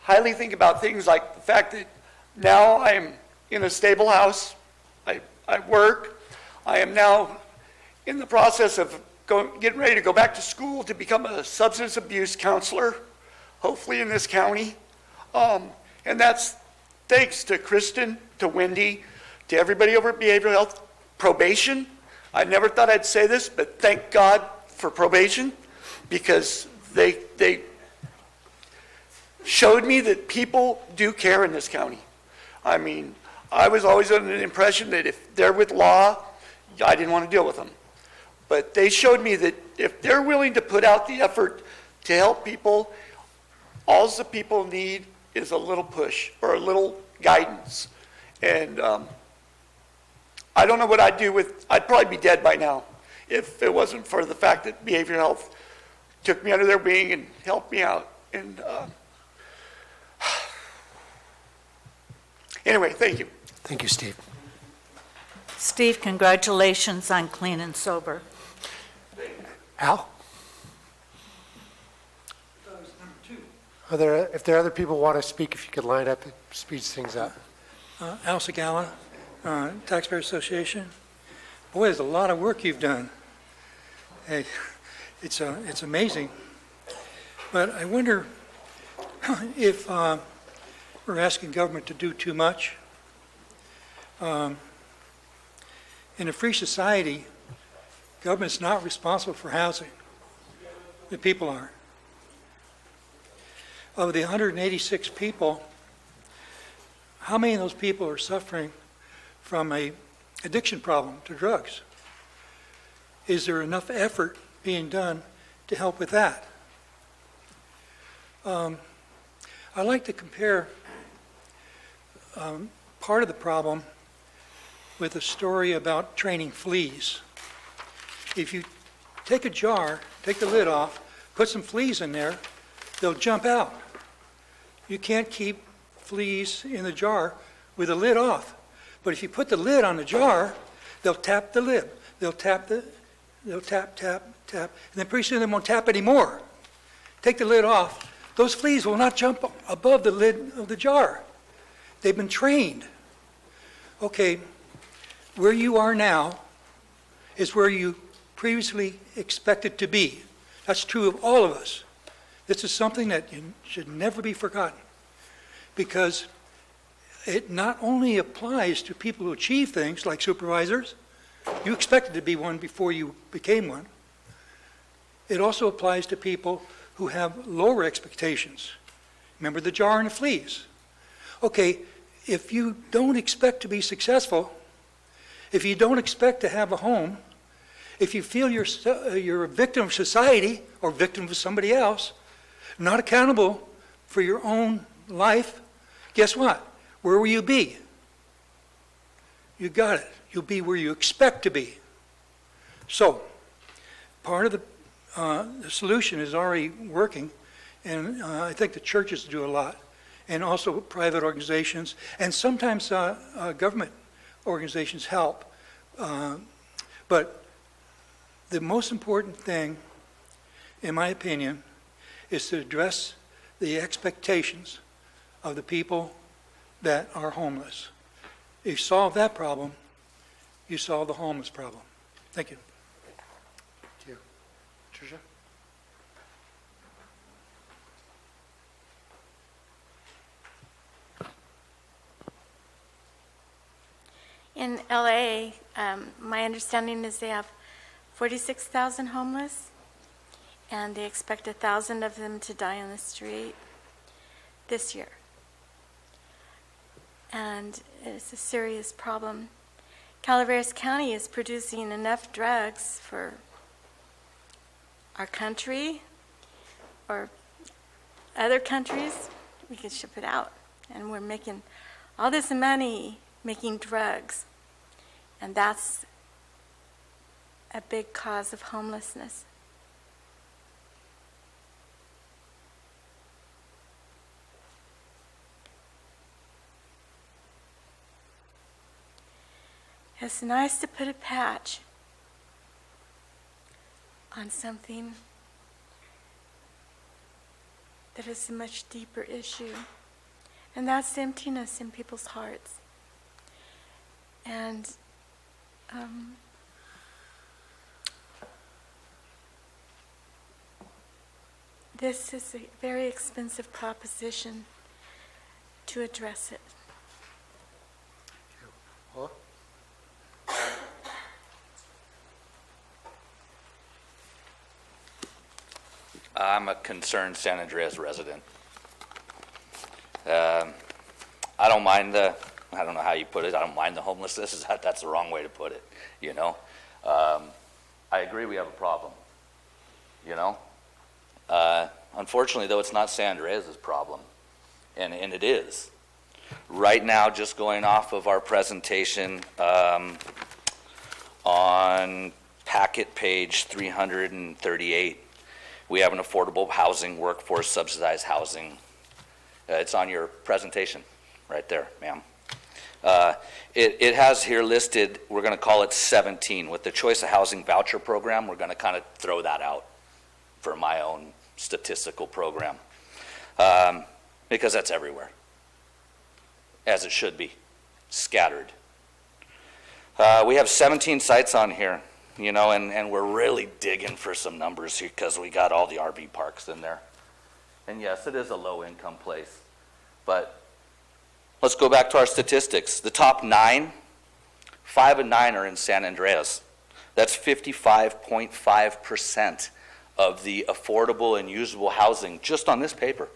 [SPEAKER 5] highly think about things like the fact that now I am in a stable house. I work. I am now in the process of getting ready to go back to school to become a substance abuse counselor, hopefully in this county. And that's thanks to Kristen, to Wendy, to everybody over at Behavioral Health. Probation. I never thought I'd say this, but thank God for probation because they showed me that people do care in this county. I mean, I was always under the impression that if they're with law, I didn't want to deal with them. But they showed me that if they're willing to put out the effort to help people, all the people need is a little push or a little guidance. And I don't know what I'd do I'd probably be dead by now if it wasn't for the fact that Behavioral Health took me under their wing and helped me out. And anyway, thank you.
[SPEAKER 1] Thank you, Steve.
[SPEAKER 16] Steve, congratulations on clean and sober.
[SPEAKER 1] Al? If there are other people who want to speak, if you could line up, it speeds things up.
[SPEAKER 7] Al Segala, Taxpayer Association. Boy, there's a lot of work you've done. Hey, it's amazing. But I wonder if we're asking government to do too much. In a free society, government's not responsible for housing. The people are. Of the 186 people, how many of those people are suffering from a addiction problem to drugs? Is there enough effort being done to help with that? I like to compare part of the problem with a story about training fleas. If you take a jar, take the lid off, put some fleas in there, they'll jump out. You can't keep fleas in the jar with the lid off. But if you put the lid on the jar, they'll tap the lid. They'll tap, and then pretty soon they won't tap anymore. Take the lid off, those fleas will not jump above the lid of the jar. They've been trained. Okay, where you are now is where you previously expected to be. That's true of all of us. This is something that should never be forgotten, because it not only applies to people who achieve things like supervisors. You expected to be one before you became one. It also applies to people who have lower expectations. Remember the jar and the fleas. Okay, if you don't expect to be successful, if you don't expect to have a home, if you feel you're a victim of society or victim of somebody else, not accountable for your own life, guess what? Where will you be? You got it. You'll be where you expect to be. So, part of the solution is already working, and I think the churches do a lot, and also private organizations, and sometimes government organizations help. But the most important thing, in my opinion, is to address the expectations of the people that are homeless. If you solve that problem, you solve the homeless problem. Thank you.
[SPEAKER 10] Thank you. Tricia?
[SPEAKER 8] In LA, my understanding is they have 46,000 homeless, and they expect 1,000 of them to die on the street this year. And it's a serious problem. Calaveras County is producing enough drugs for our country or other countries. We could ship it out. And we're making all this money making drugs. And that's a big cause of homelessness. It's nice to put a patch on something that is a much deeper issue, and that's the emptiness in people's hearts. And this is a very expensive proposition to address it.
[SPEAKER 10] Huh?
[SPEAKER 9] I'm a concerned San Andreas resident. I don't mind I don't know how you put it, I don't mind the homelessness. That's the wrong way to put it, you know. I agree we have a problem, you know. Unfortunately, though, it's not San Andreas' problem, and it is. Right now, just going off of our presentation on packet page 338, we have an affordable housing, workforce subsidized housing. It's on your presentation right there, ma'am. It has here listed, we're going to call it 17. With the Choice of Housing Voucher Program, we're going to kind of throw that out for my own statistical program, because that's everywhere, as it should be, scattered. We have 17 sites on here, you know, and we're really digging for some numbers here because we got all the RV parks in there. And yes, it is a low-income place, but let's go back to our statistics. The top 9, 5 and 9 are in San Andreas. That's 55.5% of the affordable and usable housing just on this paper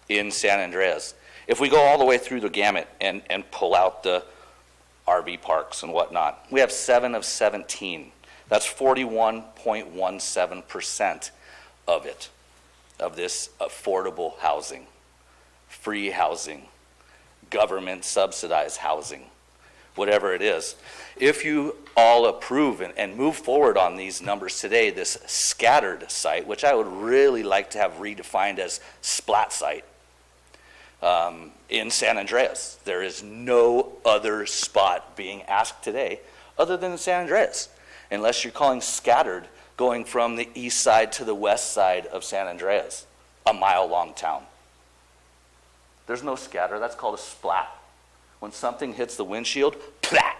[SPEAKER 9] in San Andreas. If we go all the way through the gamut and pull out the RV parks and whatnot, we have 7 of 17. That's 41.17% of it, of this affordable housing, free housing, government subsidized housing, whatever it is. If you all approve and move forward on these numbers today, this scattered site, which I would really like to have redefined as splat site, in San Andreas. There is no other spot being asked today other than San Andreas, unless you're calling scattered going from the east side to the west side of San Andreas. a mile-long town. There's no scatter. That's called a splat. When something hits the windshield, plat,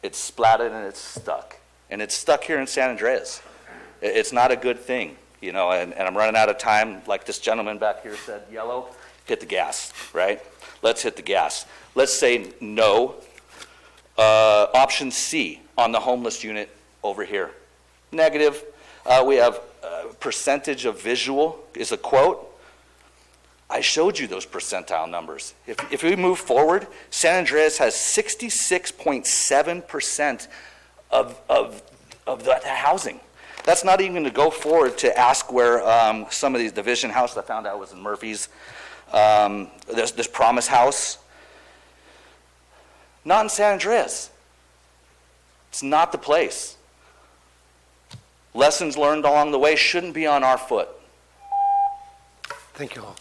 [SPEAKER 9] it's splatted and it's stuck. And it's stuck here in San Andreas. It's not a good thing, you know, and I'm running out of time. Like this gentleman back here said, yellow, hit the gas, right? Let's hit the gas. Let's say no. Option C on the homeless unit over here. Negative. We have percentage of visual is a quote. I showed you those percentile numbers. If we move forward, San Andreas has 66.7% of the housing. That's not even to go forward to ask where some of these, the Vision House I found out was in Murphy's, this Promise House. Not in San Andreas. It's not the place. Lessons learned along the way shouldn't be on our foot.
[SPEAKER 1] Thank you all.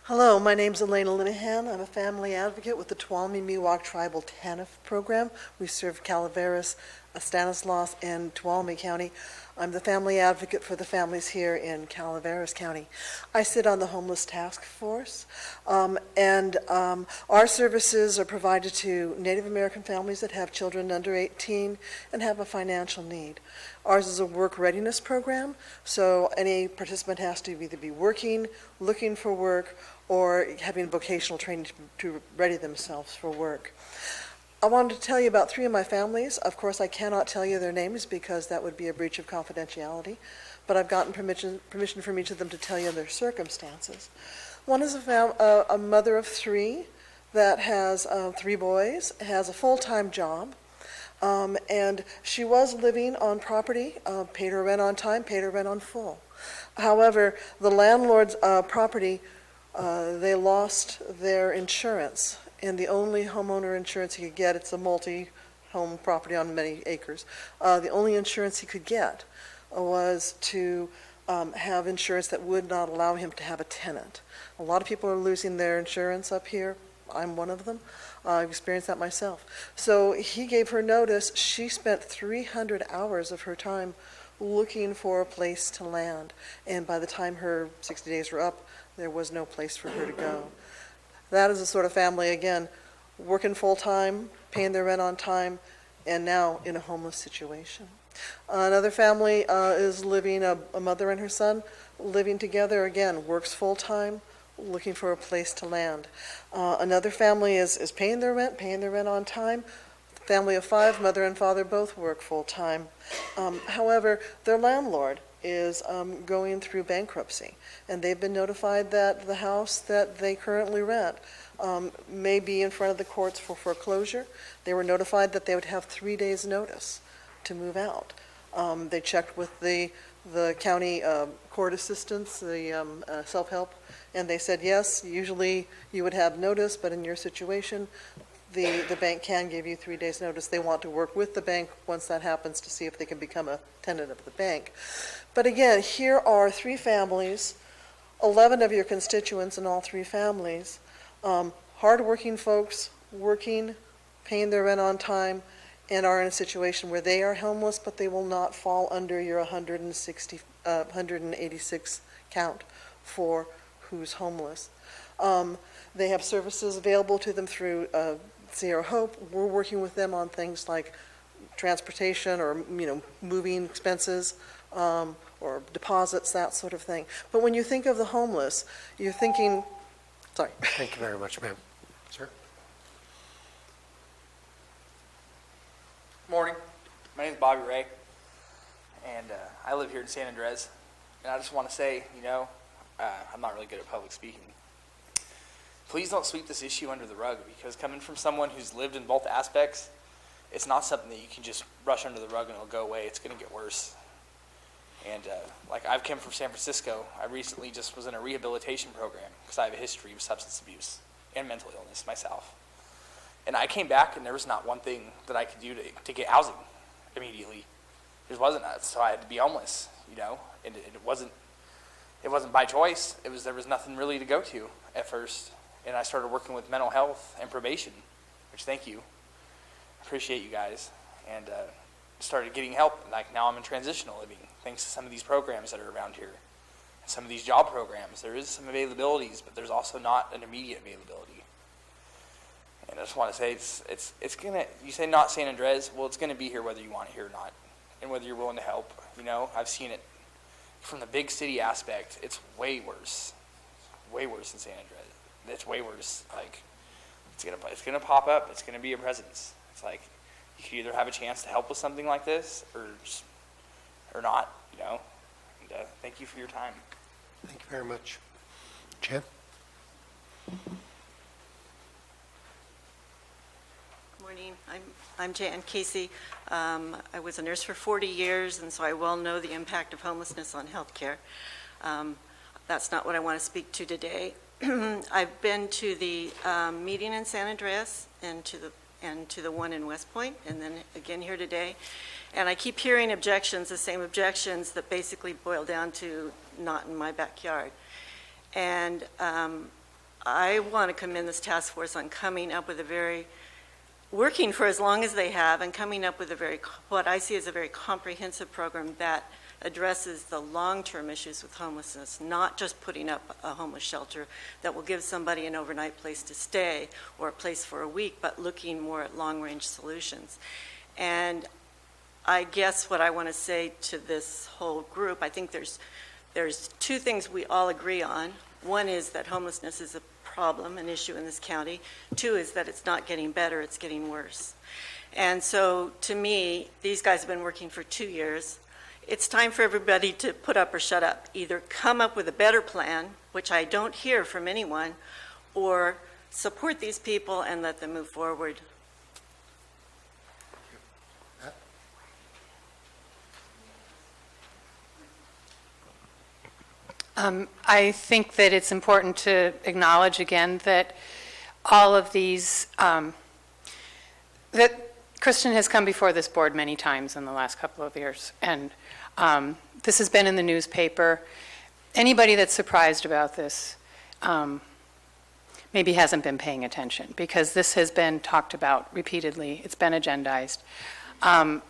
[SPEAKER 6] Hello, my name's Elena Linehan. I'm a family advocate with the Tuolumne Miwok Tribal TANF program. We serve Calaveras, Stanislaus, and Tuolumne County. I'm the family advocate for the families here in Calaveras County. I sit on the Homeless Task Force, and our services are provided to Native American families that have children under 18 and have a financial need. Ours is a work readiness program, so any participant has to either be working, looking for work, or having vocational training to ready themselves for work. I wanted to tell you about 3 of my families. Of course, I cannot tell you their names because that would be a breach of confidentiality, but I've gotten permission from each of them to tell you their circumstances. One is a mother of 3 that has 3 boys, has a full-time job, and she was living on property, paid her rent on time, paid her rent on full. However, the landlord's property, they lost their insurance, and the only homeowner insurance he could get, it's a multi-home property on many acres, the only insurance he could get was to have insurance that would not allow him to have a tenant. A lot of people are losing their insurance up here. I'm one of them. I've experienced that myself. So he gave her notice. She spent 300 hours of her time looking for a place to land, and by the time her 60 days were up, there was no place for her to go. That is the sort of family, again, working full-time, paying their rent on time, and now in a homeless situation. Another family is living, a mother and her son, living together, again, works full-time, looking for a place to land. Another family is paying their rent on time. Family of 5, mother and father both work full-time. However, their landlord is going through bankruptcy, and they've been notified that the house that they currently rent may be in front of the courts for foreclosure. They were notified that they would have 3 days' notice to move out. They checked with the county court assistants, the self-help, and they said, yes, usually you would have notice, but in your situation, the bank can give you 3 days' notice. They want to work with the bank once that happens to see if they can become a tenant of the bank. But again, here are 3 families, 11 of your constituents in all 3 families, hardworking folks, working, paying their rent on time, and are in a situation where they are homeless, but they will not fall under your 186 count for who's homeless. They have services available to them through Sierra Hope. We're working with them on things like transportation or moving expenses or deposits, that sort of thing. But when you think of the homeless, you're thinking, sorry.
[SPEAKER 1] Thank you very much, ma'am. Sir?
[SPEAKER 11] Morning. My name is Bobby Ray, and I live here in San Andres. And I just want to say, I'm not really good at public speaking. Please don't sweep this issue under the rug, because coming from someone who's lived in both aspects, it's not something that you can just brush under the rug and it'll go away. It's going to get worse. And like I've come from San Francisco. I recently just was in a rehabilitation program because I have a history of substance abuse and mental illness myself. And I came back and there was not one thing that I could do to get housing immediately. There wasn't that, so I had to be homeless, and it wasn't by choice. There was nothing really to go to at first. And I started working with mental health and probation, which thank you. Appreciate you guys. And started getting help. Like now I'm in transitional living, thanks to some of these programs that are around here. And some of these job programs, there is some availabilities, but there's also not an immediate availability. And I just want to say, it's gonna, you say not San Andres, well, it's gonna be here whether you want it here or not, and whether you're willing to help. You know, I've seen it from the big city aspect. It's way worse than San Andres. It's way worse. Like, it's gonna pop up. It's gonna be a presence. It's like you could either have a chance to help with something like this, or not. You know. And thank you for your time.
[SPEAKER 1] Thank you very much. Jen?
[SPEAKER 3] Morning. I'm Jan Casey. I was a nurse for 40 years, and so I well know the impact of homelessness on healthcare. That's not what I want to speak to today. I've been to the meeting in San Andreas and to the one in West Point, and then again here today. And I keep hearing objections, the same objections that basically boil down to not in my backyard. And I want to commend this task force on coming up with working for as long as they have and coming up with what I see as a very comprehensive program that addresses the long-term issues with homelessness, not just putting up a homeless shelter that will give somebody an overnight place to stay or a place for a week, but looking more at long-range solutions. And I guess what I want to say to this whole group, I think there's two things we all agree on. One is that homelessness is a problem, an issue in this county. Two is that it's not getting better, it's getting worse. And so to me, these guys have been working for 2 years. It's time for everybody to put up or shut up. Either come up with a better plan, which I don't hear from anyone, or support these people and let them move forward.
[SPEAKER 13] I think that it's important to acknowledge again that all of these, that Kristen has come before this board many times in the last couple of years, and this has been in the newspaper. Anybody that's surprised about this maybe hasn't been paying attention, because this has been talked about repeatedly. It's been agendized. I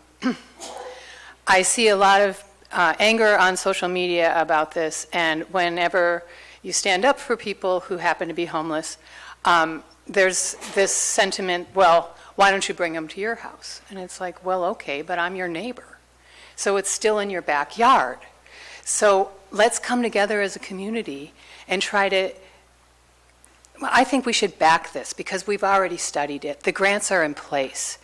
[SPEAKER 13] see a lot of anger on social media about this, and whenever you stand up for people who happen to be homeless, there's this sentiment, well, why don't you bring them to your house? And it's like, well, okay, but I'm your neighbor. So it's still in your backyard. So let's come together as a community and try to, well, I think we should back this because we've already studied it. The grants are in place.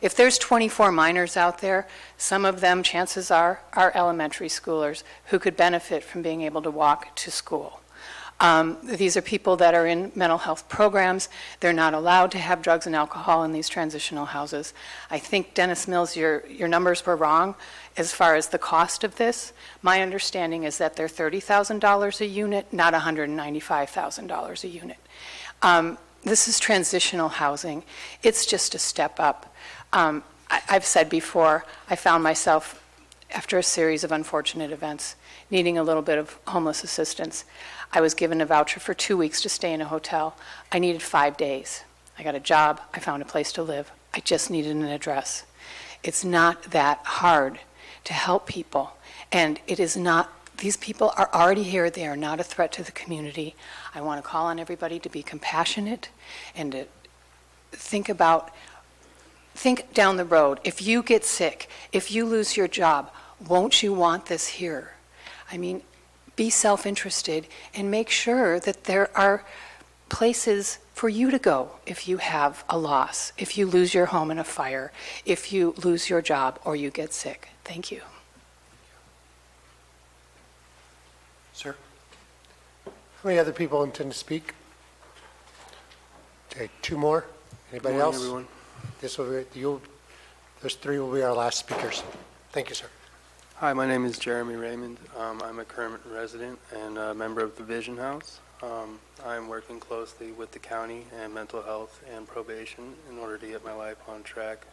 [SPEAKER 13] If there's 24 minors out there, some of them, chances are elementary schoolers who could benefit from being able to walk to school. These are people that are in mental health programs. They're not allowed to have drugs and alcohol in these transitional houses. I think, Dennis Mills, your numbers were wrong as far as the cost of this. My understanding is that they're $30,000 a unit, not $195,000 a unit. This is transitional housing. It's just a step up. I've said before, I found myself, after a series of unfortunate events, needing a little bit of homeless assistance. I was given a voucher for 2 weeks to stay in a hotel. I needed 5 days. I got a job. I found a place to live. I just needed an address. It's not that hard to help people. And it is not, these people are already here. They are not a threat to the community. I want to call on everybody to be compassionate and to think down the road. If you get sick, if you lose your job, won't you want this here? I mean, be self-interested and make sure that there are places for you to go if you have a loss, if you lose your home in a fire, if you lose your job or you get sick. Thank you.
[SPEAKER 1] Sir? How many other people intend to speak? Okay, 2 more. Anybody else?
[SPEAKER 23] Everyone.
[SPEAKER 1] This will be, those 3 will be our last speakers. Thank you, sir.
[SPEAKER 23] Hi, my name is Jeremy Raymond. I'm a current resident and a member of the Vision House. I'm working closely with the county and mental health and probation in order to get my life on track.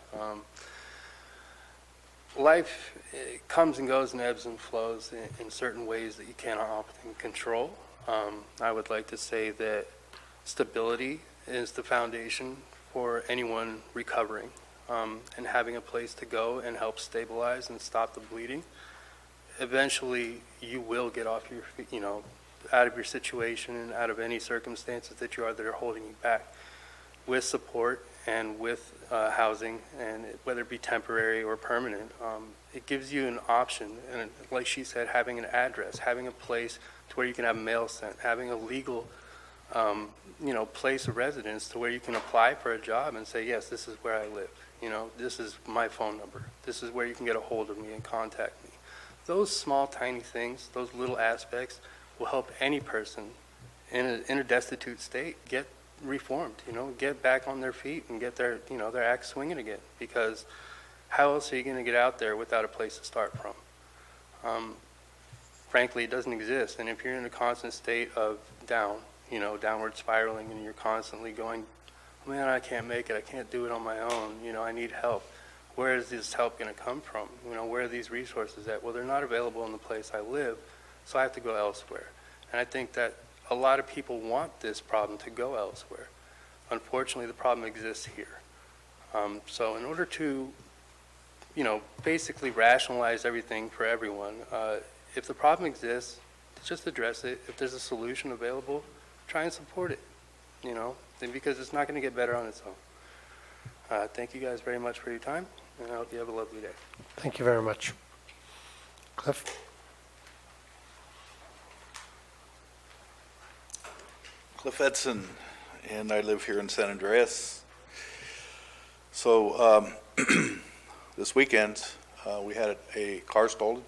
[SPEAKER 23] Life comes and goes and ebbs and flows in certain ways that you cannot often control. I would like to say that stability is the foundation for anyone recovering. and having a place to go and help stabilize and stop the bleeding, eventually you will get off your, out of your situation and out of any circumstances that you are that are holding you back. With support and with housing, and whether it be temporary or permanent, it gives you an option. And like she said, having an address, having a place to where you can have mail sent, having a legal, place of residence to where you can apply for a job and say, yes, this is where I live. This is my phone number. This is where you can get a hold of me and contact me. Those small, tiny things, those little aspects will help any person in a destitute state get reformed, get back on their feet and get their, their axe swinging again. Because how else are you going to get out there without a place to start from? Frankly, it doesn't exist. And if you're in a constant state of downward spiraling, and you're constantly going, man, I can't make it. I can't do it on my own. I need help. Where is this help going to come from? Where are these resources at? Well, they're not available in the place I live, so I have to go elsewhere. And I think that a lot of people want this problem to go elsewhere. Unfortunately, the problem exists here. So in order to, basically rationalize everything for everyone, if the problem exists, just address it. If there's a solution available, try and support it, because it's not going to get better on its own. Thank you guys very much for your time, and I hope you have a lovely day.
[SPEAKER 1] Thank you very much. Cliff?
[SPEAKER 4] Cliff Edson, and I live here in San Andreas. So this weekend, we had a car stolen,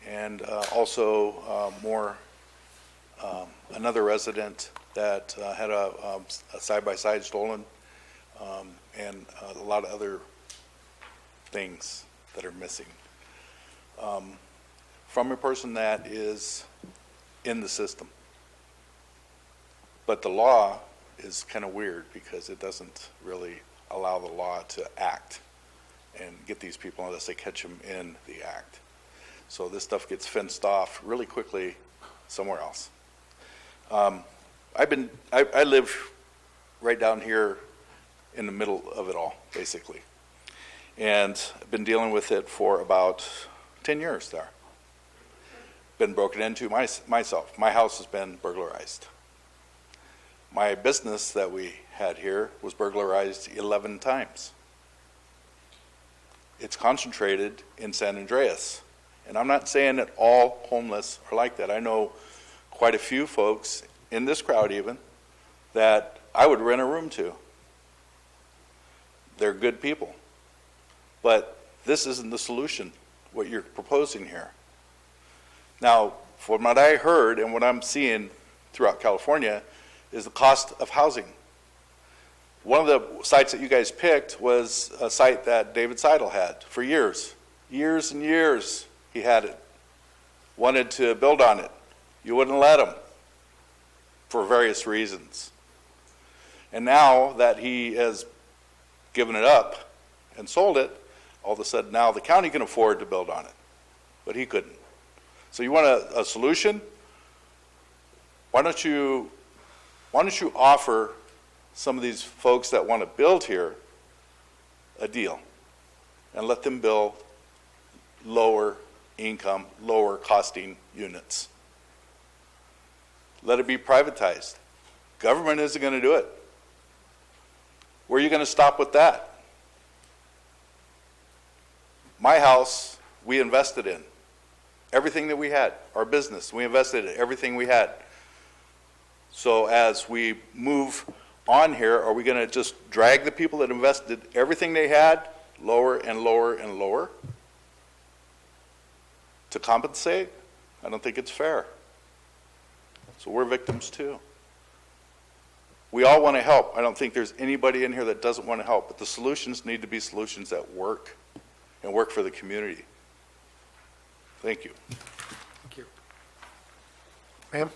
[SPEAKER 4] and also another resident that had a side-by-side stolen, and a lot of other things that are missing. From a person that is in the system. But the law is kind of weird because it doesn't really allow the law to act and get these people unless they catch them in the act. So this stuff gets fenced off really quickly somewhere else. I live right down here in the middle of it all, basically. And I've been dealing with it for about 10 years there. Been broken into myself. My house has been burglarized. My business that we had here was burglarized 11 times. It's concentrated in San Andreas. And I'm not saying that all homeless are like that. I know quite a few folks, in this crowd even, that I would rent a room to. They're good people. But this isn't the solution, what you're proposing here. Now, from what I heard and what I'm seeing throughout California is the cost of housing. One of the sites that you guys picked was a site that David Seidel had for years. Years and years he had it. Wanted to build on it. You wouldn't let him for various reasons. And now that he has given it up and sold it, all of a sudden now the county can afford to build on it, but he couldn't. So you want a solution? Why don't you offer some of these folks that want to build here a deal and let them build lower income, lower costing units? Let it be privatized. Government isn't going to do it. Where are you going to stop with that? My house, we invested in. Everything that we had, our business, we invested in everything we had. So as we move on here, are we going to just drag the people that invested everything they had lower and lower and lower to compensate? I don't think it's fair. So we're victims too. We all want to help. I don't think there's anybody in here that doesn't want to help, but the solutions need to be solutions that work and work for the community. Thank you.
[SPEAKER 1] Thank you. Ma'am?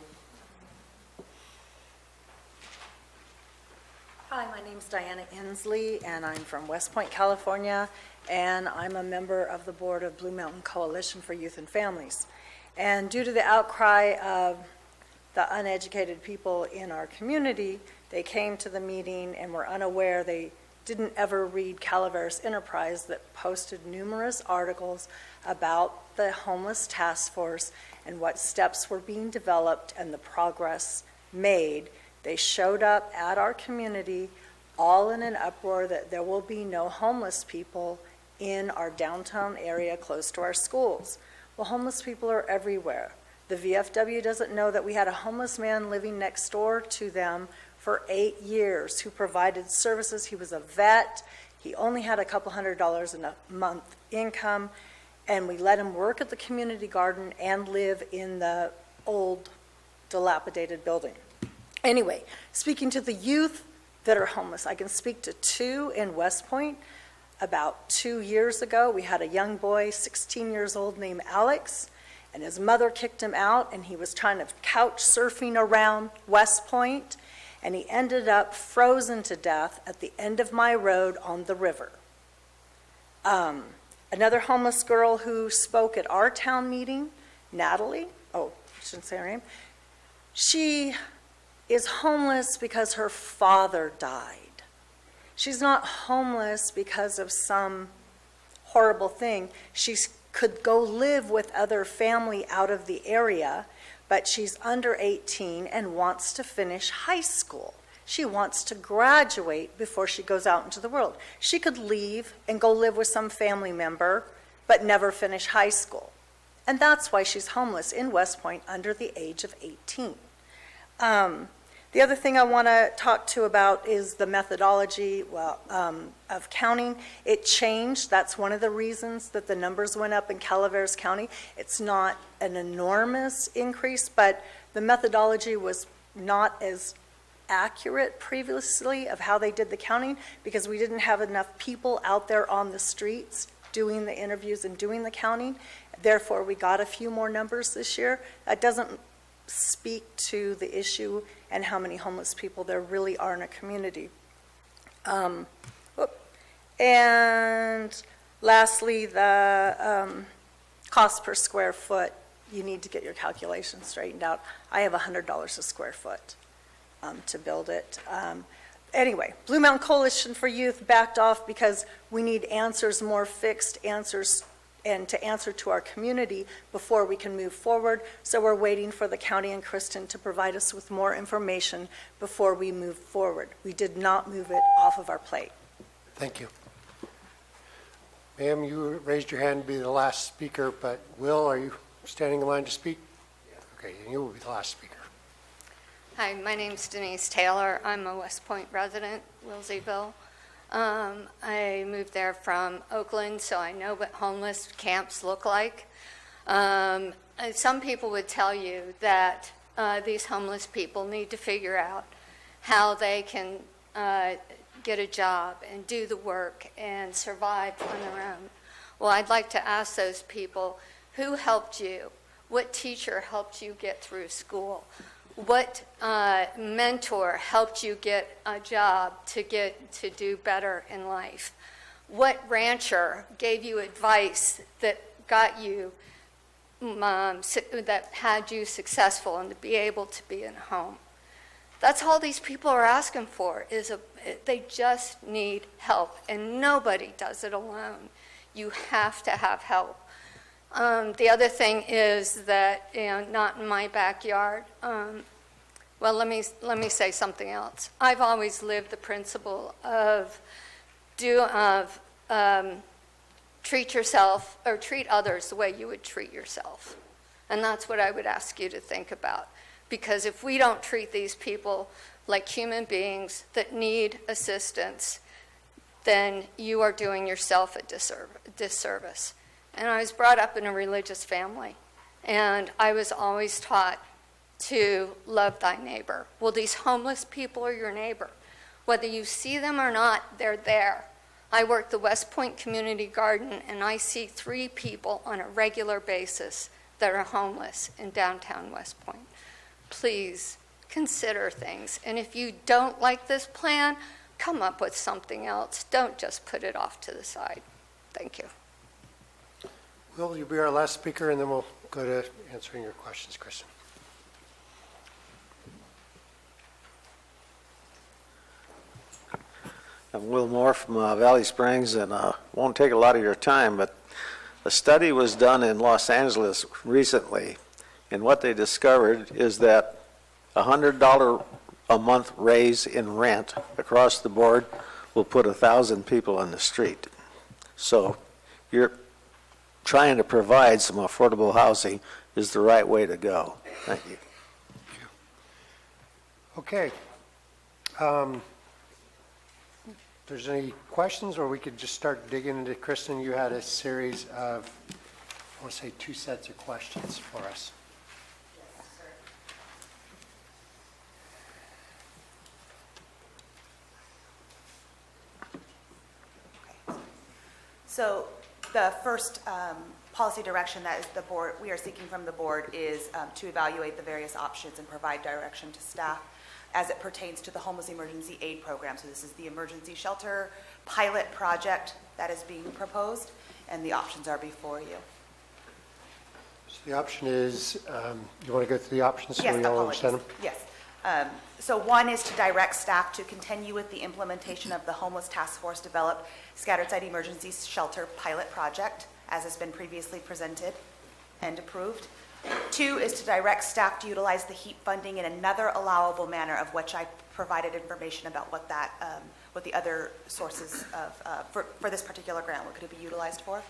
[SPEAKER 14] Hi, my name's Diana Inslee, and I'm from West Point, California, and I'm a member of the board of Blue Mountain Coalition for Youth and Families. And due to the outcry of the uneducated people in our community, they came to the meeting and were unaware. They didn't ever read Calaveras Enterprise that posted numerous articles about the homeless task force and what steps were being developed and the progress made. They showed up at our community all in an uproar that there will be no homeless people in our downtown area close to our schools. Well, homeless people are everywhere. The VFW doesn't know that we had a homeless man living next door to them for 8 years who provided services. He was a vet. He only had a couple $100 a month income, and we let him work at the community garden and live in the old dilapidated building. Anyway, speaking to the youth that are homeless, I can speak to 2 in West Point. About 2 years ago, we had a young boy, 16 years old, named Alex, and his mother kicked him out, and he was trying to couch surfing around West Point, and he ended up frozen to death at the end of my road on the river. Another homeless girl who spoke at our town meeting, Natalie, I shouldn't say her name, she is homeless because her father died. She's not homeless because of some horrible thing. She could go live with other family out of the area, but she's under 18 and wants to finish high school. She wants to graduate before she goes out into the world. She could leave and go live with some family member, but never finish high school. And that's why she's homeless in West Point under the age of 18. The other thing I want to talk to about is the methodology of counting. It changed. That's one of the reasons that the numbers went up in Calaveras County. It's not an enormous increase, but the methodology was not as accurate previously of how they did the counting because we didn't have enough people out there on the streets doing the interviews and doing the counting. Therefore, we got a few more numbers this year. That doesn't speak to the issue and how many homeless people there really are in a community. And lastly, the cost per square foot, you need to get your calculations straightened out. I have $100 a square foot to build it. Anyway, Blue Mountain Coalition for Youth backed off because we need answers, more fixed answers, and to answer to our community before we can move forward. So we're waiting for the county and Kristen to provide us with more information before we move forward. We did not move it off of our plate.
[SPEAKER 1] Thank you. Ma'am, you raised your hand to be the last speaker, but Will, are you standing in line to speak? Okay, you will be the last speaker.
[SPEAKER 15] Hi, my name's Denise Taylor. I'm a West Point resident, Wilseyville. I moved there from Oakland, so I know what homeless camps look like. Some people would tell you that these homeless people need to figure out how they can get a job and do the work and survive on their own. Well, I'd like to ask those people, who helped you? What teacher helped you get through school? What mentor helped you get a job to do better in life? What rancher gave you advice that got you, that had you successful and to be able to be in a home? That's all these people are asking for, they just need help, and nobody does it alone. You have to have help. The other thing is that, not in my backyard. Well, let me say something else. I've always lived the principle of treat yourself or treat others the way you would treat yourself, and that's what I would ask you to think about. Because if we don't treat these people like human beings that need assistance, then you are doing yourself a disservice. And I was brought up in a religious family, and I was always taught to love thy neighbor. Well, these homeless people are your neighbor. Whether you see them or not, they're there. I work the West Point Community Garden, and I see 3 people on a regular basis that are homeless in downtown West Point. Please consider things, and if you don't like this plan, come up with something else. Don't just put it off to the side. Thank you.
[SPEAKER 1] Will, you'll be our last speaker, and then we'll go to answering your questions, Kristen.
[SPEAKER 17] Well, Will Moore from Valley Springs, and won't take a lot of your time, but a study was done in Los Angeles recently, and what they discovered is that $100 a month raise in rent across the board will put 1,000 people on the street. So you're trying to provide some affordable housing is the right way to go. Thank you.
[SPEAKER 1] Okay. If there's any questions, or we could just start digging into, Kristen, you had a series of, I want to say 2 sets of questions for us.
[SPEAKER 18] So the first policy direction that is the board, we are seeking from the board is to evaluate the various options and provide direction to staff as it pertains to the homeless emergency aid program. So this is the emergency shelter pilot project that is being proposed, and the options are before you.
[SPEAKER 1] So the option is, you want to go through the options so
[SPEAKER 18] Yes,
[SPEAKER 1] we all
[SPEAKER 18] apologies.
[SPEAKER 1] understand them?
[SPEAKER 18] Yes. So one is to direct staff to continue with the implementation of the Homeless Task Force developed Scattered Site Emergency Shelter Pilot Project, as has been previously presented and approved. 2 is to direct staff to utilize the HEAP funding in another allowable manner, of which I provided information about what that, what the other sources of, for this particular grant, what could it be utilized for.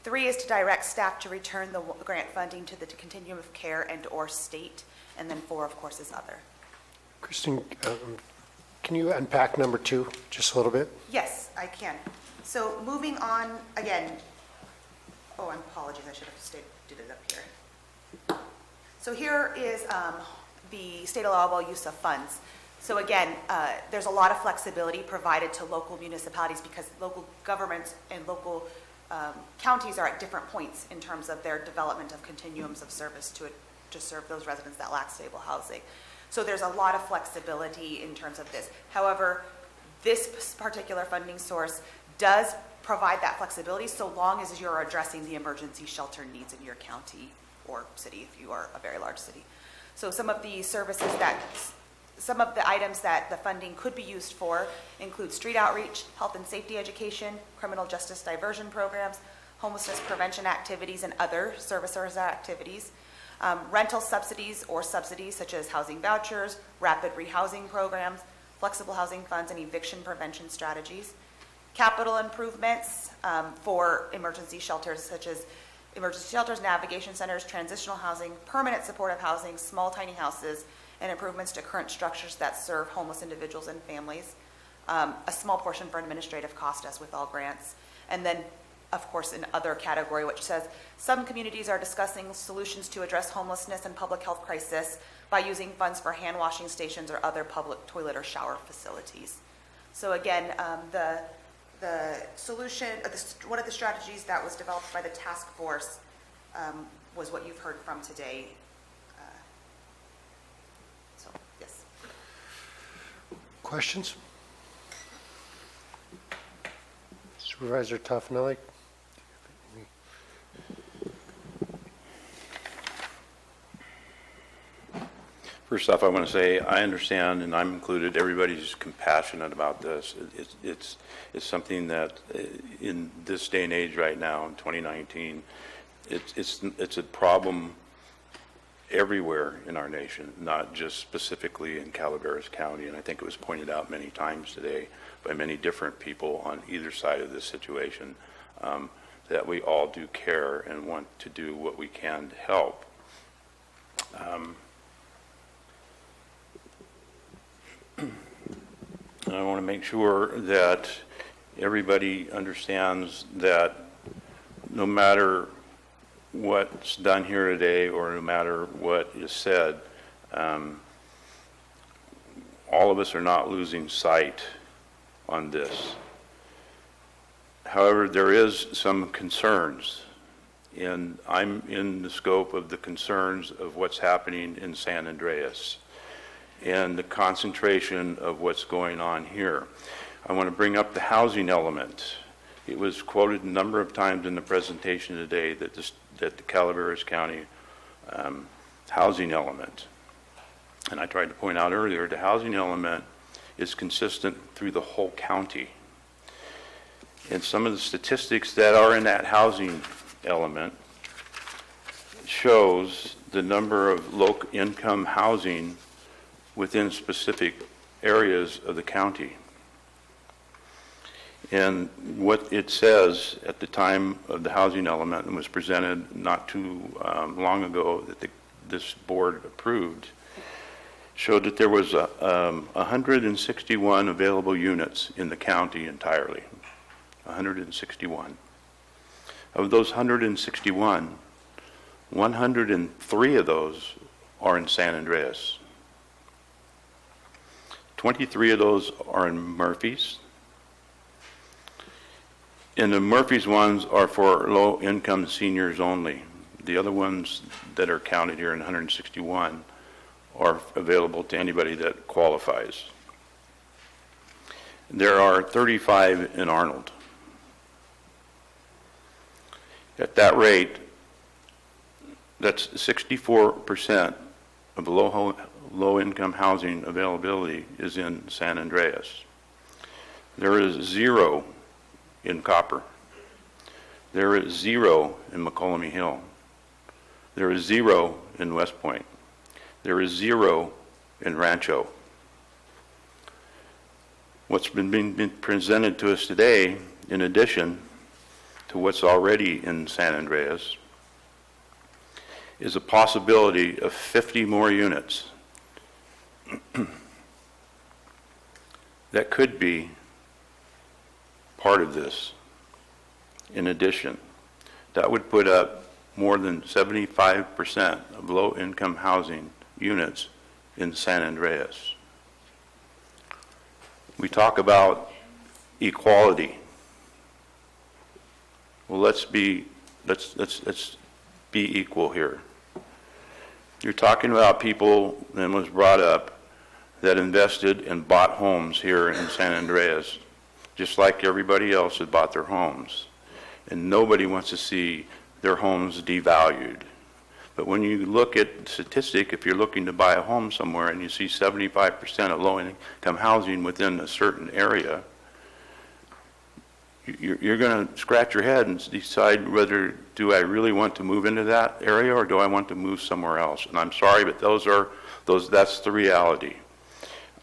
[SPEAKER 18] 3 is to direct staff to return the grant funding to the continuum of care and/or state. And then 4, of course, is other.
[SPEAKER 1] Kristen, can you unpack number 2 just a little bit?
[SPEAKER 18] Yes, I can. So moving on, again, oh, I apologize, I should have did it up here. So here is the state allowable use of funds. So again, there's a lot of flexibility provided to local municipalities because local governments and local counties are at different points in terms of their development of continuums of service to serve those residents that lack stable housing. So there's a lot of flexibility in terms of this. However, this particular funding source does provide that flexibility so long as you're addressing the emergency shelter needs in your county or city if you are a very large city. So some of the services that, some of the items that the funding could be used for include street outreach, health and safety education, criminal justice diversion programs, homelessness prevention activities, and other services activities. Rental subsidies or subsidies such as housing vouchers, rapid rehousing programs, flexible housing funds, and eviction prevention strategies. Capital improvements for emergency shelters such as emergency shelters, navigation centers, transitional housing, permanent supportive housing, small tiny houses, and improvements to current structures that serve homeless individuals and families. A small portion for administrative cost, as with all grants. And then of course, in other category, which says some communities are discussing solutions to address homelessness and public health crisis by using funds for hand washing stations or other public toilet or shower facilities. So again, the solution, one of the strategies that was developed by the task force was what you've heard from today. So, yes.
[SPEAKER 1] Questions? Supervisor Toffenelli?
[SPEAKER 12] First off, I want to say I understand, and I'm included, everybody's compassionate about this. It's something that in this day and age right now, in 2019, it's a problem everywhere in our nation, not just specifically in Calaveras County. And I think it was pointed out many times today by many different people on either side of this situation, that we all do care and want to do what we can to help. And I want to make sure that everybody understands that no matter what's done here today or no matter what is said, all of us are not losing sight on this. However, there is some concerns, and I'm in the scope of the concerns of what's happening in San Andreas and the concentration of what's going on here. I want to bring up the housing element. It was quoted a number of times in the presentation today that the Calaveras County housing element, and I tried to point out earlier, the housing element is consistent through the whole county. And some of the statistics that are in that housing element shows the number of low-income housing within specific areas of the county. And what it says at the time of the housing element and was presented not too long ago that this board approved showed that there was 161 available units in the county entirely. 161. Of those 161, 103 of those are in San Andreas. 23 of those are in Murphy's. And the Murphy's ones are for low-income seniors only. The other ones that are counted here in 161 are available to anybody that qualifies. There are 35 in Arnold. At that rate, that's 64% of the low-income housing availability is in San Andreas. There is 0 in Copper. There is 0 in McCollum Hill. There is 0 in West Point. There is 0 in Rancho. What's been presented to us today, in addition to what's already in San Andreas, is a possibility of 50 more units that could be part of this. In addition, that would put up more than 75% of low-income housing units in San Andreas. We talk about equality. Well, let's be equal here. You're talking about people, and was brought up, that invested and bought homes here in San Andreas, just like everybody else had bought their homes. And nobody wants to see their homes devalued. But when you look at the statistic, if you're looking to buy a home somewhere and you see 75% of low-income housing within a certain area, you're going to scratch your head and decide whether, do I really want to move into that area or do I want to move somewhere else? And I'm sorry, but that's the reality.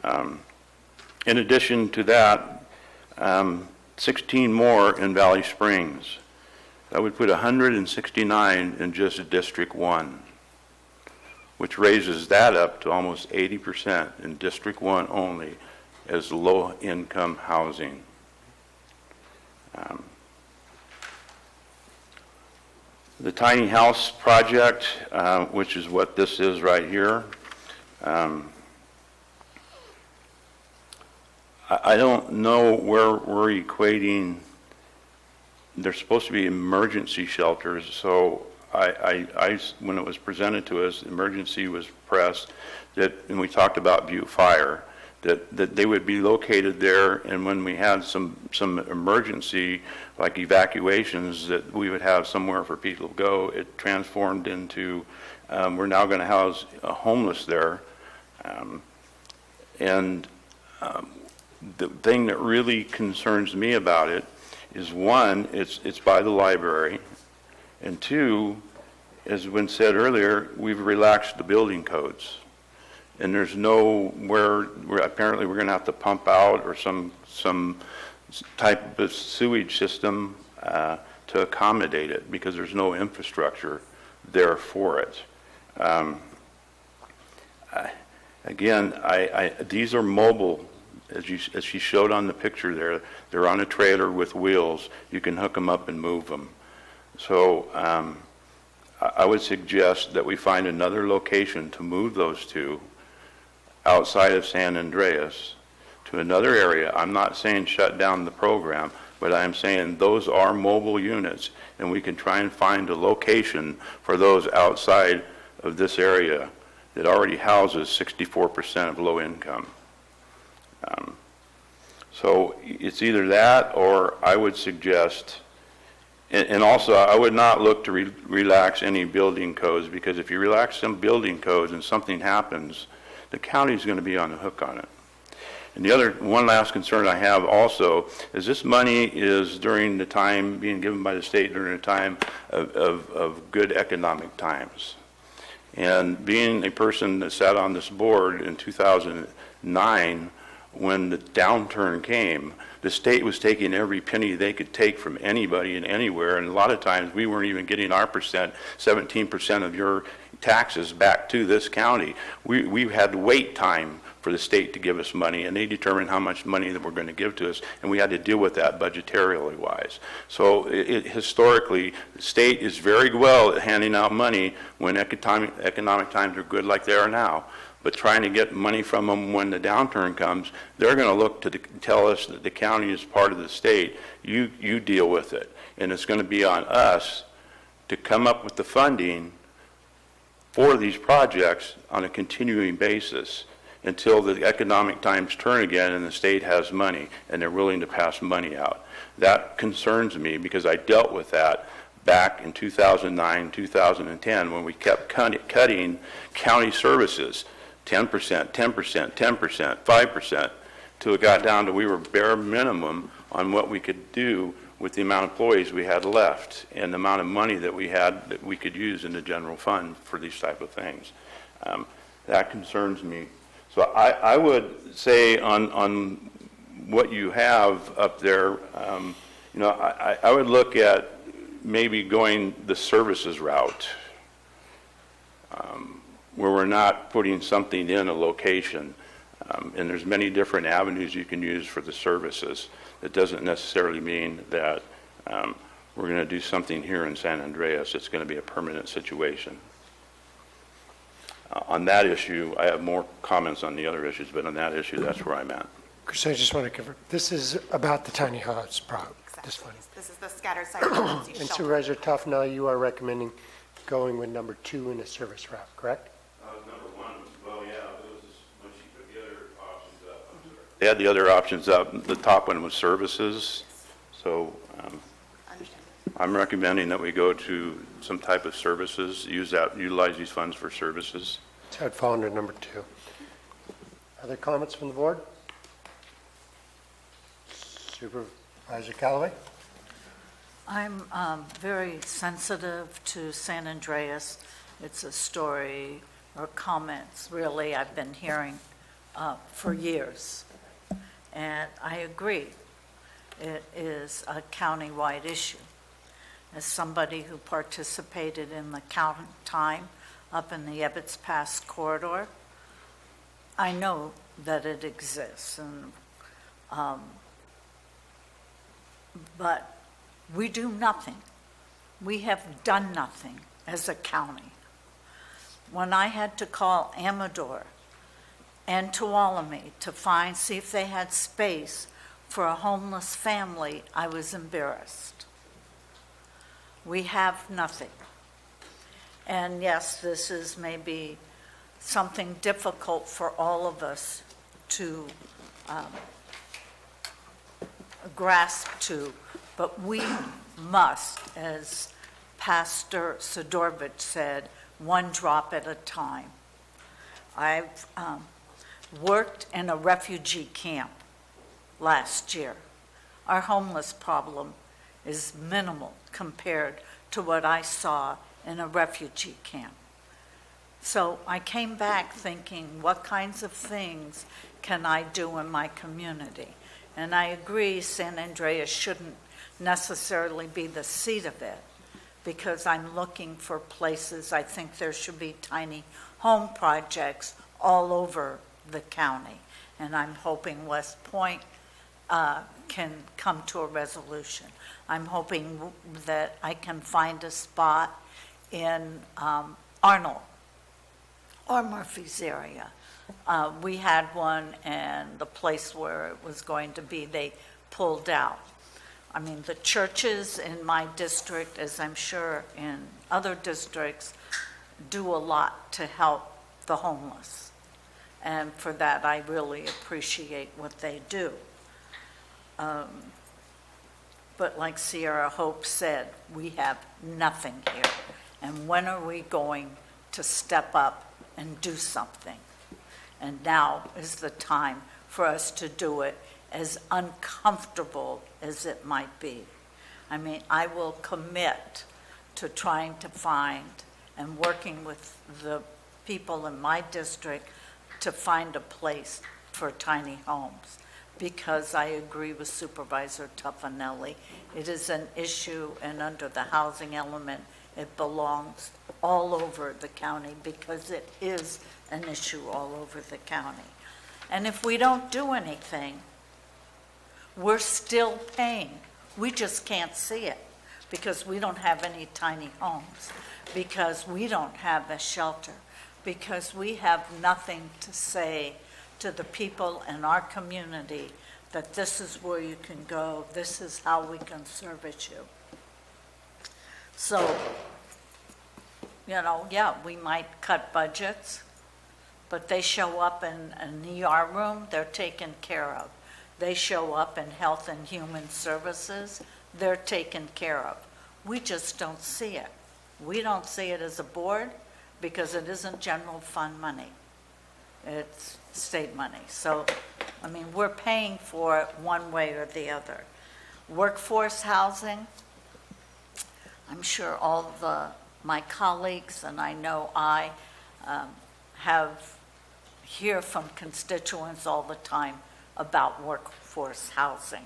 [SPEAKER 12] In addition to that, 16 more in Valley Springs. That would put 169 in just District 1, which raises that up to almost 80% in District 1 only as low-income housing. The tiny house project, which is what this is right here, I don't know where we're equating. There's supposed to be emergency shelters, so when it was presented to us, emergency was pressed, and we talked about Butte Fire, that they would be located there, and when we had some emergency, like evacuations, that we would have somewhere for people to go. It transformed into, we're now going to house a homeless there, and the thing that really concerns me about it is, one, it's by the library, and two, as been said earlier, we've relaxed the building codes. And there's nowhere, apparently we're going to have to pump out or some type of sewage system to accommodate it because there's no infrastructure there for it. Again, these are mobile, as she showed on the picture there. They're on a trailer with wheels. You can hook them up and move them. So I would suggest that we find another location to move those to outside of San Andreas to another area. I'm not saying shut down the program, but I'm saying those are mobile units, and we can try and find a location for those outside of this area that already houses 64% of low income. So it's either that, or I would suggest, and also I would not look to relax any building codes, because if you relax some building codes and something happens, the county's going to be on the hook on it. And the other, one last concern I have also is this money is during the time, being given by the state during a time of good economic times. And being a person that sat on this board in 2009, when the downturn came, the state was taking every penny they could take from anybody and anywhere, and a lot of times we weren't even getting our percent, 17% of your taxes back to this county. We had to wait time for the state to give us money, and they determined how much money that were going to give to us, and we had to deal with that budgetarily wise. So historically, the state is very well at handing out money when economic times are good like they are now. But trying to get money from them when the downturn comes, they're going to look to tell us that the county is part of the state. You deal with it. And it's going to be on us to come up with the funding for these projects on a continuing basis until the economic times turn again and the state has money and they're willing to pass money out. That concerns me because I dealt with that back in 2009, 2010 when we kept cutting county services. 10%, 10%, 10%, 5%, till it got down to we were bare minimum on what we could do with the amount of employees we had left and the amount of money that we had that we could use in the general fund for these type of things. That concerns me. So I would say on what you have up there, I would look at maybe going the services route. Where we're not putting something in a location. And there's many different avenues you can use for the services. It doesn't necessarily mean that we're going to do something here in San Andreas. It's going to be a permanent situation. On that issue, I have more comments on the other issues, but on that issue, that's where I'm at.
[SPEAKER 1] Chris, I just want to confirm, this is about the tiny house problem, this funding.
[SPEAKER 18] This is the scattered site emergency
[SPEAKER 1] And
[SPEAKER 18] shelter.
[SPEAKER 1] Supervisor Toughnell, you are recommending going with number 2 in a service route, correct?
[SPEAKER 12] Number 1, well, yeah, it was when she put the other options up. I'm sorry. They had the other options up. The top one was services. So I'm recommending that we go to some type of services, utilize these funds for services.
[SPEAKER 1] So I'd fall under number 2. Other comments from the board? Supervisor Callaway?
[SPEAKER 16] I'm very sensitive to San Andreas. It's a story or comments, really, I've been hearing for years. And I agree, it is a county-wide issue. As somebody who participated in the count time up in the Ebbets Pass corridor, I know that it exists. But we do nothing. We have done nothing as a county. When I had to call Amador and Tuolumne to see if they had space for a homeless family, I was embarrassed. We have nothing. And yes, this is maybe something difficult for all of us to grasp to, but we must, as Pastor Sidorovich said, one drop at a time. I've worked in a refugee camp last year. Our homeless problem is minimal compared to what I saw in a refugee camp. So I came back thinking, what kinds of things can I do in my community? And I agree San Andreas shouldn't necessarily be the seat of it, because I'm looking for places. I think there should be tiny home projects all over the county. And I'm hoping West Point can come to a resolution. I'm hoping that I can find a spot in Arnold or Murphy's area. We had one, and the place where it was going to be, they pulled out. I mean, the churches in my district, as I'm sure in other districts, do a lot to help the homeless. And for that, I really appreciate what they do. But like Sierra Hope said, we have nothing here. And when are we going to step up and do something? And now is the time for us to do it, as uncomfortable as it might be. I mean, I will commit to trying to find and working with the people in my district to find a place for tiny homes, because I agree with Supervisor Tuffanelli. It is an issue, and under the housing element, it belongs all over the county, because it is an issue all over the county. And if we don't do anything, we're still paying. We just can't see it, because we don't have any tiny homes, because we don't have a shelter, because we have nothing to say to the people in our community that this is where you can go, this is how we can service you. So, yeah, we might cut budgets, but they show up in an ER room, they're taken care of. They show up in Health and Human Services, they're taken care of. We just don't see it. We don't see it as a board because it isn't general fund money. It's state money. So, I mean, we're paying for it one way or the other. Workforce housing, I'm sure all of my colleagues, and I know I hear from constituents all the time about workforce housing,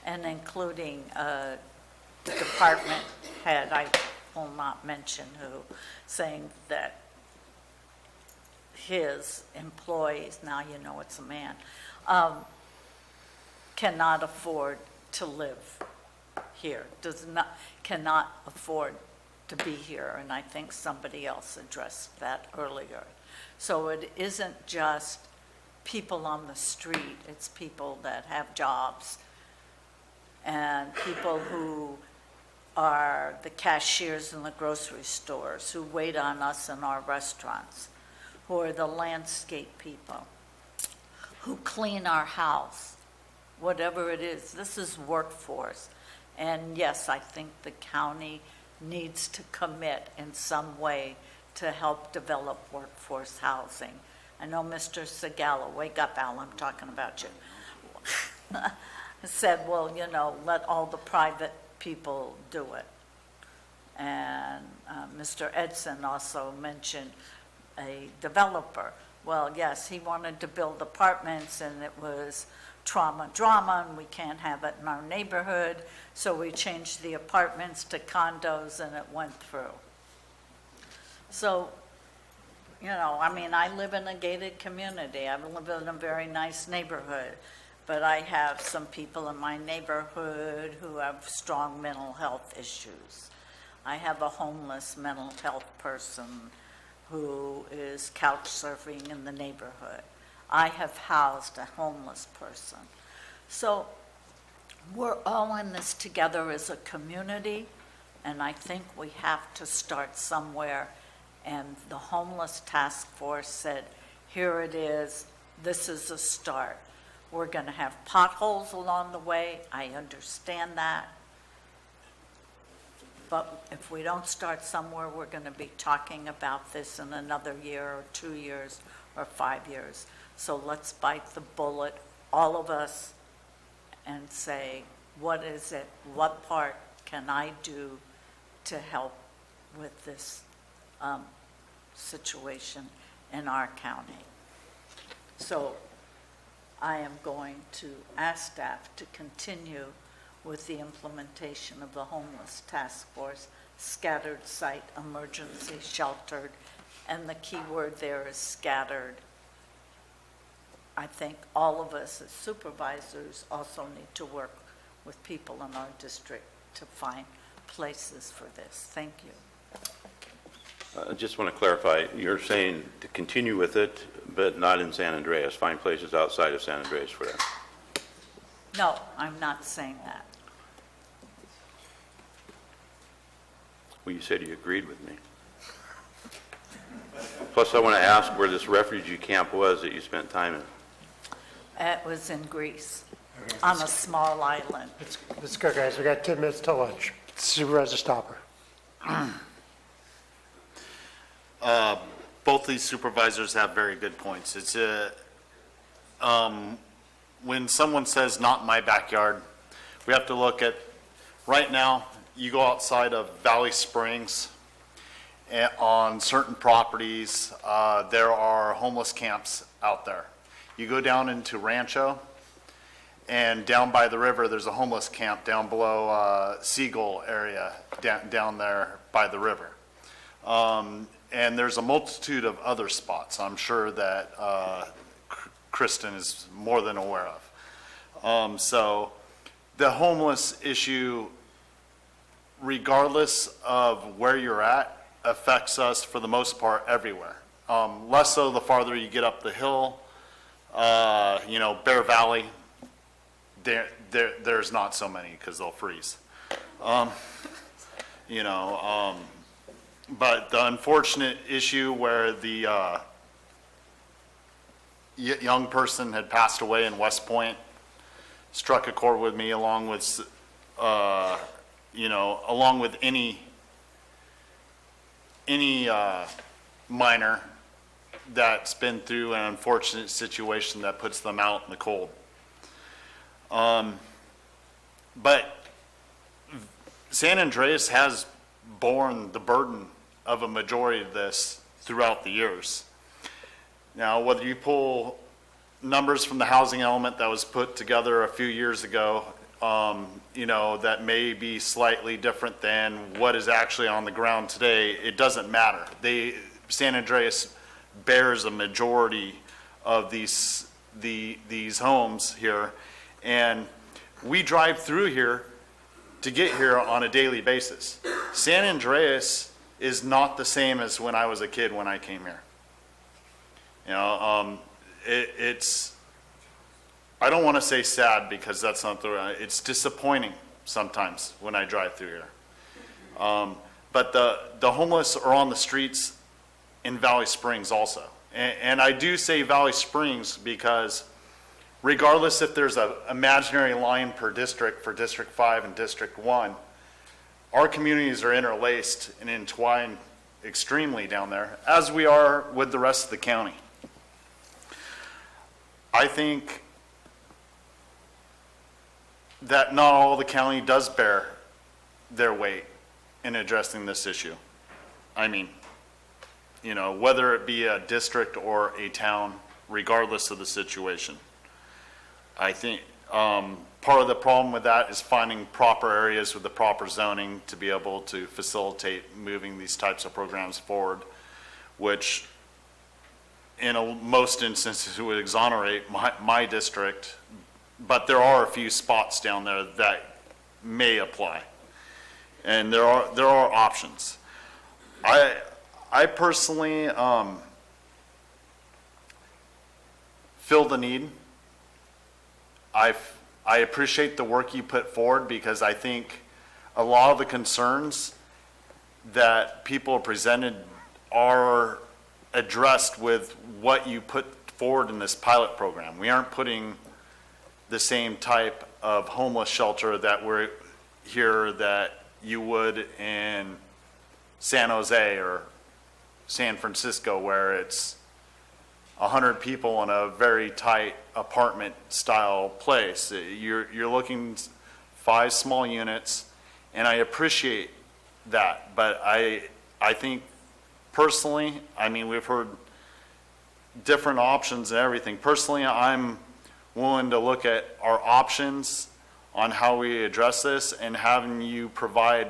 [SPEAKER 16] and including the department head, I will not mention who, saying that his employees, now you know it's a man, cannot afford to live here, cannot afford to be here, and I think somebody else addressed that earlier. So it isn't just people on the street, it's people that have jobs, and people who are the cashiers in the grocery stores, who wait on us in our restaurants, who are the landscape people, who clean our house, whatever it is. This is workforce. And yes, I think the county needs to commit in some way to help develop workforce housing. I know Mr. Segala, wake up, Al, I'm talking about you, said, well, let all the private people do it. And Mr. Edson also mentioned a developer. Well, yes, he wanted to build apartments, and it was drama, and we can't have it in our neighborhood, so we changed the apartments to condos, and it went through. So, I mean, I live in a gated community. I live in a very nice neighborhood, but I have some people in my neighborhood who have strong mental health issues. I have a homeless mental health person who is couch surfing in the neighborhood. I have housed a homeless person. So we're all in this together as a community, and I think we have to start somewhere. And the homeless task force said, here it is, this is a start. We're going to have potholes along the way, I understand that. But if we don't start somewhere, we're going to be talking about this in another year or 2 years or 5 years. So let's bite the bullet, all of us, and say, what is it? What part can I do to help with this situation in our county? So I am going to ask staff to continue with the implementation of the homeless task force, scattered site, emergency, sheltered, and the key word there is scattered. I think all of us as supervisors also need to work with people in our district to find places for this. Thank you.
[SPEAKER 12] I just want to clarify, you're saying to continue with it, but not in San Andreas, find places outside of San Andreas for that?
[SPEAKER 16] No, I'm not saying that.
[SPEAKER 12] Well, you said you agreed with me. Plus, I want to ask where this refugee camp was that you spent time in.
[SPEAKER 16] It was in Greece, on a small island.
[SPEAKER 1] Let's go, guys. We got 10 minutes to lunch. Supervisor Stopper.
[SPEAKER 19] Both these supervisors have very good points. when someone says not my backyard, we have to look at, right now, you go outside of Valley Springs, on certain properties, there are homeless camps out there. You go down into Rancho, and down by the river, there's a homeless camp down below Seagull area, down there by the river. And there's a multitude of other spots I'm sure that Kristen is more than aware of. So the homeless issue, regardless of where you're at, affects us for the most part everywhere. Less so the farther you get up the hill. Bear Valley, there's not so many because they'll freeze. But the unfortunate issue where the young person had passed away in West Point struck a chord with me, along with, along with any minor that's been through an unfortunate situation that puts them out in the cold. But San Andreas has borne the burden of a majority of this throughout the years. Now, whether you pull numbers from the housing element that was put together a few years ago, that may be slightly different than what is actually on the ground today, it doesn't matter. San Andreas bears a majority of these homes here, and we drive through here to get here on a daily basis. San Andreas is not the same as when I was a kid when I came here. It's, I don't want to say sad because that's not the right, it's disappointing sometimes when I drive through here. But the homeless are on the streets in Valley Springs also. And I do say Valley Springs because regardless if there's an imaginary line per district for District 5 and District 1, our communities are interlaced and entwined extremely down there, as we are with the rest of the county. I think that not all the county does bear their weight in addressing this issue. I mean, whether it be a district or a town, regardless of the situation. I think part of the problem with that is finding proper areas with the proper zoning to be able to facilitate moving these types of programs forward, which in most instances would exonerate my district, but there are a few spots down there that may apply. And there are options. I personally feel the need. I appreciate the work you put forward because I think a lot of the concerns that people presented are addressed with what you put forward in this pilot program. We aren't putting the same type of homeless shelter that we're here that you would in San Jose or San Francisco, where it's 100 people in a very tight apartment style place. You're looking 5 small units, and I appreciate that, but I think personally, I mean, we've heard different options and everything. Personally, I'm willing to look at our options on how we address this and having you provide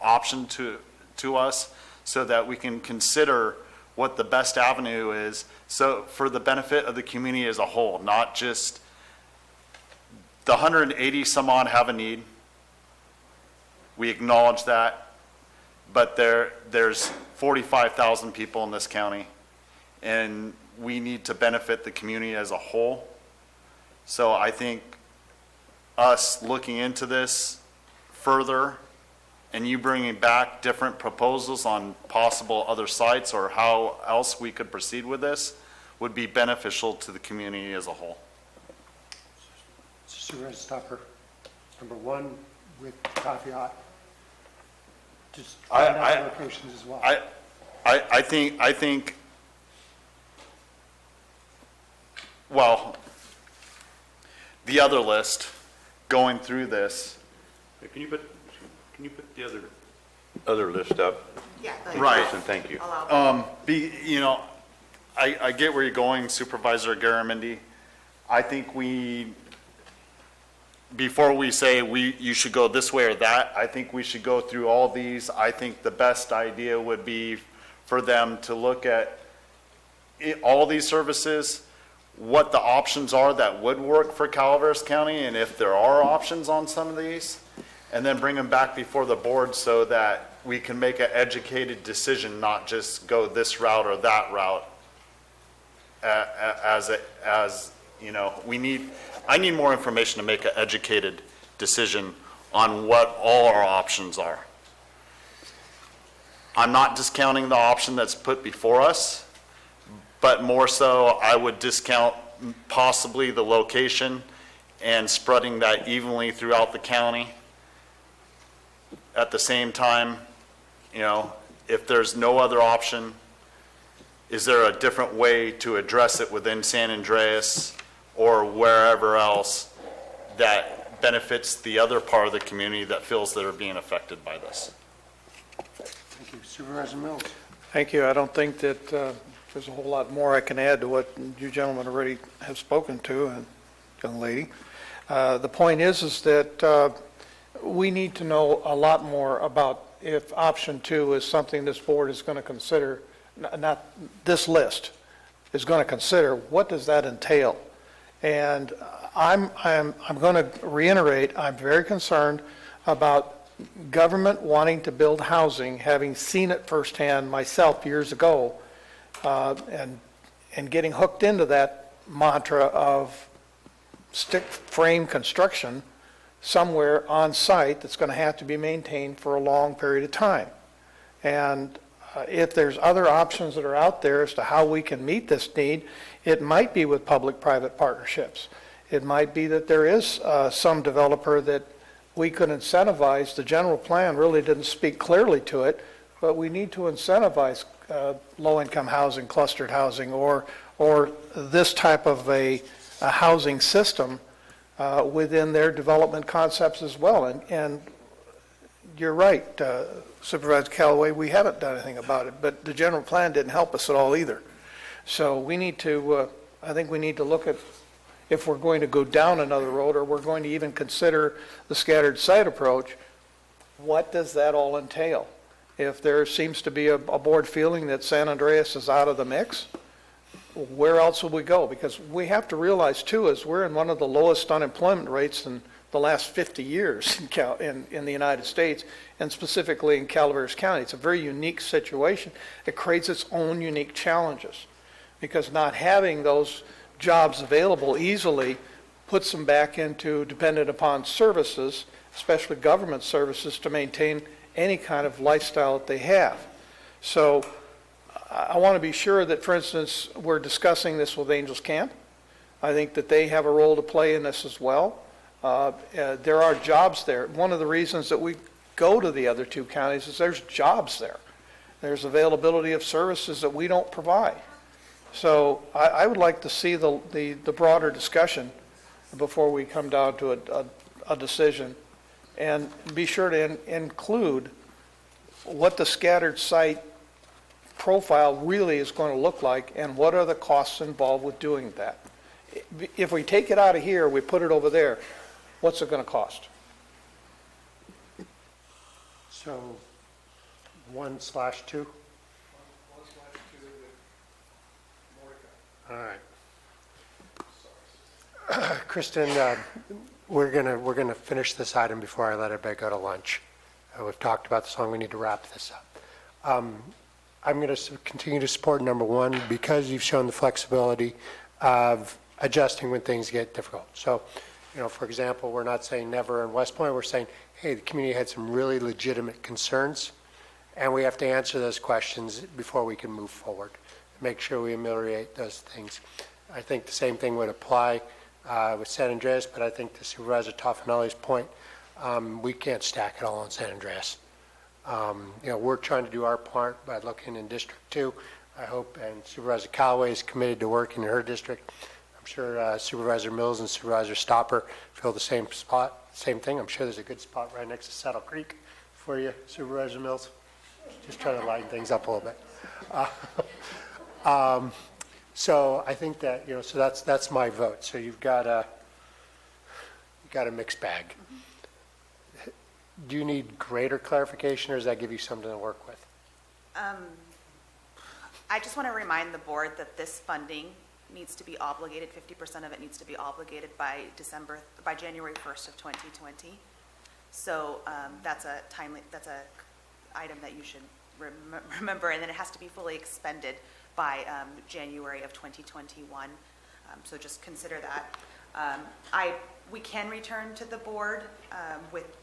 [SPEAKER 19] option to us so that we can consider what the best avenue is, so for the benefit of the community as a whole, not just the 180 some odd have a need. We acknowledge that, but there's 45,000 people in this county, and we need to benefit the community as a whole. So I think us looking into this further and you bringing back different proposals on possible other sites or how else we could proceed with this would be beneficial to the community as a whole.
[SPEAKER 1] Supervisor Stopper, number 1 with caveat, just find out locations as well.
[SPEAKER 19] I think, well, the other list, going through this.
[SPEAKER 12] Can you put the other list up?
[SPEAKER 18] Yeah.
[SPEAKER 19] Right.
[SPEAKER 12] Thank you.
[SPEAKER 19] I get where you're going, Supervisor Garamendi. I think before we say you should go this way or that, I think we should go through all these. I think the best idea would be for them to look at all these services, what the options are that would work for Calaveras County, and if there are options on some of these, and then bring them back before the board so that we can make an educated decision, not just go this route or that route. I need more information to make an educated decision on what all our options are. I'm not discounting the option that's put before us, but more so I would discount possibly the location and spreading that evenly throughout the county. At the same time, if there's no other option, is there a different way to address it within San Andreas or wherever else that benefits the other part of the community that feels they're being affected by this?
[SPEAKER 1] Thank you. Supervisor Mills.
[SPEAKER 2] Thank you. I don't think that there's a whole lot more I can add to what you gentlemen already have spoken to, and young lady. The point is that we need to know a lot more about if option 2 is something this board is going to consider, not this list, is going to consider. What does that entail? And I'm going to reiterate, I'm very concerned about government wanting to build housing, having seen it firsthand myself years ago, and getting hooked into that mantra of stick frame construction somewhere on site that's going to have to be maintained for a long period of time. And if there's other options that are out there as to how we can meet this need, it might be with public-private partnerships. It might be that there is some developer that we could incentivize. The general plan really didn't speak clearly to it, but we need to incentivize low-income housing, clustered housing, or this type of a housing system within their development concepts as well. And you're right, Supervisor Callaway, we haven't done anything about it, but the general plan didn't help us at all either. So we need to, I think we need to look at if we're going to go down another road or we're going to even consider the scattered site approach, what does that all entail? If there seems to be a board feeling that San Andreas is out of the mix, where else will we go? Because we have to realize too, is we're in one of the lowest unemployment rates in the last 50 years in the United States, and specifically in Calaveras County. It's a very unique situation. It creates its own unique challenges because not having those jobs available easily puts them back into dependent upon services, especially government services, to maintain any kind of lifestyle that they have. So I want to be sure that, for instance, we're discussing this with Angels Camp. I think that they have a role to play in this as well. There are jobs there. One of the reasons that we go to the other two counties is there's jobs there. There's availability of services that we don't provide. So I would like to see the broader discussion before we come down to a decision, and be sure to include what the scattered site profile really is going to look like and what are the costs involved with doing that. If we take it out of here, we put it over there, what's it going to cost?
[SPEAKER 1] So 1/2? All right. Kristen, we're gonna finish this item before I let everybody go to lunch. We've talked about this long, we need to wrap this up. I'm going to continue to support number 1 because you've shown the flexibility of adjusting when things get difficult. So, for example, we're not saying never in West Point, we're saying, hey, the community had some really legitimate concerns, and we have to answer those questions before we can move forward. Make sure we ameliorate those things. I think the same thing would apply with San Andreas, but I think to Supervisor Toffanelli's point, we can't stack it all on San Andreas. We're trying to do our part by looking in District 2, I hope, and Supervisor Callaway is committed to working in her district. I'm sure Supervisor Mills and Supervisor Stopper feel the same spot, same thing. I'm sure there's a good spot right next to Saddle Creek for you, Supervisor Mills. Just trying to line things up a little bit. So I think that, so that's my vote. So you've got a mixed bag. Do you need greater clarification, or does that give you something to work with?
[SPEAKER 18] I just want to remind the board that this funding needs to be obligated, 50% of it needs to be obligated by January 1st of 2020. So that's a item that you should remember, and then it has to be fully expended by January of 2021. So just consider that. We can return to the board with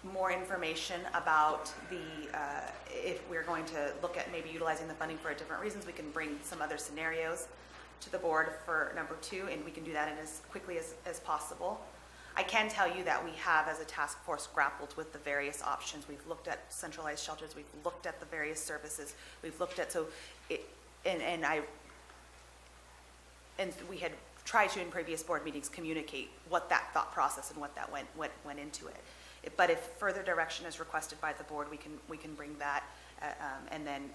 [SPEAKER 18] more information about if we're going to look at maybe utilizing the funding for different reasons. We can bring some other scenarios to the board for number 2, and we can do that in as quickly as possible. I can tell you that we have, as a task force, grappled with the various options. We've looked at centralized shelters. We've looked at the various services. We've looked at, and we had tried to, in previous board meetings, communicate what that thought process and what that went into it. But if further direction is requested by the board, we can bring that and then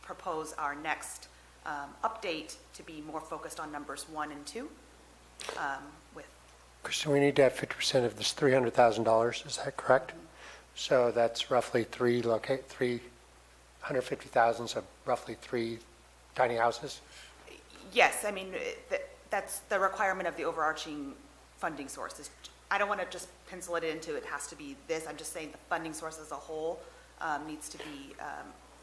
[SPEAKER 18] propose our next update to be more focused on numbers 1 and 2 with.
[SPEAKER 1] Kristen, we need to have 50% of this $300,000, is that correct? So that's roughly 350,000, so roughly 3 tiny houses?
[SPEAKER 18] Yes, I mean, that's the requirement of the overarching funding sources. I don't want to just pencil it into it has to be this. I'm just saying the funding source as a whole needs to be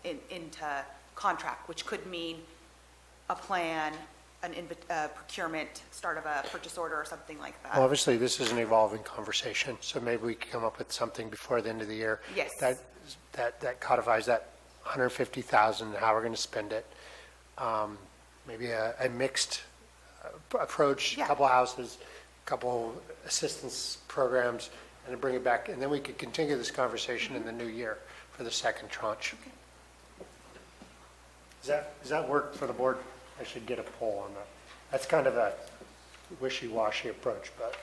[SPEAKER 18] into contract, which could mean a plan, a procurement, start of a purchase order or something like that.
[SPEAKER 1] Well, obviously, this is an evolving conversation, so maybe we can come up with something before the end of the year.
[SPEAKER 18] Yes.
[SPEAKER 1] That codifies that $150,000 and how we're going to spend it. Maybe a mixed approach, a couple houses, a couple assistance programs, and then bring it back, and then we could continue this conversation in the new year for the second tranche. Okay. Does that work for the board? I should get a poll on that. That's kind of a wishy-washy approach, but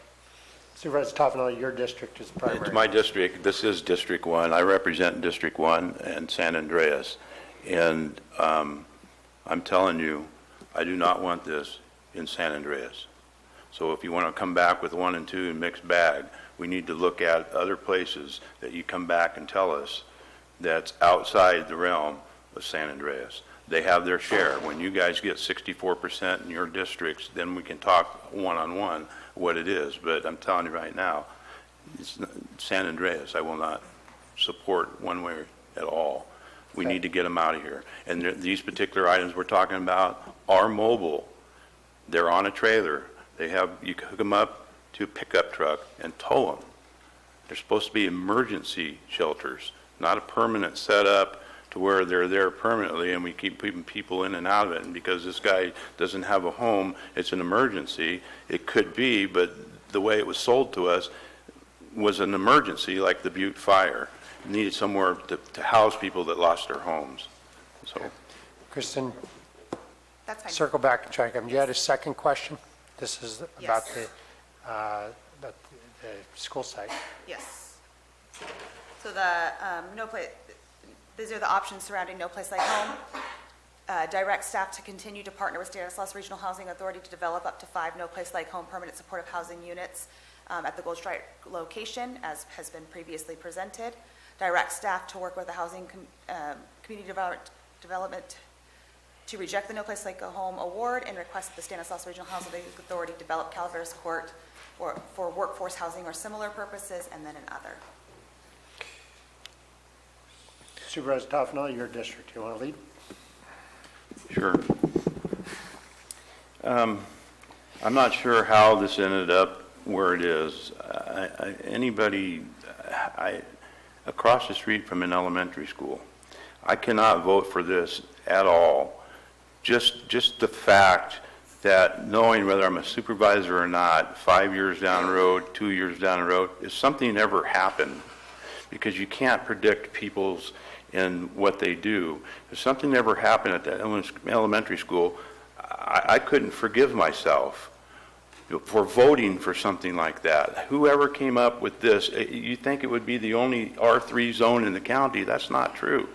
[SPEAKER 1] Supervisor Toffenali, your district is primary.
[SPEAKER 12] It's my district. This is District 1. I represent District 1 and San Andreas. And I'm telling you, I do not want this in San Andreas. So if you want to come back with 1 and 2 and mixed bag, we need to look at other places that you come back and tell us that's outside the realm of San Andreas. They have their share. When you guys get 64% in your districts, then we can talk one-on-one what it is. But I'm telling you right now, it's San Andreas, I will not support one way at all. We need to get them out of here. And these particular items we're talking about are mobile. They're on a trailer. You can hook them up to a pickup truck and tow them. They're supposed to be emergency shelters, not a permanent setup to where they're there permanently and we keep people in and out of it. And because this guy doesn't have a home, it's an emergency. It could be, but the way it was sold to us was an emergency, like the Butte fire. It needed somewhere to house people that lost their homes. So,
[SPEAKER 1] Kristen,
[SPEAKER 18] that's fine.
[SPEAKER 1] Circle back and try to come. You had a second question? This is about the school site.
[SPEAKER 18] Yes. So these are the options surrounding No Place Like Home. Direct staff to continue to partner with Stanislaus Regional Housing Authority to develop up to 5 No Place Like Home permanent supportive housing units at the Gold Strike location, as has been previously presented. Direct staff to work with the Housing Community Development to reject the No Place Like Home award and request the Stanislaus Regional Housing Authority develop Calaveras Court for workforce housing or similar purposes, and then another.
[SPEAKER 1] Supervisor Toffenali, your district, you want to lead?
[SPEAKER 12] Sure. I'm not sure how this ended up where it is. Across the street from an elementary school, I cannot vote for this at all. Just the fact that knowing whether I'm a supervisor or not, 5 years down the road, 2 years down the road, if something ever happened, because you can't predict people's in what they do. If something ever happened at that elementary school, I couldn't forgive myself for voting for something like that. Whoever came up with this, you think it would be the only R3 zone in the county. That's not true.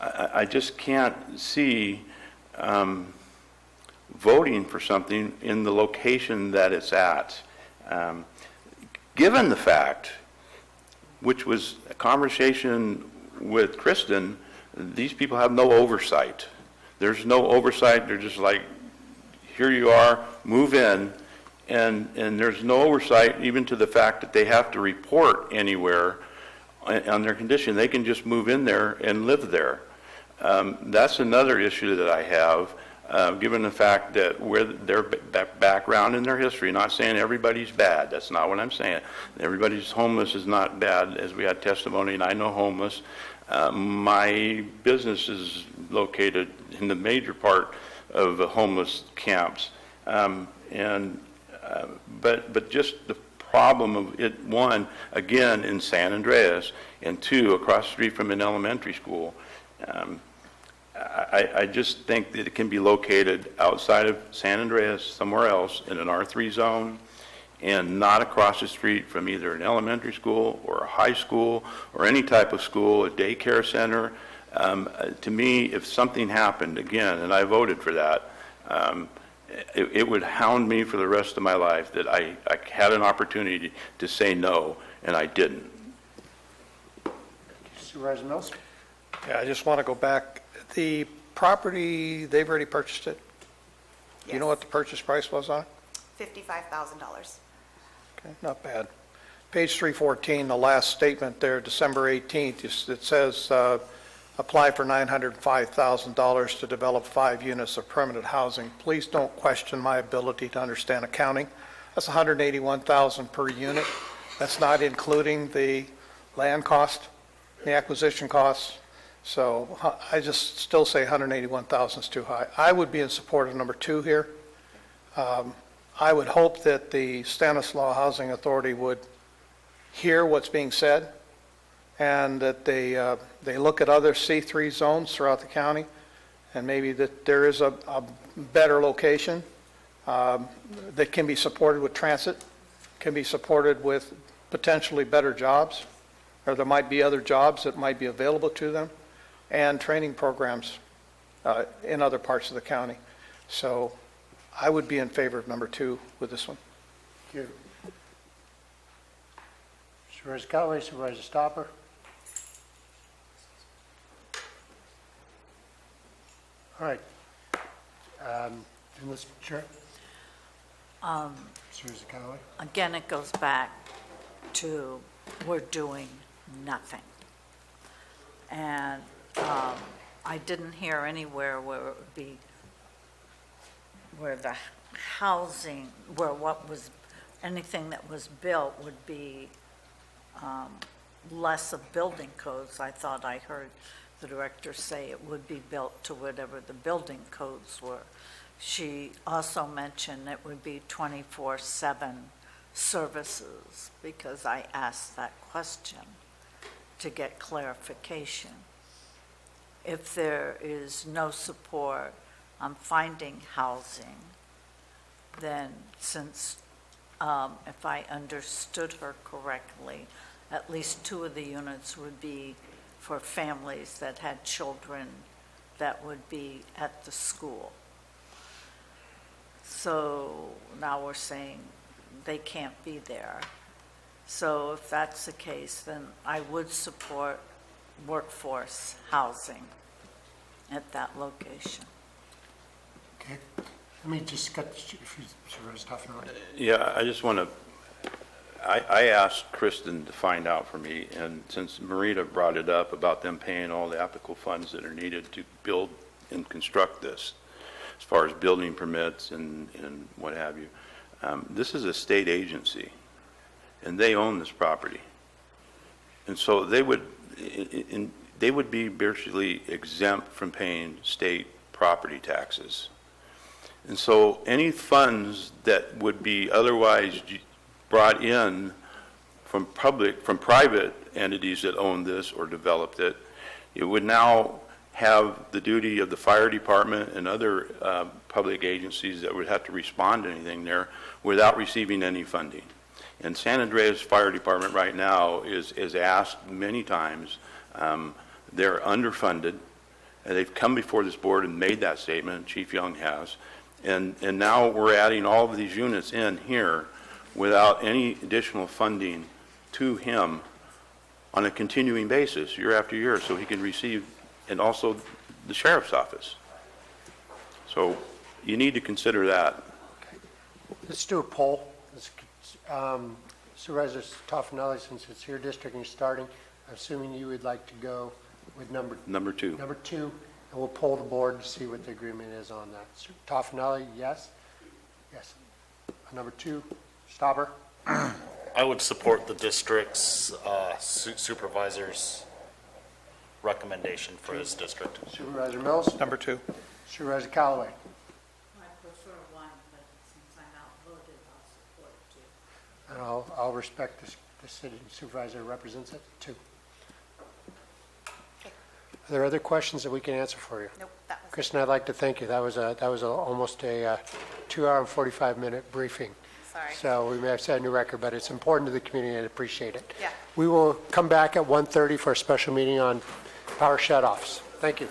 [SPEAKER 12] I just can't see voting for something in the location that it's at. Given the fact, which was a conversation with Kristen, these people have no oversight. There's no oversight. They're just like, here you are, move in, and there's no oversight even to the fact that they have to report anywhere on their condition. They can just move in there and live there. That's another issue that I have, given the fact that where their background and their history, not saying everybody's bad, that's not what I'm saying. Everybody's homeless is not bad, as we had testimony, and I know homeless. My business is located in the major part of the homeless camps. But just the problem of it, one, again, in San Andreas, and two, across the street from an elementary school. I just think that it can be located outside of San Andreas, somewhere else, in an R3 zone, and not across the street from either an elementary school or a high school or any type of school, a daycare center. To me, if something happened, again, and I voted for that, it would hound me for the rest of my life that I had an opportunity to say no, and I didn't.
[SPEAKER 1] Supervisor Mills?
[SPEAKER 2] Yeah, I just want to go back. The property, they've already purchased it? You know what the purchase price was on it?
[SPEAKER 18] $55,000.
[SPEAKER 2] Okay, not bad. Page 314, the last statement there, December 18th, it says, apply for $905,000 to develop 5 units of permanent housing. Please don't question my ability to understand accounting. That's $181,000 per unit. That's not including the land cost, the acquisition costs. So I just still say 181,000 is too high. I would be in support of number 2 here. I would hope that the Stanislaus Housing Authority would hear what's being said, and that they look at other C3 zones throughout the county, and maybe that there is a better location that can be supported with transit, can be supported with potentially better jobs, or there might be other jobs that might be available to them, and training programs in other parts of the county. So I would be in favor of number 2 with this one.
[SPEAKER 1] Thank you. Supervisor Callaway, Supervisor Stopper. All right. Mr. Chair. Supervisor Callaway.
[SPEAKER 16] Again, it goes back to we're doing nothing. And I didn't hear anywhere where it would be, where the housing, where what was, anything that was built would be less of building codes. I thought I heard the director say it would be built to whatever the building codes were. She also mentioned it would be 24/7 services, because I asked that question to get clarification. If there is no support on finding housing, then since, if I understood her correctly, at least 2 of the units would be for families that had children that would be at the school. So now we're saying they can't be there. So if that's the case, then I would support workforce housing at that location.
[SPEAKER 1] Okay. Let me just cut, if you, Supervisor Stopper.
[SPEAKER 12] Yeah, I just want to, I asked Kristen to find out for me, and since Marita brought it up about them paying all the applicable funds that are needed to build and construct this, as far as building permits and what have you, this is a state agency, and they own this property. And so they would be virtually exempt from paying state property taxes. And so any funds that would be otherwise brought in from private entities that own this or developed it, it would now have the duty of the fire department and other public agencies that would have to respond to anything there without receiving any funding. And San Andreas Fire Department right now is asked many times. They're underfunded. And they've come before this board and made that statement, Chief Young has. And now we're adding all of these units in here without any additional funding to him on a continuing basis, year after year, so he can receive, and also the sheriff's office. So you need to consider that.
[SPEAKER 1] Let's do a poll. Supervisor Toffenelli, since it's your district and you're starting, I'm assuming you would like to go with number two. Number two, and we'll poll the board to see what the agreement is on that. Toffenelli, yes? Yes. Number two, Stauber?
[SPEAKER 20] I would support the district's supervisor's recommendation for his district.
[SPEAKER 1] Supervisor Mills?
[SPEAKER 2] Number two.
[SPEAKER 1] Supervisor Callaway?
[SPEAKER 16] I prefer one, but since I'm outvoted, I'll support two.
[SPEAKER 1] And I'll respect the city supervisor who represents it, two. Are there other questions that we can answer for you?
[SPEAKER 18] Nope, that was.
[SPEAKER 1] Kristen, I'd like to thank you. That was almost a 2-hour and 45-minute briefing.
[SPEAKER 18] Sorry.
[SPEAKER 1] So we may have set a new record, but it's important to the community and I appreciate it.
[SPEAKER 18] Yeah.
[SPEAKER 1] We will come back at 1:30 for a special meeting on power shutoffs. Thank you.